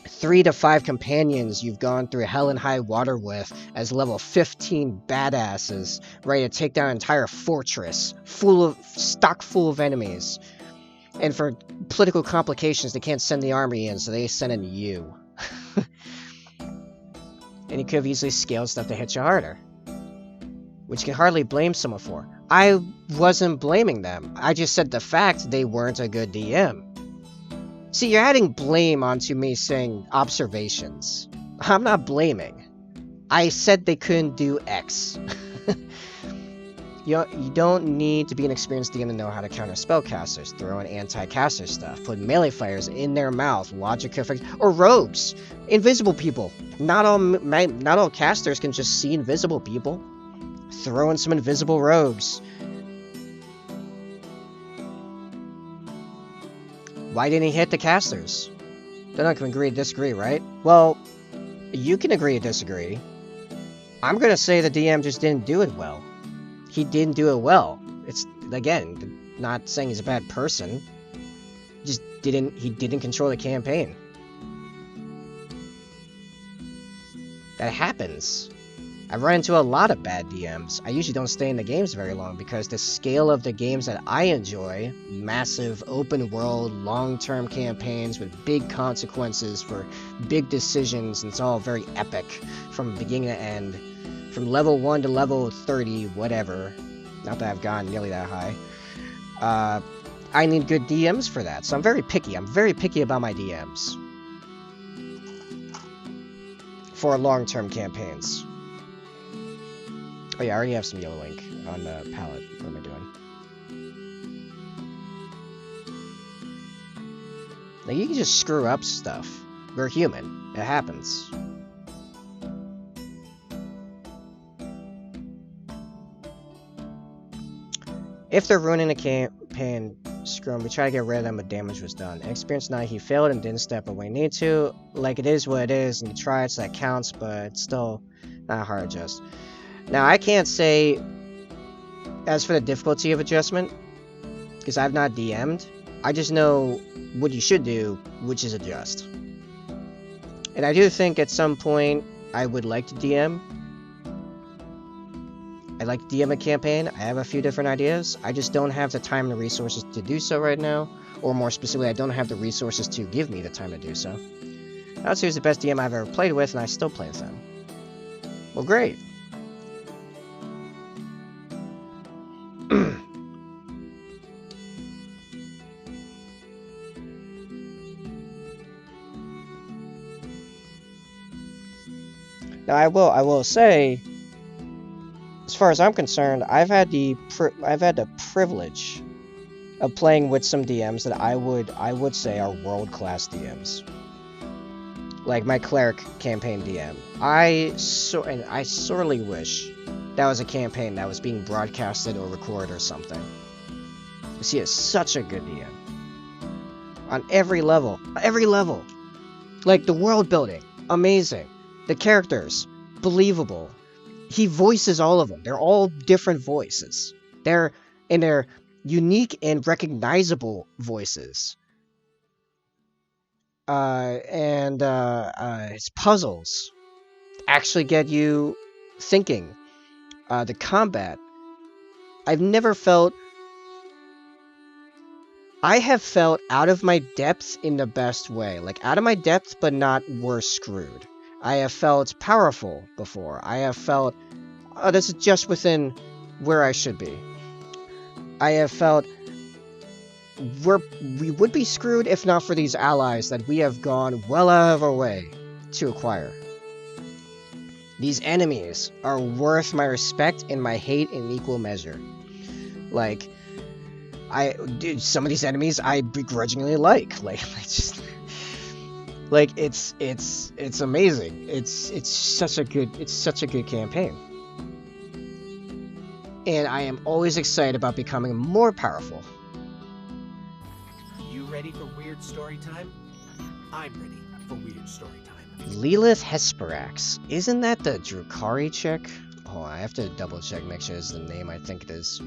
3 to 5 companions you've gone through hell and high water with as level 15 badasses ready to take down an entire fortress full of enemies. And for political complications, they can't send the army in, so they send in you. And you could have easily scaled stuff to hit you harder, which you can hardly blame someone for. I wasn't blaming them. I just said the fact they weren't a good DM. See, you're adding blame onto me saying observations. I'm not blaming. I said they couldn't do X. You don't need to be an experienced DM to know how to counter spellcasters. Throw in anti-caster stuff. Put melee fighters in their mouth. Logic effects. Or rogues. Invisible people. Not all casters can just see invisible people. Throw in some invisible rogues. Why didn't he hit the casters? They're not going to agree to disagree, right? Well, you can agree to disagree. I'm going to say the DM just didn't do it well. He didn't do it well. It's, again, not saying he's a bad person. He didn't control the campaign. That happens. I've run into a lot of bad DMs. I usually don't stay in the games very long because the scale of the games that I enjoy, massive open world, long-term campaigns with big consequences for big decisions, and it's all very epic from beginning to end. From level 1 to level 30, whatever. Not that I've gone nearly that high. I need good DMs for that, so I'm very picky. I'm very picky about my DMs. For long-term campaigns. Oh yeah, I already have some yellow ink on the palette. What am I doing? Like, you can just screw up stuff. We're human. It happens. If they're ruining the campaign, screw 'em. We try to get rid of them, but damage was done. Experience 9, he failed and didn't step up when he needed to. Like, it is what it is, and you tried, so that counts, but it's still not hard to adjust. Now, I can't say, as for the difficulty of adjustment, because I've not DM'd, I just know what you should do, which is adjust. And I do think at some point, I would like to DM. I'd like to DM a campaign. I have a few different ideas. I just don't have the time and the resources to do so right now. Or more specifically, I don't have the resources to give me the time to do so. I would say he's the best DM I've ever played with, and I still play with him. Well, great. Now, I will say, as far as I'm concerned, I've had the privilege of playing with some DMs that I would say are world-class DMs. Like my cleric campaign DM. I sorely wish that was a campaign that was being broadcasted or recorded or something. Because he is such a good DM. On every level. Every level. Like, the world building. Amazing. The characters. Believable. he voices all of them. They're all different voices. They're unique and recognizable voices. His puzzles actually get you thinking. The combat, I have felt out of my depth in the best way. Like, out of my depth, but not worse screwed. I have felt powerful before. I have felt, oh, this is just within where I should be. I have felt we would be screwed if not for these allies that we have gone well out of our way to acquire. These enemies are worth my respect and my hate in equal measure. Like, some of these enemies I begrudgingly like. It's amazing. It's such a good campaign. And I am always excited about becoming more powerful. You ready for weird story time? I'm ready for weird story time. Lilith Hesperax. Isn't that the Drukhari chick? Hold on, I have to double check, make sure it's the name I think it is.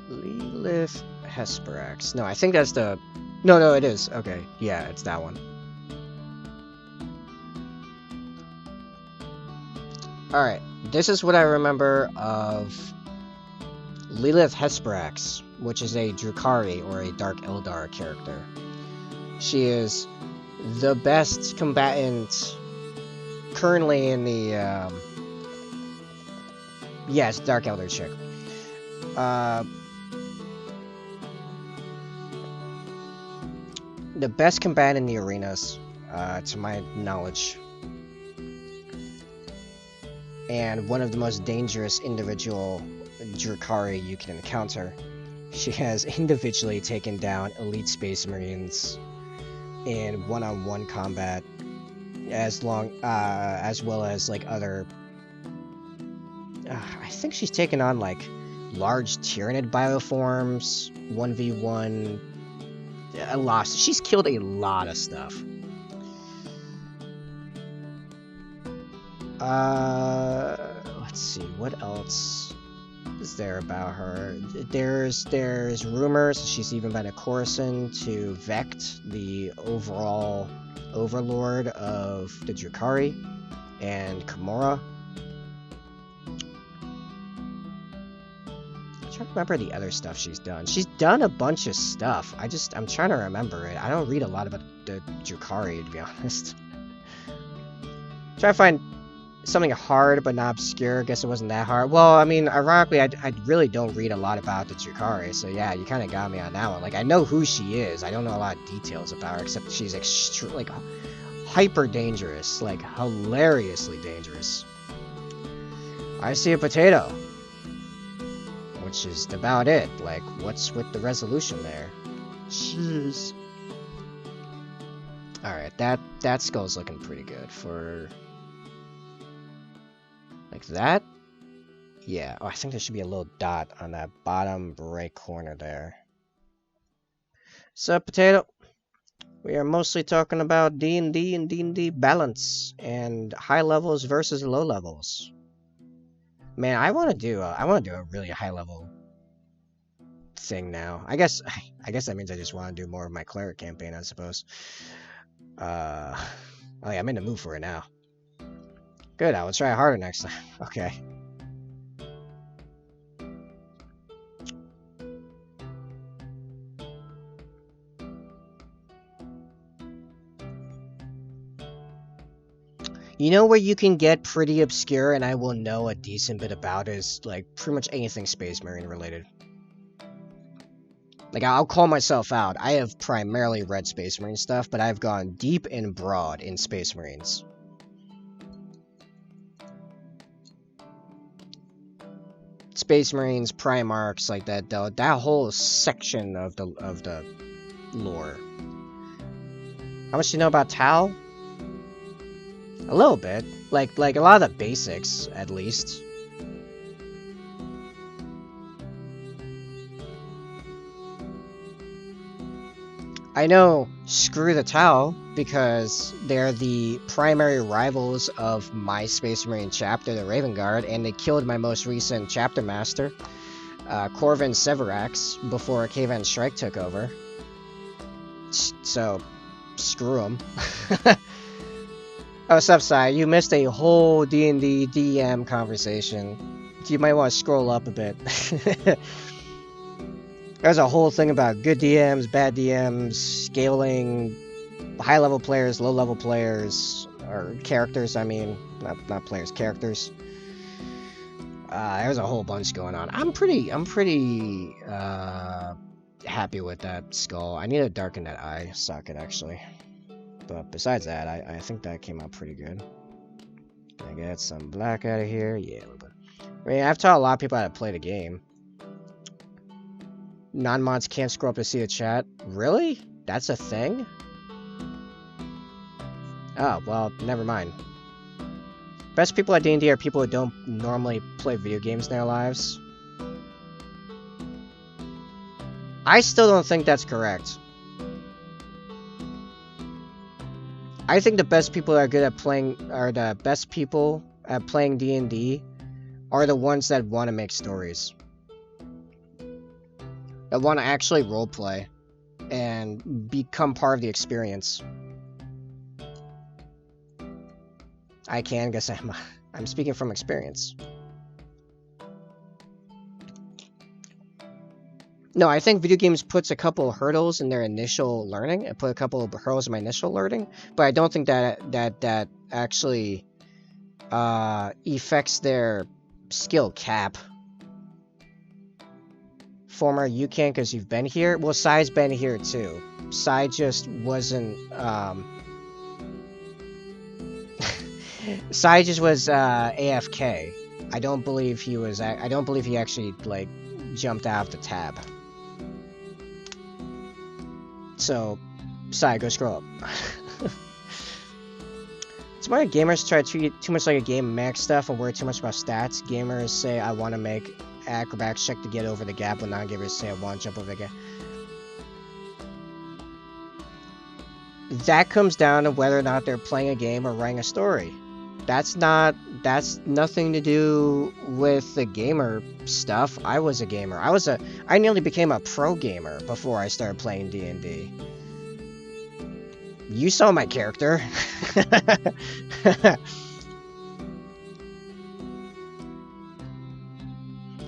Lilith Hesperax. No, I think that's the... No, it is. Okay, yeah, it's that one. Alright, this is what I remember of Lilith Hesperax, which is a Drukhari, or a Dark Eldar character. She is the best combatant currently in the, yes, Dark Eldar chick. The best combatant in the arenas, to my knowledge. And one of the most dangerous individual Drukhari you can encounter. She has individually taken down elite Space Marines in one-on-one combat, as well as like other. I think she's taken on like large Tyranid bioforms, 1v1. A lot. She's killed a lot of stuff. Let's see, what else is there about her? There's rumors she's even been a Coruscant to Vect, the overall overlord of the Drukhari, and Kimura. I'm trying to remember the other stuff she's done. She's done a bunch of stuff. I'm trying to remember it. I don't read a lot about the Drukhari, to be honest. Try to find something hard but not obscure. I guess it wasn't that hard. Well, I mean, ironically, I really don't read a lot about the Drukhari, so yeah, you kind of got me on that one. Like, I know who she is. I don't know a lot of details about her, except she's like hyper dangerous, like hilariously dangerous. I see a potato, which is about it. Like, what's with the resolution there? Jeez. All right, that skull's looking pretty good for. Like that? Yeah. Oh, I think there should be a little dot on that bottom right corner there. So, potato, we are mostly talking about D&D and D&D balance and high levels versus low levels. Man, I want to do a really high level thing now. I guess that means I just want to do more of my cleric campaign, I suppose. Oh yeah, I'm in the mood for it now. Good, I will try harder next time. Okay. You know where you can get pretty obscure and I will know a decent bit about is, like, pretty much anything Space Marine related. Like, I'll call myself out. I have primarily read Space Marine stuff, but I've gone deep and broad in Space Marines. Space Marines, Primarchs, like that whole section of the lore. How much do you know about Tal? A little bit, like a lot of the basics, at least. I know Screw the Tau, because they're the primary rivals of my Space Marine chapter, the Raven Guard, and they killed my most recent chapter master, Corvin Severax, before Kavan Strike took over. So, screw them. Oh, what's up, Sai? You missed a whole D&D DM conversation. You might want to scroll up a bit. There's a whole thing about good DMs, bad DMs, scaling, high-level players, low-level players, or characters, I mean. Not players, characters. There's a whole bunch going on. I'm pretty happy with that skull. I need to darken that eye socket, actually. But besides that, I think that came out pretty good. Can I get some black out of here? Yeah, a little bit. I mean, I've taught a lot of people how to play the game. Non-mods can't scroll up to see the chat. Really? That's a thing? Oh, well, never mind. Best people at D&D are people who don't normally play video games in their lives. I still don't think that's correct. I think the best people that are good at playing, are the best people at playing D&D are the ones that want to make stories. That want to actually roleplay and become part of the experience. I can guess I'm speaking from experience. No, I think video games puts a couple of hurdles in their initial learning. It put a couple of hurdles in my initial learning, but I don't think that actually affects their skill cap. Former, you can because you've been here. Well, Sai's been here too. Sai just wasn't. Sai just was AFK. I don't believe he was. I don't believe he actually like jumped out of the tab. So, Sai, go scroll up. It's why gamers try to treat it too much like a game max stuff and worry too much about stats. Gamers say, I want to make acrobatics check to get over the gap, when non-gamers say, I want to jump over the gap. That comes down to whether or not they're playing a game or writing a story. That's nothing to do with the gamer stuff. I was a gamer. I nearly became a pro gamer before I started playing D&D. You saw my character.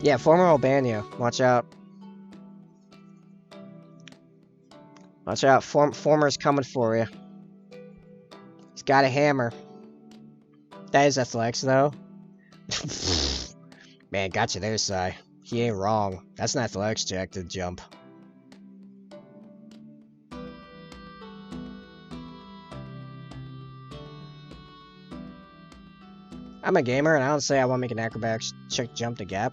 Yeah, former Albania. Watch out. Watch out. Former's coming for you. He's got a hammer. That is athletics, though. Man, got you there, Sai. He ain't wrong. That's an athletics check to jump. I'm a gamer, and I don't say I want to make an acrobatics check to jump the gap.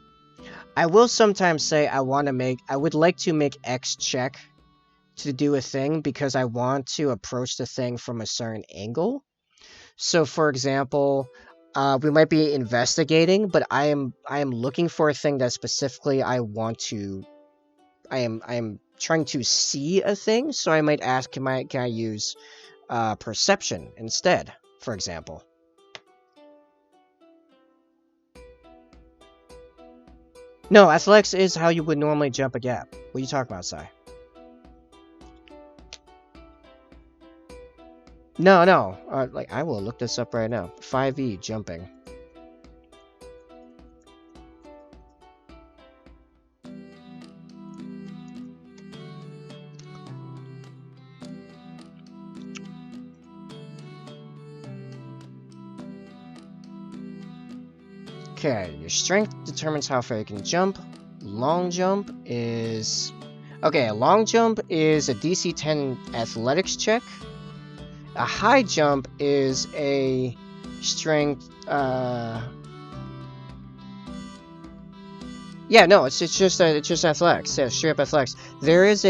I will sometimes say I would like to make X check to do a thing because I want to approach the thing from a certain angle. So, for example, we might be investigating, but I am looking for a thing that specifically I am trying to see a thing. So I might ask, can I use perception instead, for example. No, athletics is how you would normally jump a gap. What are you talking about, Sai? No. Like, I will look this up right now. 5e, jumping. Okay, your strength determines how far you can jump. Long jump is... Okay, a long jump is a DC 10 athletics check. A high jump is a strength, Yeah, no, it's just athletics. Yeah, straight up athletics. There is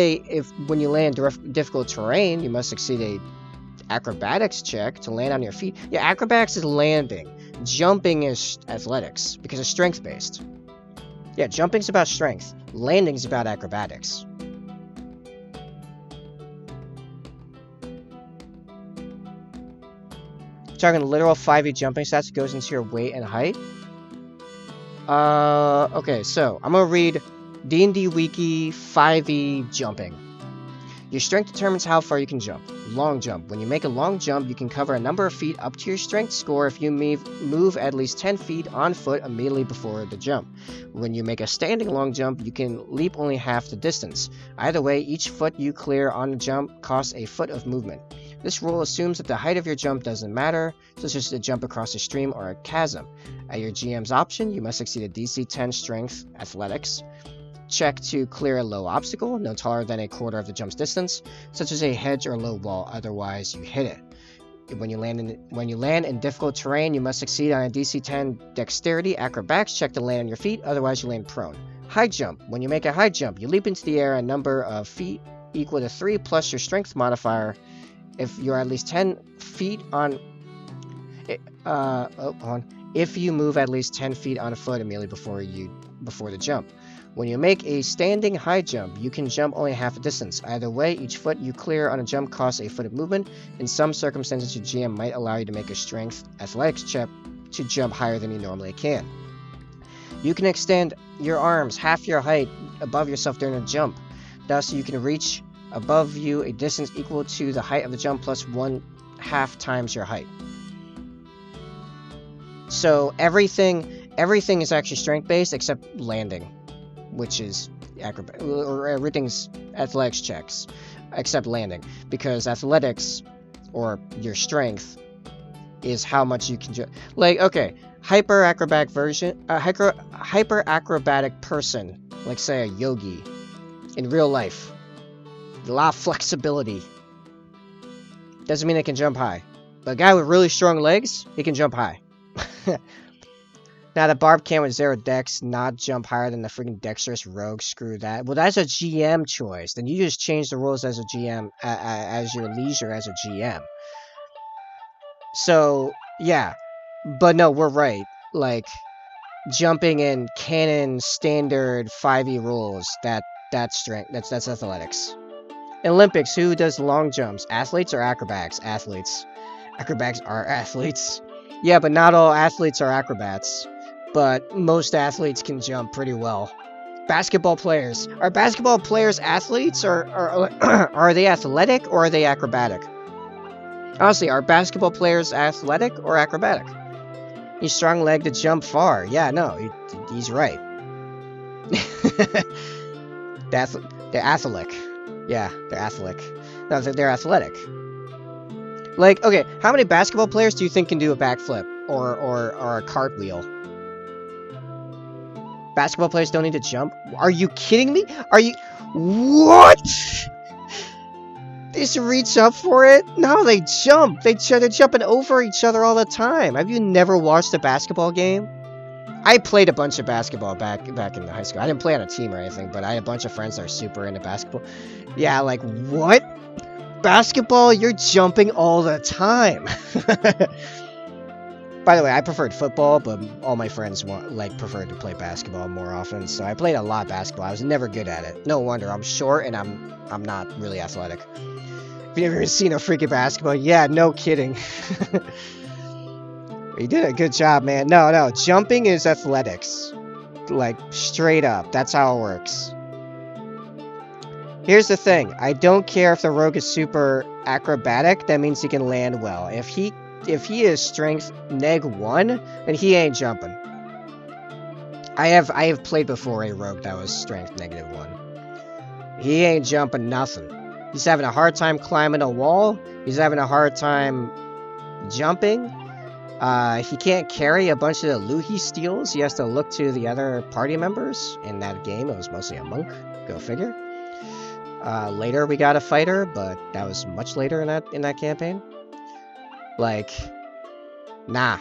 when you land difficult terrain, you must succeed a acrobatics check to land on your feet. Yeah, acrobatics is landing. Jumping is athletics, because it's strength-based. Yeah, jumping's about strength. Landing's about acrobatics. talking literal 5e jumping stats that goes into your weight and height. Okay, so I'm gonna read D&D Wiki 5e jumping. Your strength determines how far you can jump. Long jump. When you make a long jump, you can cover a number of feet up to your strength score if you move at least 10 feet on foot immediately before the jump. When you make a standing long jump, you can leap only half the distance. Either way, each foot you clear on the jump costs a foot of movement. This rule assumes that the height of your jump doesn't matter, such as a jump across a stream or a chasm. At your GM's option, you must succeed a DC 10 Strength Athletics check to clear a low obstacle, no taller than a quarter of the jump's distance, such as a hedge or low wall, otherwise you hit it. When you land in difficult terrain, you must succeed on a DC 10 Dexterity Acrobatics check to land on your feet, otherwise you land prone. High jump. When you make a high jump, you leap into the air a number of feet equal to 3 plus your strength modifier. If you're at least 10 feet on... If you move at least 10 feet on foot immediately before the jump. When you make a standing high jump, you can jump only half a distance. Either way, each foot you clear on a jump costs a foot of movement. In some circumstances, your GM might allow you to make a strength athletics check to jump higher than you normally can. You can extend your arms half your height above yourself during a jump. Thus, you can reach above you a distance equal to the height of the jump plus 1/2 times your height. So everything is actually strength based except landing, which is or everything's athletics checks except landing, because athletics or your strength is how much you can like, okay, hyper acrobatic person, like say a yogi in real life, a lot of flexibility, doesn't mean they can jump high, but a guy with really strong legs, he can jump high. Now, the Barb can with 0 dex not jump higher than the freaking dexterous rogue. Screw that. Well, that's a GM choice. Then you just change the rules as a GM, as your leisure as a GM. So, yeah. But no, we're right. Like, jumping in canon standard 5e rules, that's strength. That's athletics. In Olympics, who does long jumps? Athletes or acrobats? Athletes. Acrobats are athletes. Yeah, but not all athletes are acrobats. But most athletes can jump pretty well. Basketball players. Are basketball players athletes, or are they athletic, or are they acrobatic? Honestly, are basketball players athletic or acrobatic? He's strong leg to jump far. Yeah, no, he's right. They're athletic. Yeah, they're athletic. No, they're athletic. Like, okay, how many basketball players do you think can do a backflip or a cartwheel? Basketball players don't need to jump? Are you kidding me? Are you... What? They just reach up for it? No, they jump. They're jumping over each other all the time. Have you never watched a basketball game? I played a bunch of basketball back in the high school. I didn't play on a team or anything, but I had a bunch of friends that are super into basketball. Yeah, like, what? Basketball? You're jumping all the time. By the way, I preferred football, but all my friends preferred to play basketball more often, so I played a lot of basketball. I was never good at it. No wonder. I'm short and I'm not really athletic. Have you ever seen a freaking basketball? Yeah, no kidding. You did a good job, man. No, jumping is athletics. Like, straight up. That's how it works. Here's the thing. I don't care if the rogue is super acrobatic. That means he can land well. If he is strength -1, then he ain't jumping. I have played before a rogue that was strength -1. He ain't jumping nothing. He's having a hard time climbing a wall. He's having a hard time jumping. He can't carry a bunch of the loot he steals. He has to look to the other party members. In that game, it was mostly a monk. Go figure. Later we got a fighter, but that was much later in that campaign. Like, nah.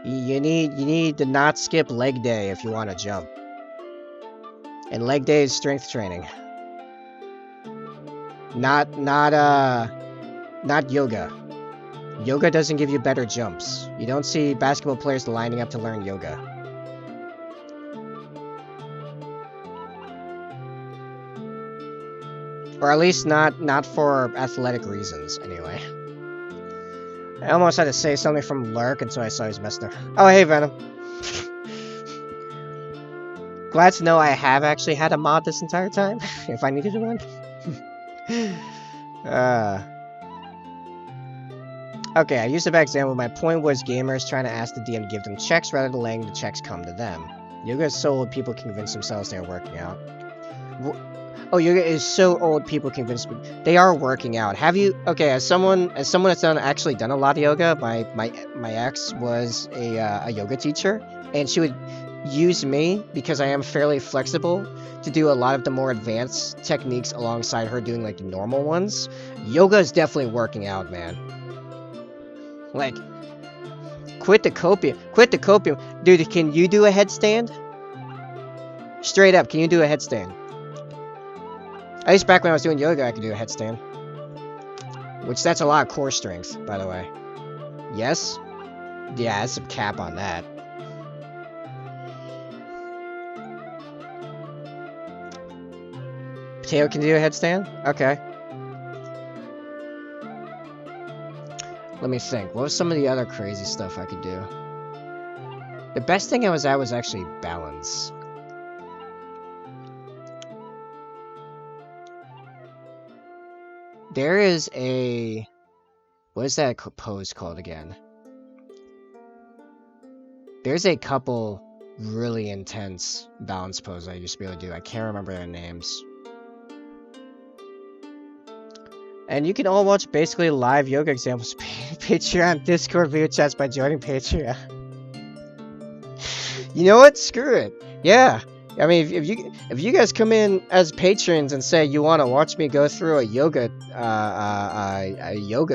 You need to not skip leg day if you want to jump. And leg day is strength training. Not yoga. Yoga doesn't give you better jumps. You don't see basketball players lining up to learn yoga. Or at least not for athletic reasons, anyway. I almost had to say something from Lurk until I saw he's messing up. Oh, hey, Venom. Glad to know I have actually had a mod this entire time, if I needed one. Okay, I used a bad example. My point was gamers trying to ask the DM to give them checks rather than letting the checks come to them. Yoga is so old people convince themselves they are working out. Oh, yoga is so old people convince me they are working out. Have you? Okay, as someone that's actually done a lot of yoga, my ex was a yoga teacher, and she would use me because I am fairly flexible to do a lot of the more advanced techniques alongside her doing like the normal ones. Yoga is definitely working out, man. Like, quit the copium. Quit the copium. Dude, can you do a headstand? Straight up, can you do a headstand? At least back when I was doing yoga, I could do a headstand. Which, that's a lot of core strength, by the way. Yes? Yeah, that's some cap on that. Potato can do a headstand? Okay. Let me think. What was some of the other crazy stuff I could do? The best thing I was at was actually balance. There is a... What is that pose called again? There's a couple really intense balance poses I used to be able to do. I can't remember their names. And you can all watch basically live yoga examples Patreon, Discord video chats by joining Patreon. You know what? Screw it. Yeah. I mean, if you guys come in as patrons and say you want to watch me go through a yoga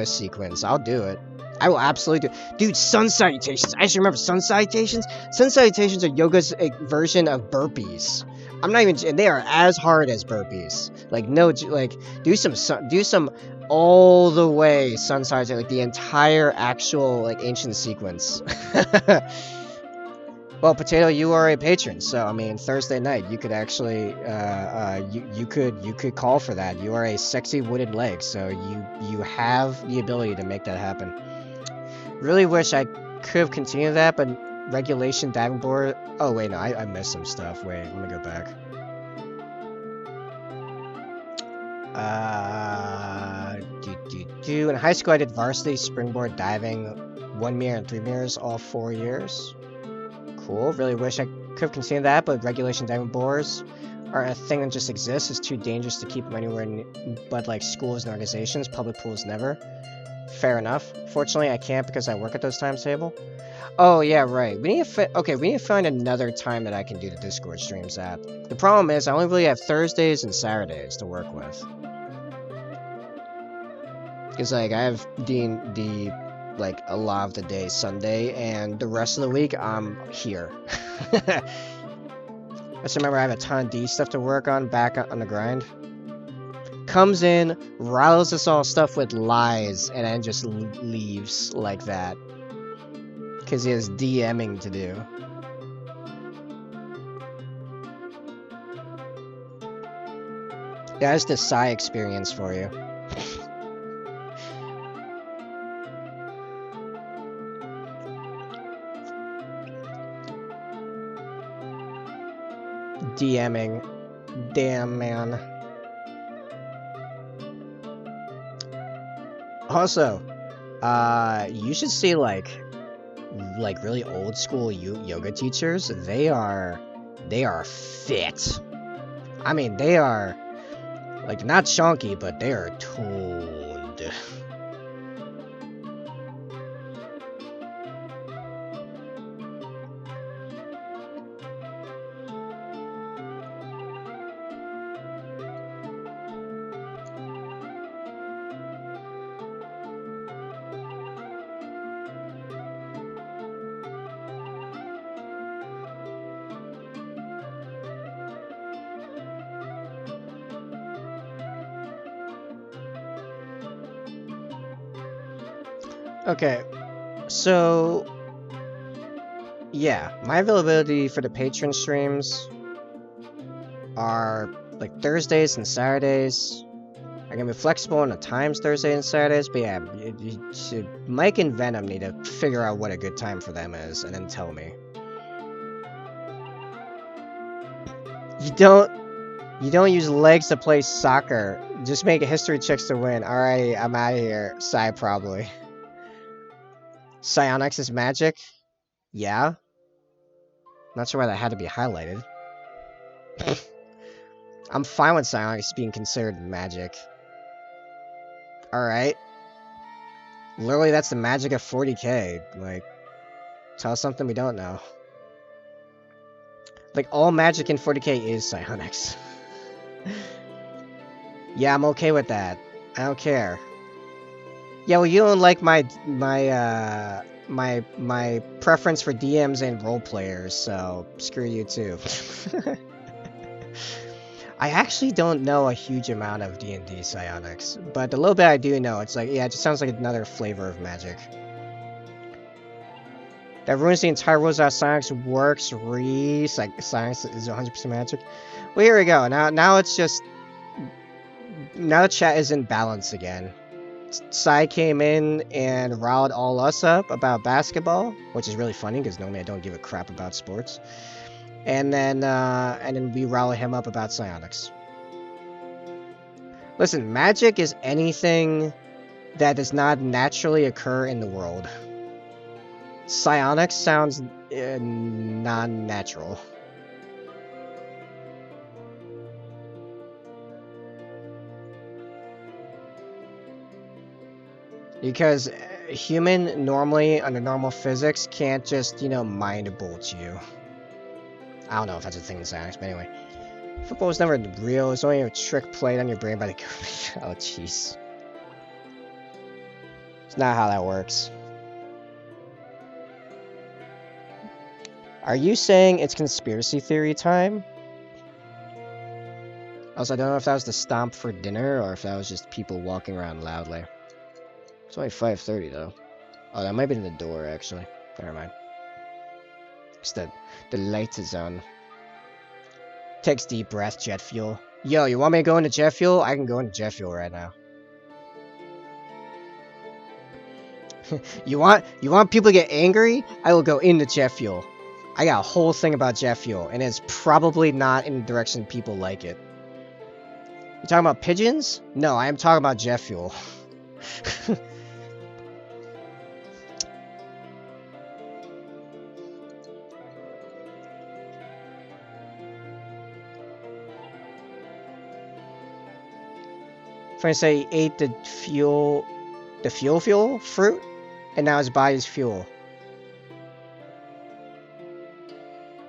sequence, I'll do it. I will absolutely do it. Dude, sun salutations. I should remember sun salutations. Sun salutations are yoga's version of burpees. I'm not even, and they are as hard as burpees. Like, no, like, do some all the way sun salutation, like the entire actual, like, ancient sequence. Well, Potato, you are a patron, so, I mean, Thursday night, you could actually, you could call for that. You are a sexy wooden leg, so you have the ability to make that happen. Really wish I could have continued that, but regulation diving board... Oh, wait, no, I missed some stuff. Wait, let me go back. In high school, I did varsity springboard diving, 1 mirror and 3 mirrors all 4 years. Cool. Really wish I could have continued that, but regulation diving boards are a thing that just exists. It's too dangerous to keep them anywhere but like schools and organizations. Public pools never. Fair enough. Fortunately, I can't because I work at those times table. Oh yeah, right. We need to find another time that I can do the Discord streams at. The problem is I only really have Thursdays and Saturdays to work with. Because like I have D&D like a lot of the day Sunday, and the rest of the week I'm here. I just remember I have a ton of D stuff to work on back on the grind. Comes in, riles us all stuff with lies, and then just leaves like that. Because he has DMing to do. That's the Psy experience for you. DMing. Damn, man. Also, you should see like really old school yoga teachers. They are fit. I mean, they are like not chunky, but they are toned. Okay, so yeah, my availability for the patron streams are like Thursdays and Saturdays. I They're gonna be flexible on the times Thursday and Saturdays, but yeah, Mike and Venom need to figure out what a good time for them is, and then tell me. You don't use legs to play soccer. Just make history checks to win. Alright, I'm out of here. Psy probably. Psionics is magic? Yeah. Not sure why that had to be highlighted. I'm fine with psionics being considered magic. Alright. Literally, that's the magic of 40k. Like, tell us something we don't know. Like, all magic in 40k is psionics. Yeah, I'm okay with that. I don't care. Yeah, well, you don't like my preference for DMs and role players, so screw you too. I actually don't know a huge amount of D&D psionics, but the little bit I do know, it's like, yeah, it just sounds like another flavor of magic. That ruins the entire rules out. Psionics works. Psionics is 100% magic. Well, here we go. Now it's just... Now the chat is in balance again. Sai came in and riled all us up about basketball, which is really funny because normally I don't give a crap about sports. And then we rile him up about psionics. Listen, magic is anything that does not naturally occur in the world. Psionics sounds non-natural. Because human normally, under normal physics, can't just, you know, mind bolt you. I don't know if that's a thing in psionics, but anyway. Football was never real, it's only a trick played on your brain by the government. Oh, jeez. It's not how that works. Are you saying it's conspiracy theory time? Also, I don't know if that was the stomp for dinner, or if that was just people walking around loudly. It's only 5:30 though. Oh, that might be in the door, actually. Never mind. It's the light is on. Takes deep breath, jet fuel. Yo, you want me to go into jet fuel? I can go into jet fuel right now. You want people to get angry? I will go into jet fuel. I got a whole thing about jet fuel, and it's probably not in the direction people like it. You talking about pigeons? No, I am talking about jet fuel. Friends say he ate the fuel fruit, and now his body's fuel.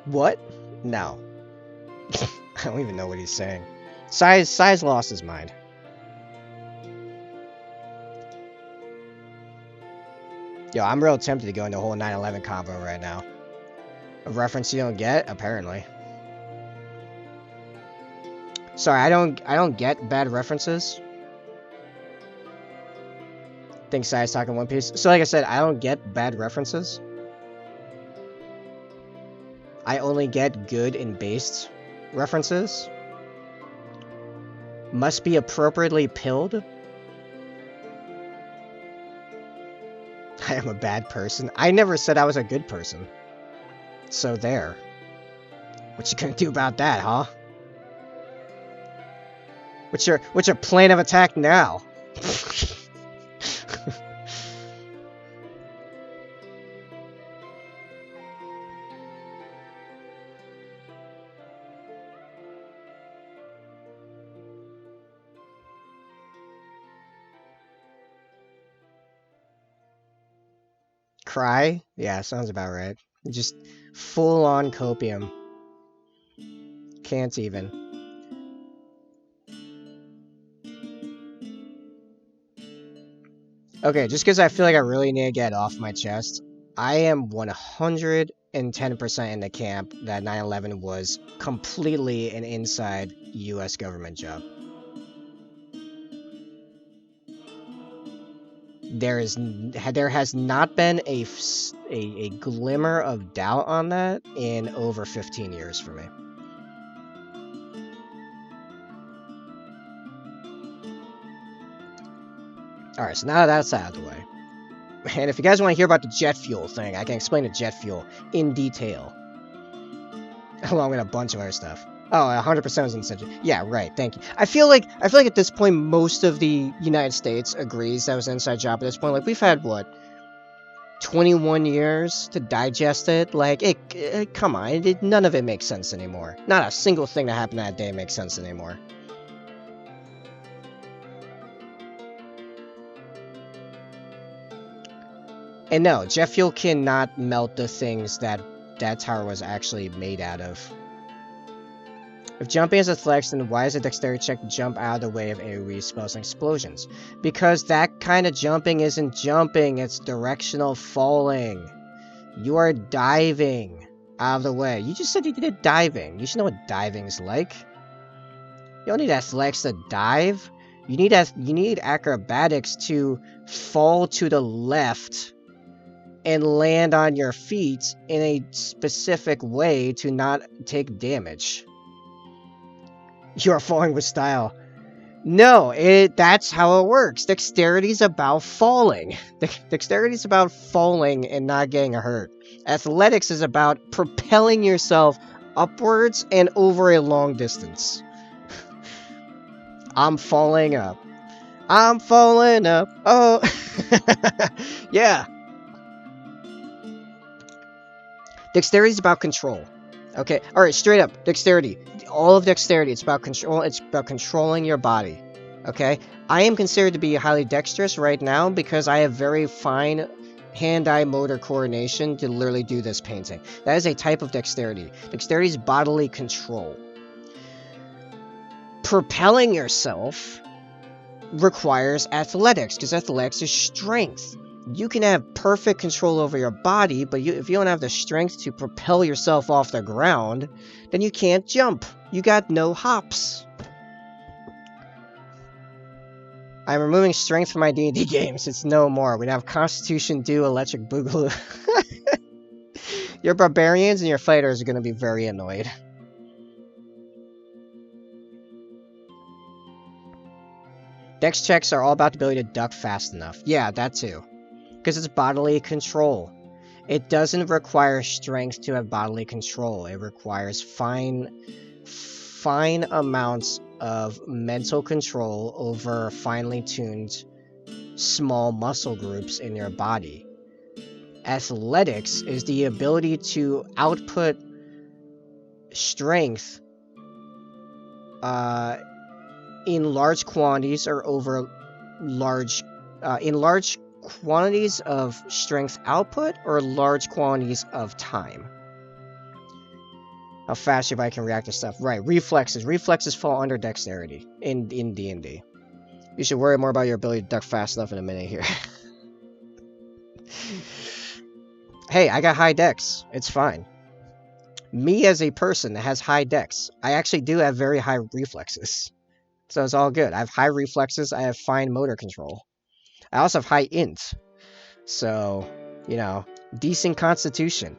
What? No. I don't even know what he's saying. Size lost his mind. Yo, I'm real tempted to go into a whole 9/11 combo right now. A reference you don't get? Apparently. Sorry, I don't get bad references. Think Sai's talking One Piece. So like I said, I don't get bad references. I only get good and based references. Must be appropriately pilled. I am a bad person. I never said I was a good person. So there. What you gonna do about that, huh? What's your plan of attack now? Cry? Yeah, sounds about right. Just full-on copium. Can't even. Okay, just because I feel like I really need to get it off my chest, I am 110% in the camp that 9/11 was completely an inside US government job. There has not been a glimmer of doubt on that in over 15 years for me. Alright, so now that's out of the way. And if you guys want to hear about the jet fuel thing, I can explain the jet fuel in detail. Along with a bunch of other stuff. Oh, 100% was inside. Yeah, right. Thank you. I feel like at this point most of the United States agrees that was an inside job. At this point, like we've had what 21 years to digest it. Like come on, none of it makes sense anymore. Not a single thing that happened that day makes sense anymore. And no, jet fuel cannot melt the things that tower was actually made out of. If jumping is athletics, then why is a dexterity check to jump out of the way of AoE spells and explosions? Because that kind of jumping isn't jumping, it's directional falling. You are diving out of the way. You just said you did diving. You should know what diving's like. You don't need athletics to dive. You need acrobatics to fall to the left and land on your feet in a specific way to not take damage. You are falling with style. No, that's how it works. Dexterity's about falling. Dexterity's about falling and not getting hurt. Athletics is about propelling yourself upwards and over a long distance. I'm falling up. I'm falling up. Oh. Yeah. Dexterity is about control. Okay, alright, straight up. Dexterity. All of dexterity, it's about control. It's about controlling your body. Okay? I am considered to be highly dexterous right now because I have very fine hand-eye motor coordination to literally do this painting. That is a type of dexterity. Dexterity is bodily control. Propelling yourself requires athletics, because athletics is strength. You can have perfect control over your body, but if you don't have the strength to propel yourself off the ground, then you can't jump. You got no hops. I'm removing strength from my D&D games. It's no more. We now have Constitution, Do, Electric Boogaloo. Your barbarians and your fighters are going to be very annoyed. Dex checks are all about the ability to duck fast enough. Yeah, that too. Because it's bodily control. It doesn't require strength to have bodily control. It requires fine amounts of mental control over finely tuned small muscle groups in your body. Athletics is the ability to output strength in large quantities or over large quantities of strength output or large quantities of time. How fast your body can react to stuff. Right, reflexes. Reflexes fall under dexterity in D&D. You should worry more about your ability to duck fast enough in a minute here. Hey, I got high dex. It's fine. Me as a person that has high dex, I actually do have very high reflexes. So it's all good. I have high reflexes. I have fine motor control. I also have high int. So, you know, decent constitution.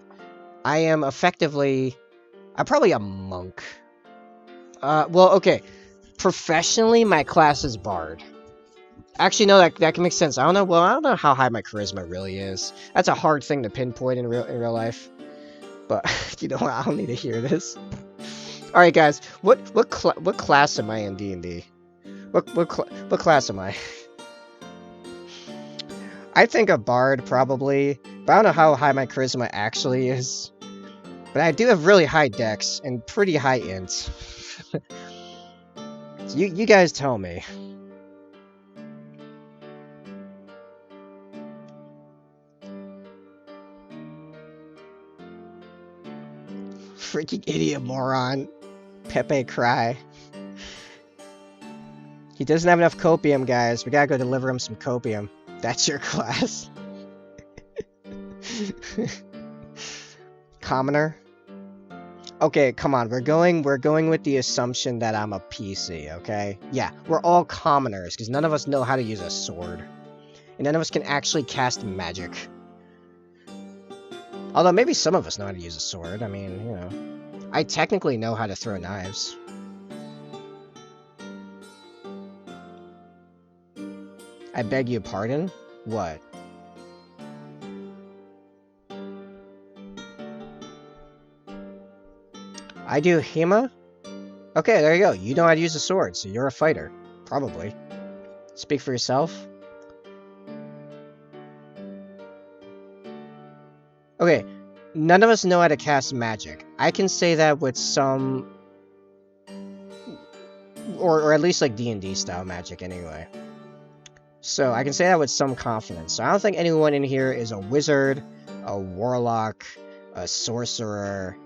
I am effectively... I'm probably a monk. Well, okay. Professionally, my class is Bard. Actually, no, that can make sense. I don't know how high my charisma really is. That's a hard thing to pinpoint in real life. But, you know what? I don't need to hear this. Alright, guys. What class am I in D&D? What class am I? I think a Bard, probably. But I don't know how high my charisma actually is. But I do have really high dex and pretty high int. So you guys tell me. Freaking idiot moron. Pepe cry. He doesn't have enough copium, guys. We gotta go deliver him some copium. That's your class. Commoner? Okay, come on. We're going with the assumption that I'm a PC, okay? Yeah, we're all commoners, because none of us know how to use a sword. And none of us can actually cast magic. Although maybe some of us know how to use a sword. I mean, you know. I technically know how to throw knives. I beg your pardon? What? I do Hema? Okay, there you go. You know how to use a sword, so you're a fighter. Probably. Speak for yourself. Okay, none of us know how to cast magic. I can say that with some... Or at least like D&D style magic anyway. So I can say that with some confidence. So I don't think anyone in here is a wizard, a warlock, a sorcerer,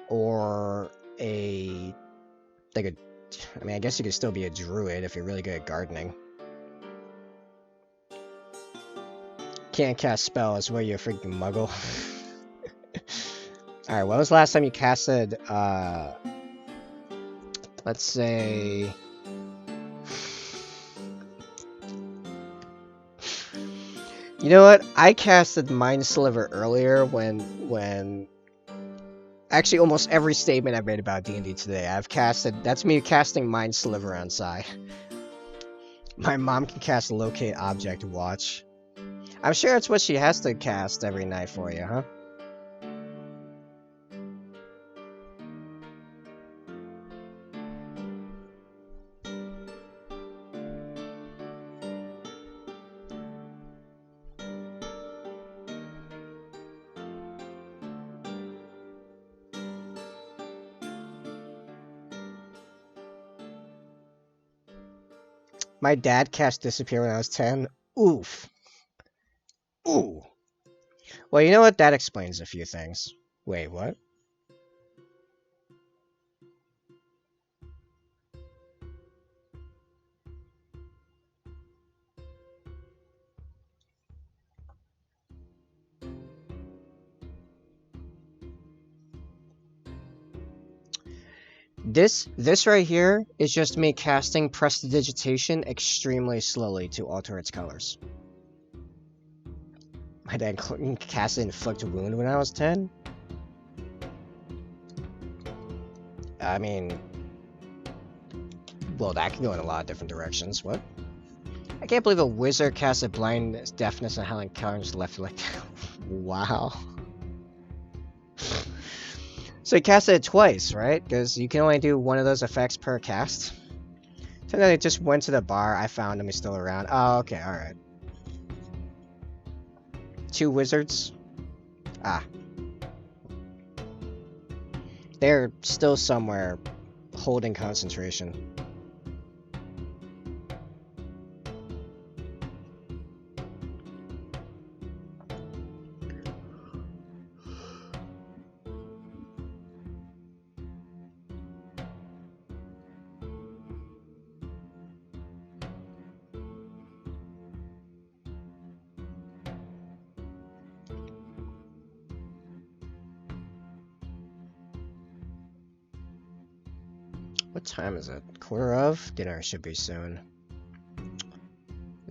or a... like a... I mean, I guess you could still be a druid if you're really good at gardening. Can't cast spells, what are you, a freaking muggle? Alright, when was the last time you casted, let's say... You know what? I casted Mind Sliver earlier when... Actually, almost every statement I've made about D&D today, I've casted... That's me casting Mind Sliver on Sai. My mom can cast Locate Object Watch. I'm sure that's what she has to cast every night for you, huh? My dad cast Disappear when I was 10. Oof. Ooh. Well, you know what? That explains a few things. Wait, what? This right here is just me casting Prestidigitation extremely slowly to alter its colors. My dad cast Inflict Wound when I was 10? I mean... Well, that can go in a lot of different directions. What? I can't believe a wizard casted Blindness, Deafness, and Howling Colors left like that. Wow. So he casted it twice, right? Because you can only do one of those effects per cast. Turns out I just went to the bar, I found him, he's still around. Oh, okay, alright. 2 wizards? Ah. They're still somewhere holding concentration. What time is it? Quarter of? Dinner should be soon.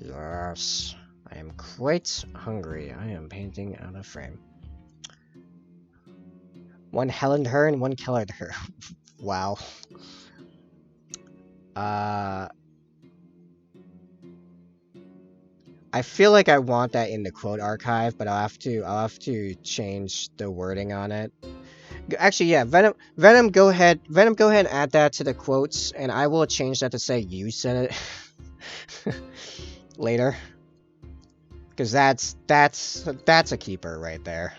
Yes. I am quite hungry. I am painting out of frame. One Helen her and one Keller her. Wow. I feel like I want that in the quote archive, but I'll have to change the wording on it. Actually, yeah, Venom, go ahead and add that to the quotes, and I will change that to say you said it later, because that's a keeper right there.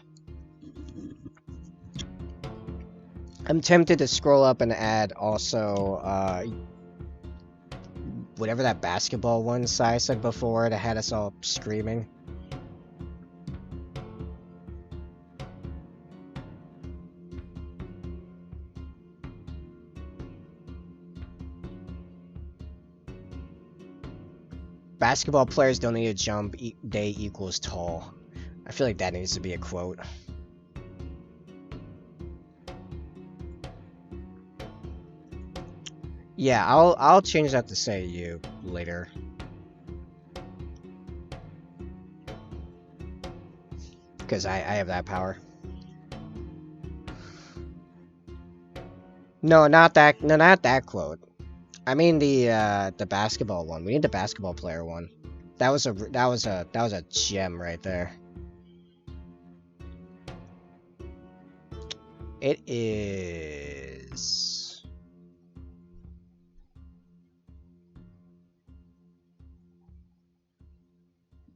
I'm tempted to scroll up and add also whatever that basketball one Sai said before that had us all screaming. Basketball players don't need to jump, day equals tall. I feel like that needs to be a quote. Yeah, I'll change that to say you later. Because I have that power. No, not that quote. I mean the basketball one. We need the basketball player one. That was a gem right there. It is.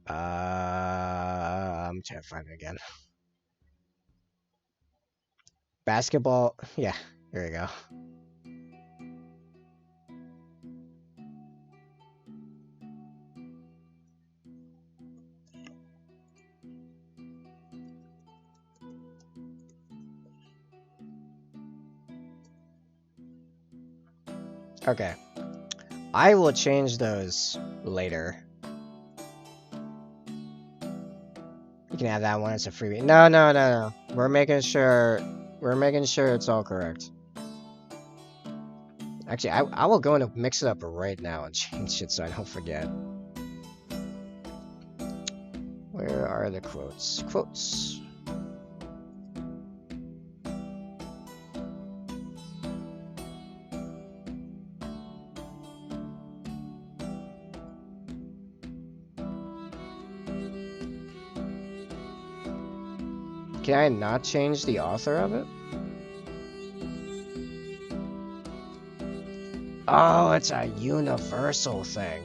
I'm trying to find it again. Basketball. Yeah, here we go. Okay. I will change those later. You can have that one as a freebie. No. We're making sure it's all correct. Actually, I will go and mix it up right now and change it so I don't forget. Where are the quotes? Quotes. Can I not change the author of it? Oh, it's a universal thing.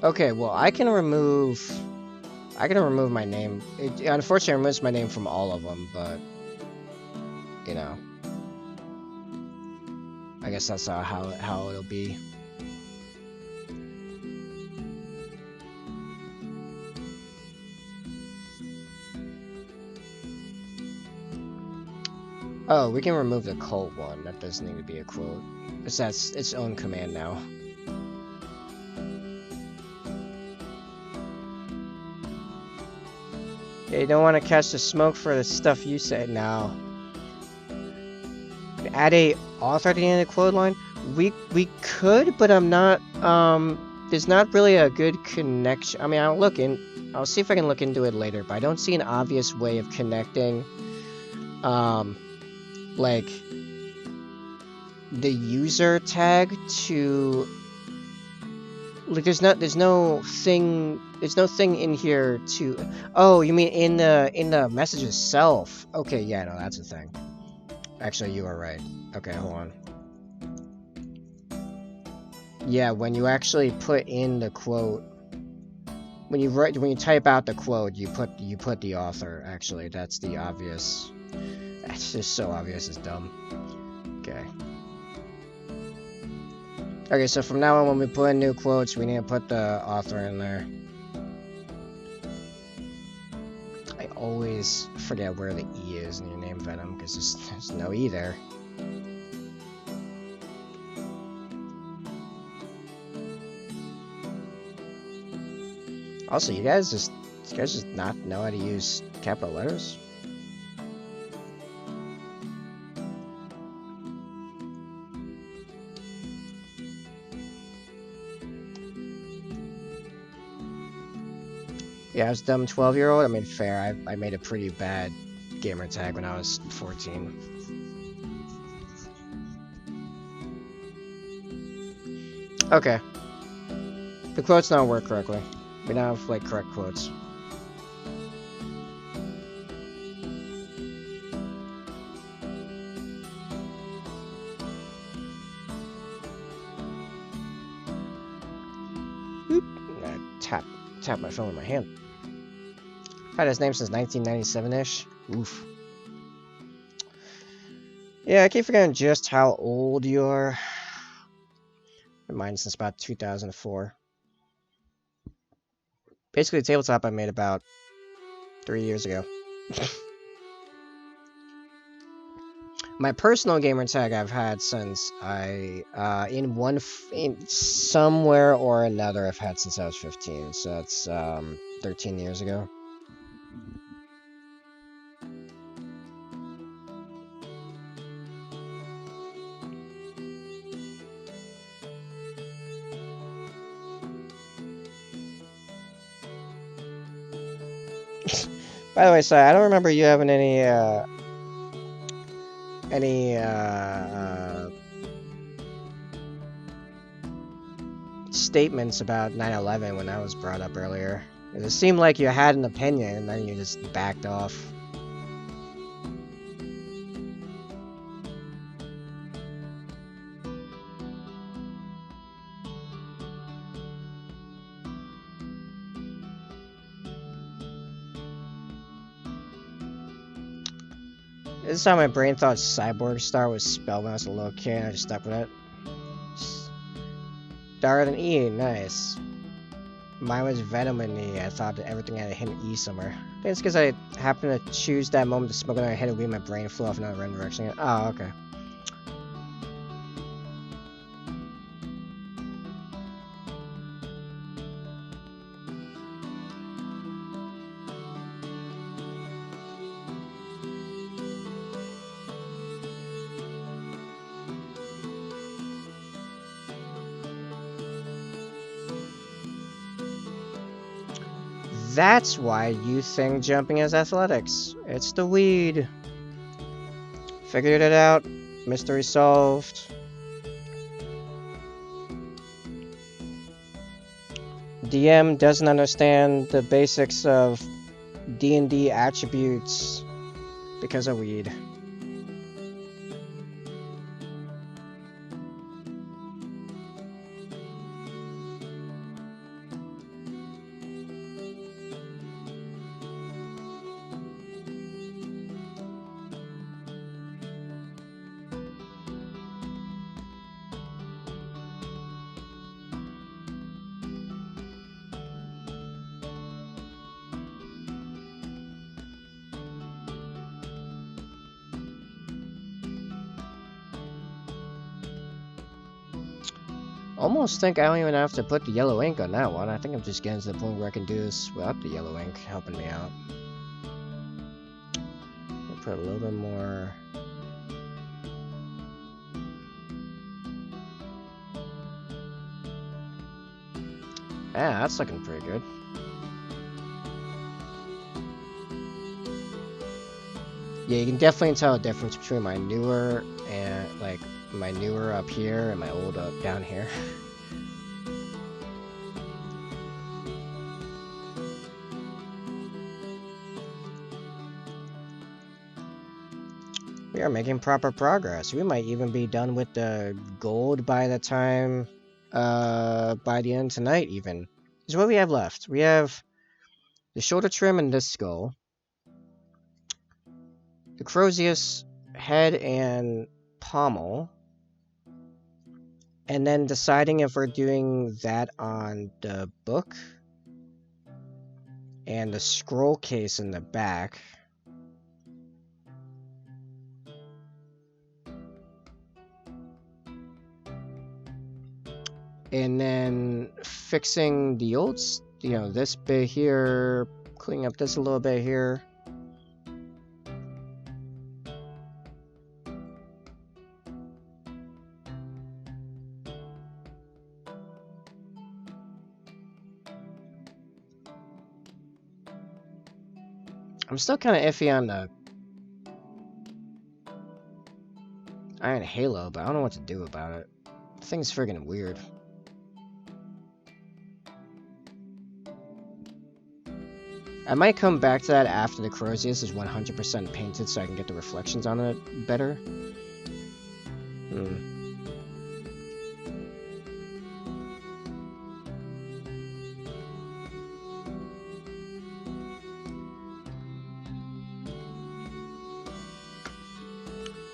Okay, well, I can remove my name. It unfortunately removes my name from all of them, but you know, I guess that's how it'll be. Oh, we can remove the cult one. That doesn't need to be a quote. That's its own command now. Yeah, you don't want to catch the smoke for the stuff you say now. Add a author at the end of the quote line. We could, but I'm not. There's not really a good connection. I mean, I'll see if I can look into it later, but I don't see an obvious way of connecting. Like the user tag to. Like there's no thing in here to. Oh, you mean in the message itself? Okay, yeah, no, that's a thing. Actually, you are right. Okay, hold on. Yeah, when you actually put in the quote, when you type out the quote, you put the author. Actually, that's the obvious. That's just so obvious. It's dumb. Okay. Okay, so from now on, when we put in new quotes, we need to put the author in there. I always forget where the E is in your name, Venom, because there's no E there. Also, you guys just not know how to use capital letters? Yeah, I was a dumb 12-year-old. I mean, fair. I made a pretty bad gamer tag when I was 14. Okay. The quotes don't work correctly. We don't have, like, correct quotes. Oop. I tap my phone with my hand. I've had his name since 1997-ish. Oof. Yeah, I keep forgetting just how old you are. Been mine since about 2004. Basically, the tabletop I made about 3 years ago. My personal gamer tag I've had since in somewhere or another I've had since I was 15, so that's 13 years ago. By the way, Si, I don't remember you having any statements about 9/11 when that was brought up earlier. It seemed like you had an opinion and then you just backed off. This is how my brain thought Cyborg Star was spelled when I was a little kid, and I just stuck with it. Star with an E, nice. Mine was Venom and E. I thought that everything had a hidden E somewhere. I think it's because I happened to choose that moment to smoke another hit of weed, my brain flew off another random direction. Oh, okay. That's why you think jumping is athletics. It's the weed. Figured it out. Mystery solved. DM doesn't understand the basics of D&D attributes because of weed. Almost think I don't even have to put the yellow ink on that one. I think I'm just getting to the point where I can do this without the yellow ink helping me out. I'll put a little bit more. Yeah, that's looking pretty good. Yeah, you can definitely tell the difference between my newer and like my newer up here and my old up down here. We are making proper progress. We might even be done with the gold by the time, by the end of tonight even. So what do we have left? We have the shoulder trim and this skull. The Crozius head and pommel. And then deciding if we're doing that on the book. And the scroll case in the back. And then fixing the old, this bit here, cleaning up this a little bit here. I'm still kind of iffy on the Iron Halo, but I don't know what to do about it. The thing's friggin' weird. I might come back to that after the Crozius is 100% painted so I can get the reflections on it better.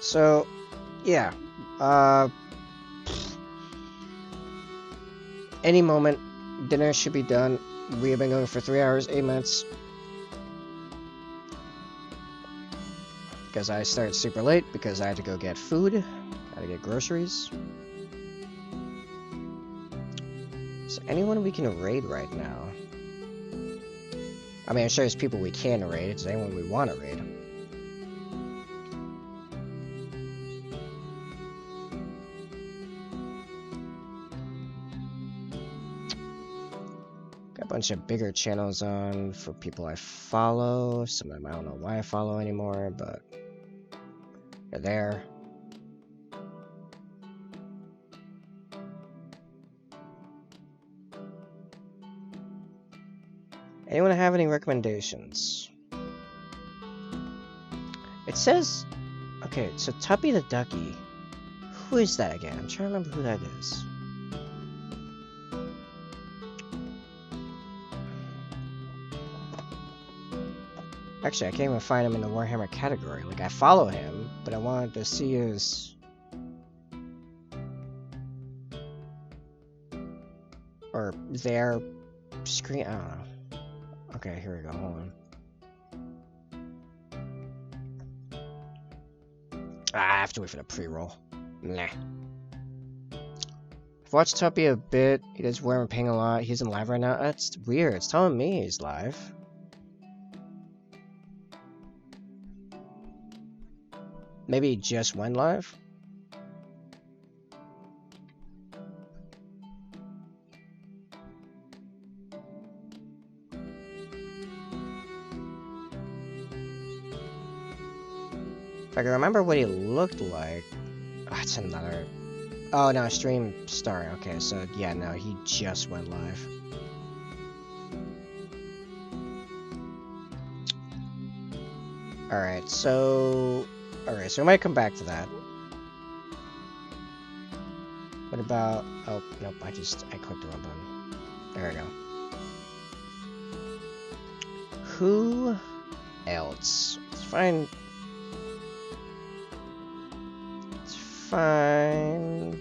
So, yeah. Any moment, dinner should be done. We have been going for 3 hours, 8 minutes. Because I started super late, because I had to go get food. Had to get groceries. Is there anyone we can raid right now? I mean, I'm sure there's people we can raid. Is there anyone we want to raid? Got a bunch of bigger channels on for people I follow. Some of them I don't know why I follow anymore, but they're there. Anyone have any recommendations? It says, okay, so Tuppy the Ducky. Who is that again? I'm trying to remember who that is. Actually, I can't even find him in the Warhammer category. Like, I follow him, but I wanted to see his... or their screen... I don't know. Okay, here we go. Hold on. I have to wait for the pre-roll. Nah. I've watched Tuppy a bit. He does Warhammer Ping a lot. He's in live right now. That's weird. It's telling me he's live. Maybe he just went live? If I can remember what he looked like... Oh, it's another... Oh, no, stream starting. Okay, so yeah, no, he just went live. Alright, so we might come back to that. What about... Oh, nope, I clicked the wrong button. There we go. Who else? Let's find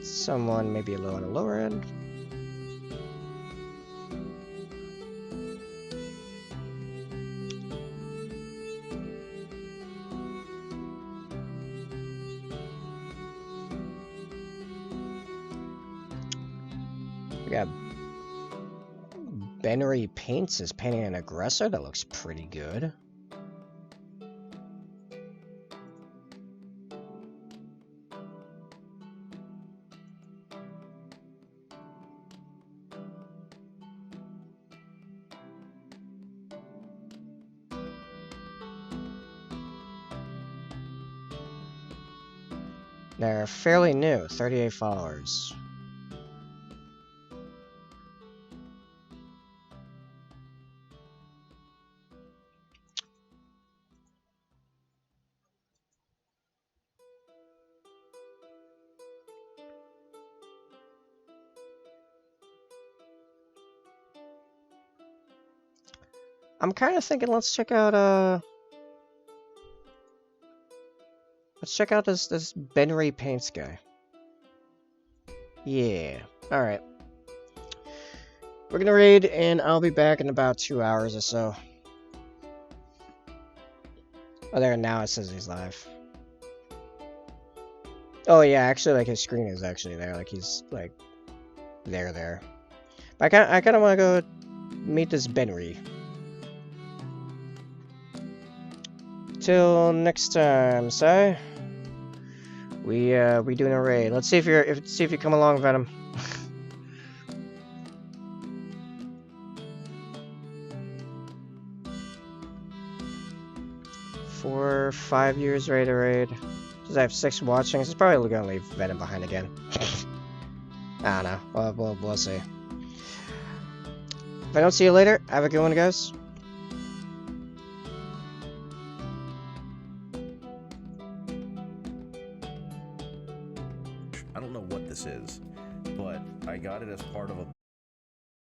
someone maybe a little on the lower end. We got Benry Paints is painting an aggressor. That looks pretty good. They're fairly new, 38 followers. I'm kind of thinking let's check out this Benry Paints guy. Yeah. Alright. We're gonna raid and I'll be back in about 2 hours or so. Oh, there, now it says he's live. Oh yeah, actually, like, his screen is actually there. Like, he's, like, there. But I kinda wanna go meet this Benry. Till next time, Si. We doing a raid. Let's see if you come along, Venom. For 5 years raid. Does I have 6 watching? It's probably gonna leave Venom behind again. I don't know. We'll see. If I don't see you later, have a good one, guys. I don't know what this is, but I got it as part of a